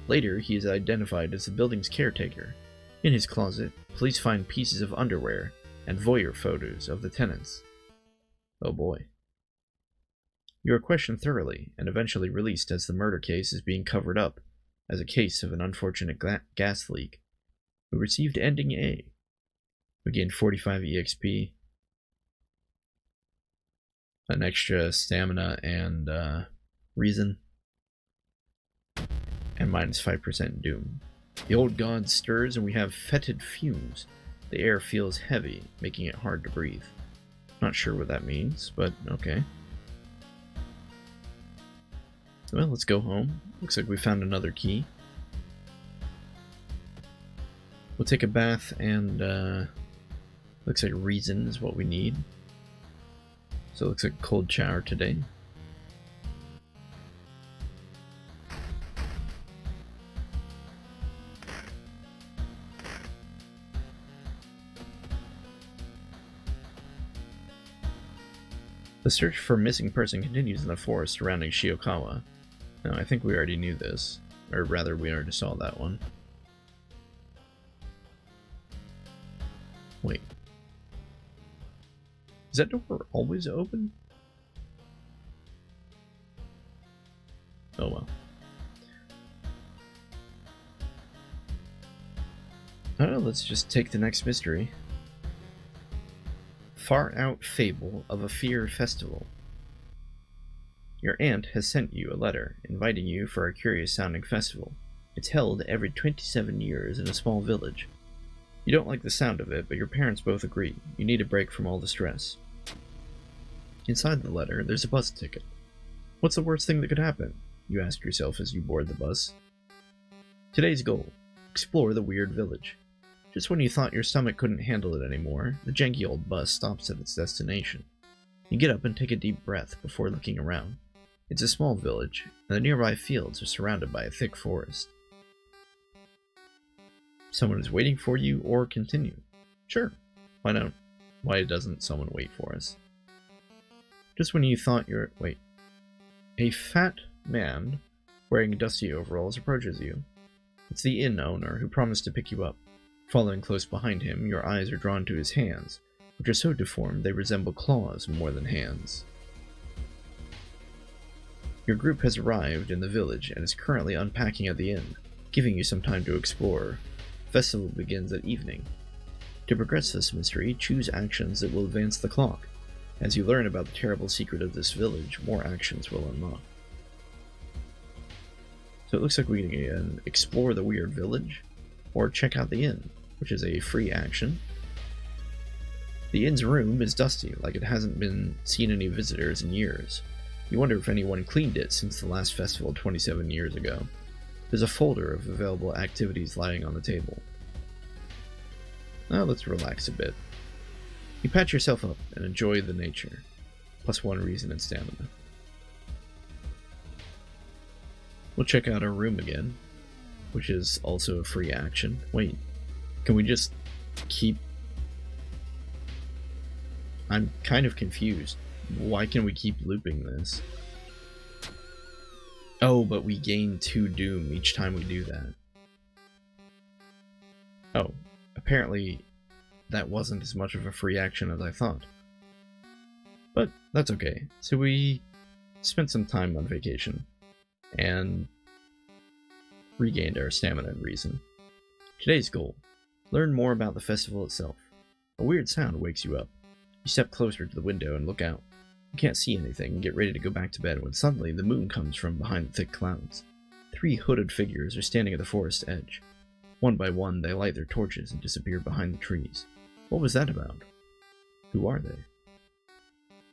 Speaker 1: Later, he is identified as the building's caretaker. In his closet, police find pieces of underwear and voyeur photos of the tenants. Oh boy. You are questioned thoroughly and eventually released as the murder case is being covered up as a case of an unfortunate gas leak. We received ending A. We gained 45 EXP, an extra stamina and reason, and minus 5% doom. The old god stirs and we have fetid fumes. The air feels heavy, making it hard to breathe. Not sure what that means, but okay. Well, let's go home. Looks like we found another key. We'll take a bath and looks like reason is what we need. So it looks like a cold shower today. The search for a missing person continues in the forest surrounding Shiokawa. Now, I think we already knew this. Or rather, we already saw that one. Wait. Is that door always open? Oh well. Oh, let's just take the next mystery. Far Out Fable of a Fear Festival. Your aunt has sent you a letter inviting you for a curious-sounding festival. It's held every 27 years in a small village. You don't like the sound of it, but your parents both agree. You need a break from all the stress. Inside the letter, there's a bus ticket. What's the worst thing that could happen? You ask yourself as you board the bus. Today's goal: explore the weird village. Just when you thought your stomach couldn't handle it anymore, the janky old bus stops at its destination. You get up and take a deep breath before looking around. It's a small village, and the nearby fields are surrounded by a thick forest. Someone is waiting for you, or continue. Sure, why not? Why doesn't someone wait for us? Just when you thought wait. A fat man wearing dusty overalls approaches you. It's the inn owner who promised to pick you up. Following close behind him, your eyes are drawn to his hands, which are so deformed they resemble claws more than hands. Your group has arrived in the village and is currently unpacking at the inn, giving you some time to explore. The festival begins at evening. To progress this mystery, choose actions that will advance the clock. As you learn about the terrible secret of this village, more actions will unlock. So it looks like we can explore the weird village, or check out the inn, which is a free action. The inn's room is dusty, like it hasn't been seen any visitors in years. You wonder if anyone cleaned it since the last festival 27 years ago. There's a folder of available activities lying on the table. Now let's relax a bit. You patch yourself up and enjoy the nature, plus 1 reason and stamina. We'll check out our room again, which is also a free action. Wait, can we just keep... I'm kind of confused. Why can we keep looping this? Oh, but we gain 2 doom each time we do that. Oh, apparently that wasn't as much of a free action as I thought. But that's okay. So we spent some time on vacation and regained our stamina and reason. Today's goal: learn more about the festival itself. A weird sound wakes you up. You step closer to the window and look out. You can't see anything and get ready to go back to bed when suddenly the moon comes from behind the thick clouds. 3 hooded figures are standing at the forest edge. One by one, they light their torches and disappear behind the trees. What was that about? Who are they?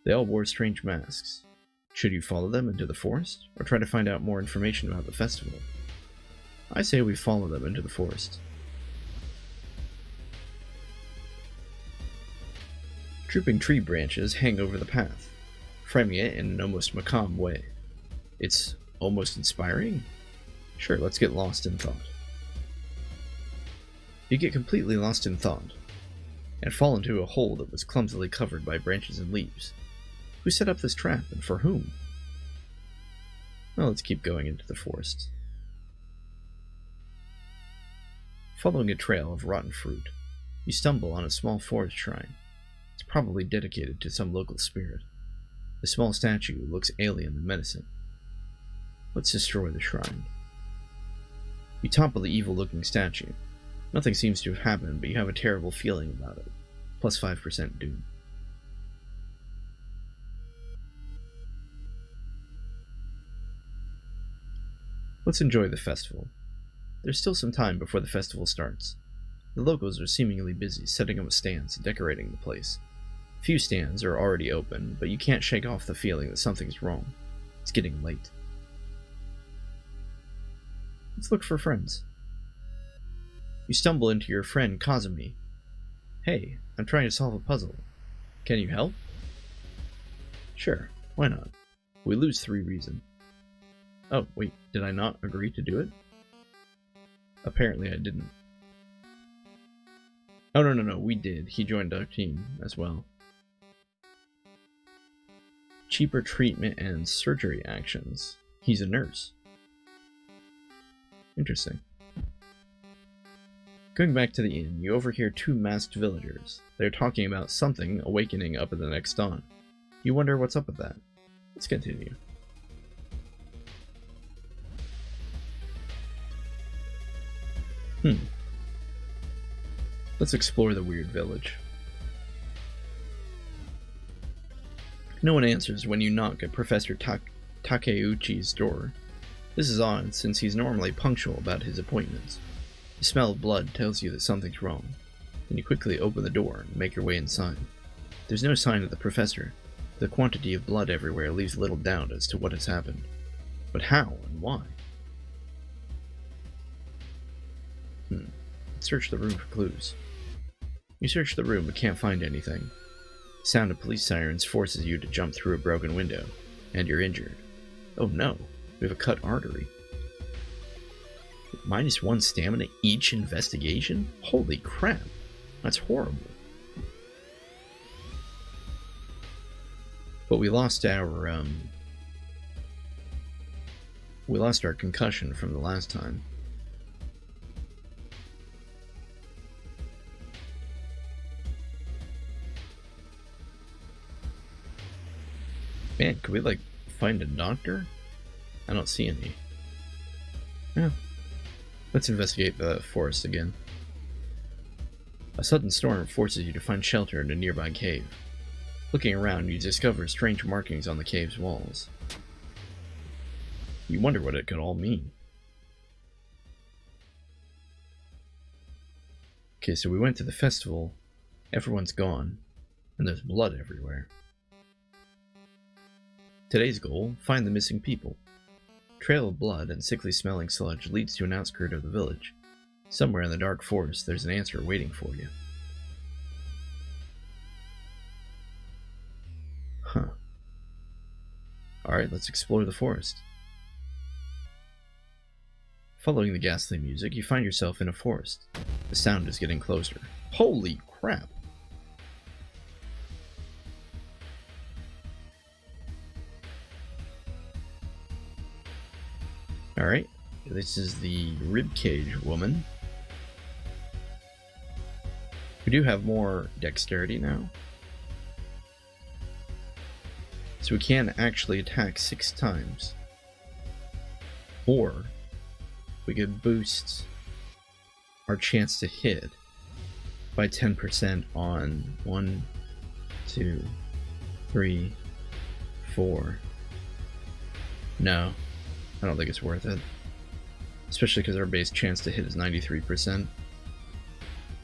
Speaker 1: They all wore strange masks. Should you follow them into the forest, or try to find out more information about the festival? I say we follow them into the forest. Drooping tree branches hang over the path, framing it in an almost macabre way. It's almost inspiring? Sure, let's get lost in thought. You get completely lost in thought, and fall into a hole that was clumsily covered by branches and leaves. Who set up this trap, and for whom? Well, let's keep going into the forest. Following a trail of rotten fruit, you stumble on a small forest shrine. It's probably dedicated to some local spirit. The small statue looks alien and menacing. Let's destroy the shrine. You topple the evil-looking statue. Nothing seems to have happened, but you have a terrible feeling about it. Plus 5% doom. Let's enjoy the festival. There's still some time before the festival starts. The locals are seemingly busy setting up stands and decorating the place. Few stands are already open, but you can't shake off the feeling that something's wrong. It's getting late. Let's look for friends. You stumble into your friend Kazumi. Hey, I'm trying to solve a puzzle. Can you help? Sure, why not? We lose 3 reason. Oh, wait, did I not agree to do it? Apparently I didn't. Oh, no, we did. He joined our team as well. Cheaper treatment and surgery actions. He's a nurse. Interesting. Going back to the inn, you overhear 2 masked villagers. They're talking about something awakening up at the next dawn. You wonder what's up with that. Let's continue. Let's explore the weird village. No one answers when you knock at Professor Takeuchi's door. This is odd, since he's normally punctual about his appointments. The smell of blood tells you that something's wrong, and you quickly open the door and make your way inside. There's no sign of the professor. The quantity of blood everywhere leaves little doubt as to what has happened. But how and why? Search the room for clues. You search the room but can't find anything. The sound of police sirens forces you to jump through a broken window, and you're injured. Oh no, we have a cut artery. -1 stamina each investigation? Holy crap, that's horrible. But we lost our concussion from the last time. Man, could we, like, find a doctor? I don't see any. Yeah. Let's investigate the forest again. A sudden storm forces you to find shelter in a nearby cave. Looking around, you discover strange markings on the cave's walls. You wonder what it could all mean. Okay, so we went to the festival. Everyone's gone. And there's blood everywhere. Today's goal, find the missing people. Trail of blood and sickly smelling sludge leads to an outskirt of the village. Somewhere in the dark forest, there's an answer waiting for you. Huh. Alright, let's explore the forest. Following the ghastly music, you find yourself in a forest. The sound is getting closer. Holy crap! Alright, this is the ribcage woman. We do have more dexterity now. So we can actually attack 6 times. Or we could boost our chance to hit by 10% on 1, 2, 3, 4. No. I don't think it's worth it. Especially because our base chance to hit is 93%.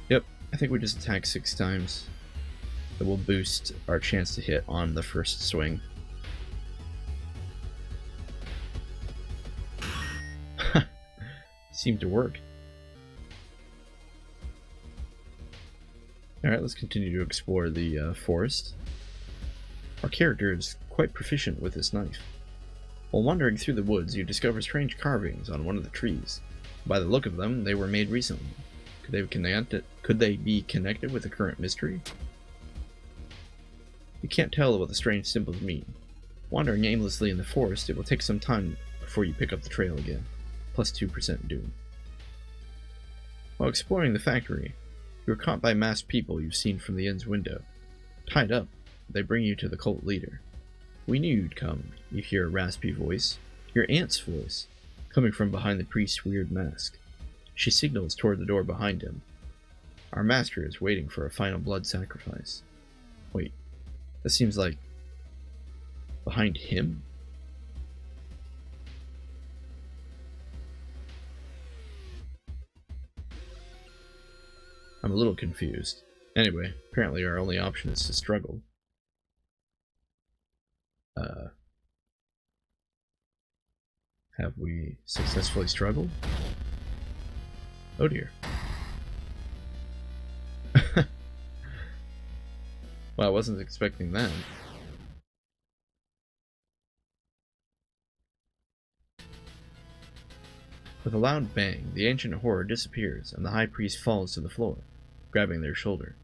Speaker 1: Yep, I think we just attack 6 times. It will boost our chance to hit on the first swing. Seemed to work. Alright, let's continue to explore the forest. Our character is quite proficient with this knife. While wandering through the woods, you discover strange carvings on one of the trees. By the look of them, they were made recently. Could they be connected with the current mystery? You can't tell what the strange symbols mean. Wandering aimlessly in the forest, it will take some time before you pick up the trail again. Plus 2% doom. While exploring the factory, you are caught by masked people you've seen from the inn's window. Tied up, they bring you to the cult leader. We knew you'd come, you hear a raspy voice. Your aunt's voice, coming from behind the priest's weird mask. She signals toward the door behind him. Our master is waiting for a final blood sacrifice. Wait, that seems like... behind him? I'm a little confused. Anyway, apparently our only option is to struggle. Have we successfully struggled? Oh dear. Well, I wasn't expecting that. With a loud bang, the ancient horror disappears, and the high priest falls to the floor, grabbing their shoulder.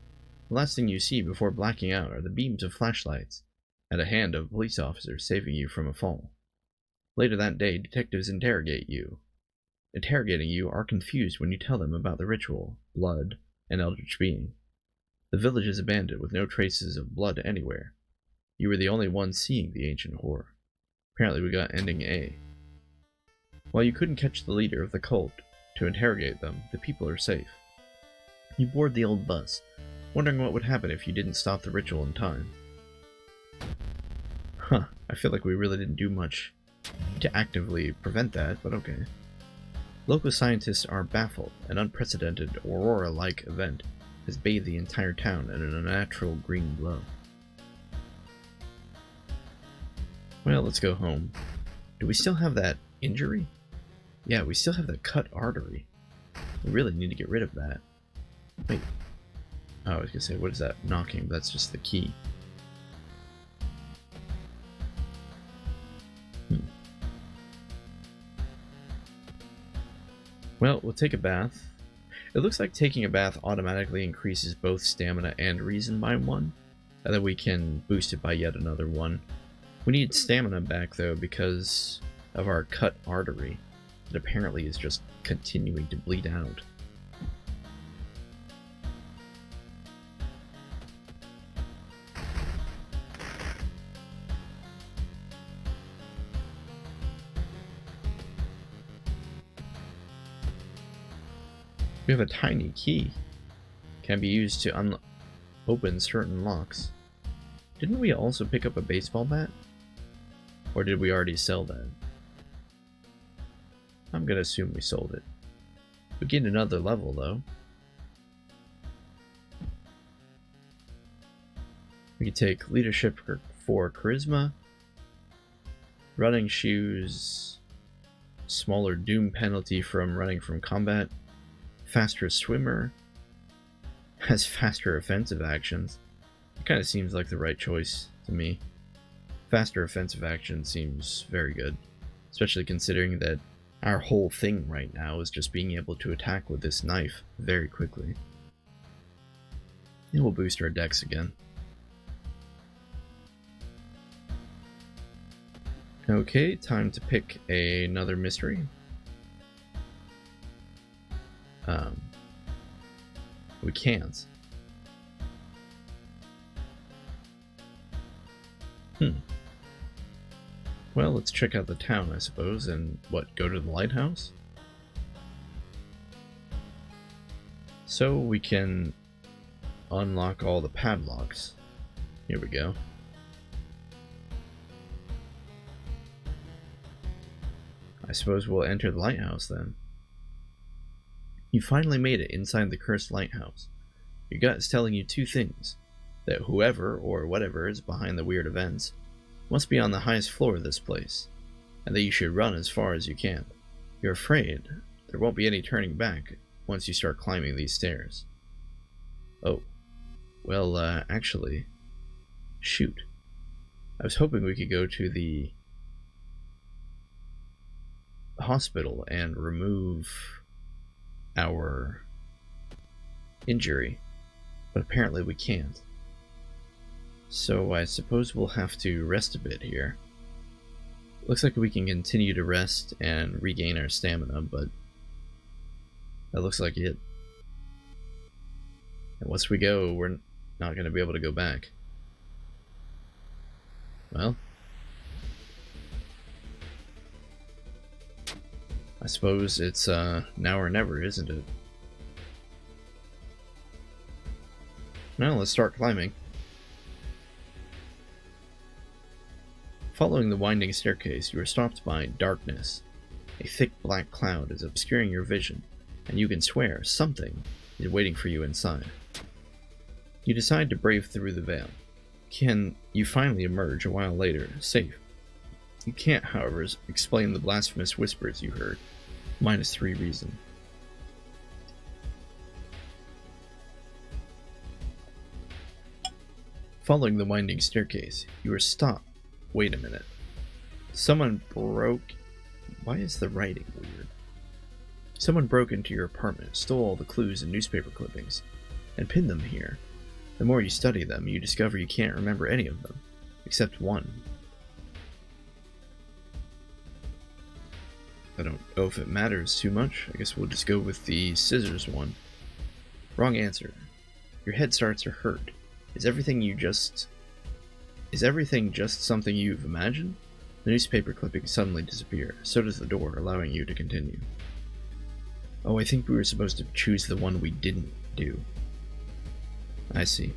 Speaker 1: The last thing you see before blacking out are the beams of flashlights, and a hand of a police officer saving you from a fall. Later that day, detectives interrogating you are confused when you tell them about the ritual, blood, and eldritch being. The village is abandoned with no traces of blood anywhere. You were the only one seeing the ancient horror. Apparently we got ending A. While you couldn't catch the leader of the cult to interrogate them, the people are safe. You board the old bus, wondering what would happen if you didn't stop the ritual in time. I feel like we really didn't do much to actively prevent that, but okay. Local scientists are baffled. An unprecedented aurora-like event has bathed the entire town in an unnatural green glow. Well, let's go home. Do we still have that injury? Yeah, we still have that cut artery. We really need to get rid of that. Wait. Oh, I was gonna say, what is that knocking? That's just the key. Well, we'll take a bath. It looks like taking a bath automatically increases both stamina and reason by 1, and then we can boost it by yet another 1. We need stamina back though because of our cut artery that apparently is just continuing to bleed out. We have a tiny key. Can be used to open certain locks. Didn't we also pick up a baseball bat? Or did we already sell that? I'm gonna assume we sold it. We get another level though. We can take leadership for charisma, running shoes, smaller doom penalty from running from combat, faster swimmer, has faster offensive actions. It kind of seems like the right choice to me. Faster offensive action seems very good, especially considering that our whole thing right now is just being able to attack with this knife very quickly. And we'll boost our dex again. Okay, time to pick another mystery. We can't. Well, let's check out the town, I suppose, and go to the lighthouse? So we can unlock all the padlocks. Here we go. I suppose we'll enter the lighthouse then. You finally made it inside the cursed lighthouse. Your gut is telling you two things. That whoever or whatever is behind the weird events must be on the highest floor of this place, and that you should run as far as you can. You're afraid there won't be any turning back once you start climbing these stairs. Oh. Well, actually... Shoot. I was hoping we could go to the hospital and remove our injury, but apparently we can't. So I suppose we'll have to rest a bit here. Looks like we can continue to rest and regain our stamina, but that looks like it. And once we go, we're not going to be able to go back. Well, I suppose it's now or never, isn't it? Now let's start climbing. Following the winding staircase, you are stopped by darkness. A thick black cloud is obscuring your vision, and you can swear something is waiting for you inside. You decide to brave through the veil. You finally emerge a while later, safe. You can't, however, explain the blasphemous whispers you heard. -3 reason. Following the winding staircase, you are stopped. Wait a minute. Someone broke... Why is the writing weird? Someone broke into your apartment, stole all the clues and newspaper clippings, and pinned them here. The more you study them, you discover you can't remember any of them, except one. I don't know if it matters too much. I guess we'll just go with the scissors one. Wrong answer. Your head starts to hurt. Is everything just something you've imagined? The newspaper clippings suddenly disappear. So does the door, allowing you to continue. Oh, I think we were supposed to choose the one we didn't do. I see.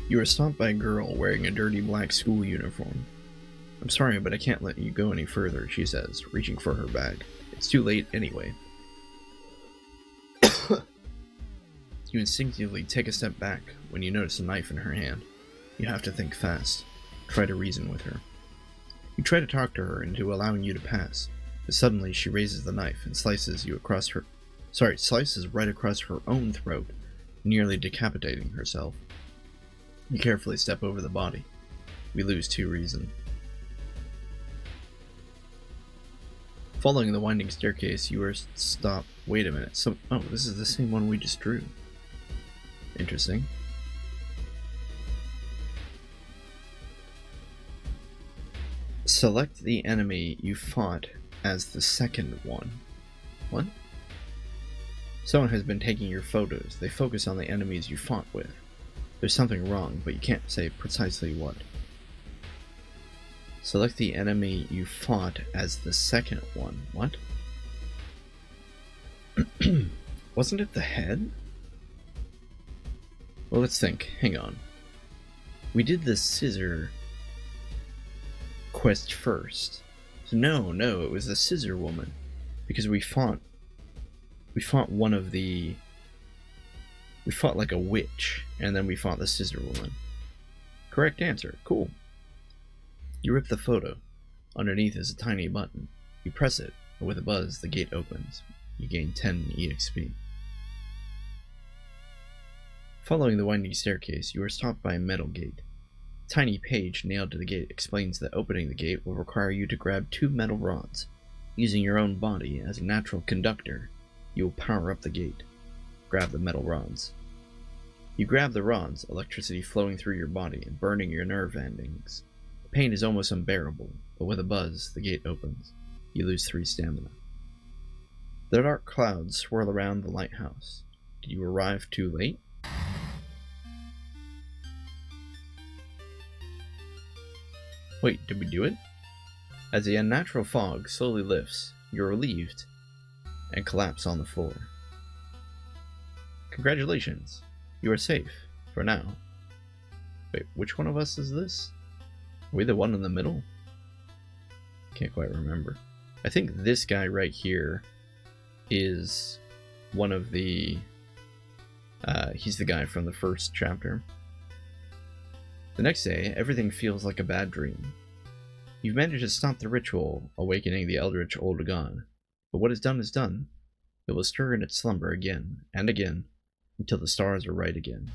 Speaker 1: You are stopped by a girl wearing a dirty black school uniform. I'm sorry, but I can't let you go any further, she says, reaching for her bag. It's too late anyway. You instinctively take a step back when you notice a knife in her hand. You have to think fast. Try to reason with her. You try to talk to her into allowing you to pass, but suddenly she raises the knife and slices right across her own throat, nearly decapitating herself. You carefully step over the body. We lose 2 reason. Following the winding staircase, you are stopped. Wait a minute. Oh, this is the same one we just drew. Interesting. Select the enemy you fought as the second one. What? Someone has been taking your photos. They focus on the enemies you fought with. There's something wrong, but you can't say precisely what. Select the enemy you fought as the second one. What? Wasn't it the head? Well, let's think. Hang on. We did the scissor quest first. So no, it was the scissor woman. Because we fought one of the... We fought like a witch, and then we fought the scissor woman. Correct answer. Cool. You rip the photo. Underneath is a tiny button. You press it, and with a buzz, the gate opens. You gain 10 EXP. Following the winding staircase, you are stopped by a metal gate. A tiny page nailed to the gate explains that opening the gate will require you to grab 2 metal rods. Using your own body as a natural conductor, you will power up the gate. Grab the metal rods. You grab the rods, electricity flowing through your body and burning your nerve endings. The pain is almost unbearable, but with a buzz, the gate opens. You lose 3 stamina. The dark clouds swirl around the lighthouse. Did you arrive too late? Wait, did we do it? As the unnatural fog slowly lifts, you're relieved and collapse on the floor. Congratulations, you are safe, for now. Wait, which one of us is this? Are we the one in the middle? Can't quite remember. I think this guy right here is one of the... he's the guy from the first chapter. The next day, everything feels like a bad dream. You've managed to stop the ritual, awakening the eldritch old god. But what is done. It will stir in its slumber again, and again, until the stars are right again.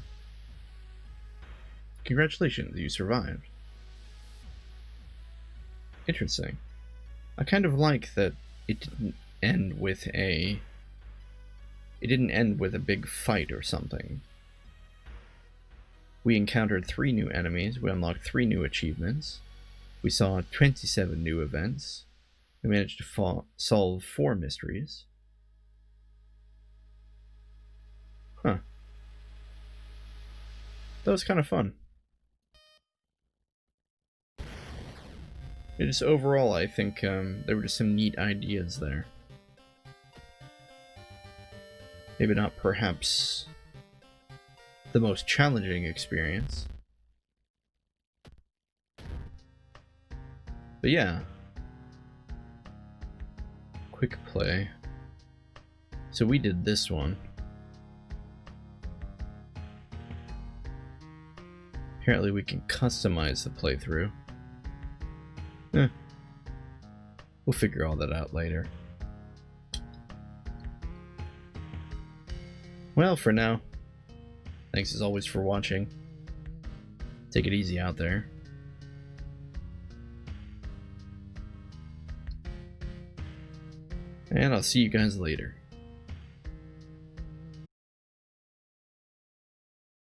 Speaker 1: Congratulations, you survived. Interesting. I kind of like that it didn't end with a... It didn't end with a big fight or something. We encountered 3 new enemies, we unlocked 3 new achievements, we saw 27 new events, we managed to solve 4 mysteries. Huh. That was kind of fun. It just overall, I think there were just some neat ideas there. Maybe not perhaps the most challenging experience. But yeah. Quick play. So we did this one. Apparently we can customize the playthrough. We'll figure all that out later. Well, for now, thanks as always for watching. Take it easy out there. And I'll see you guys later.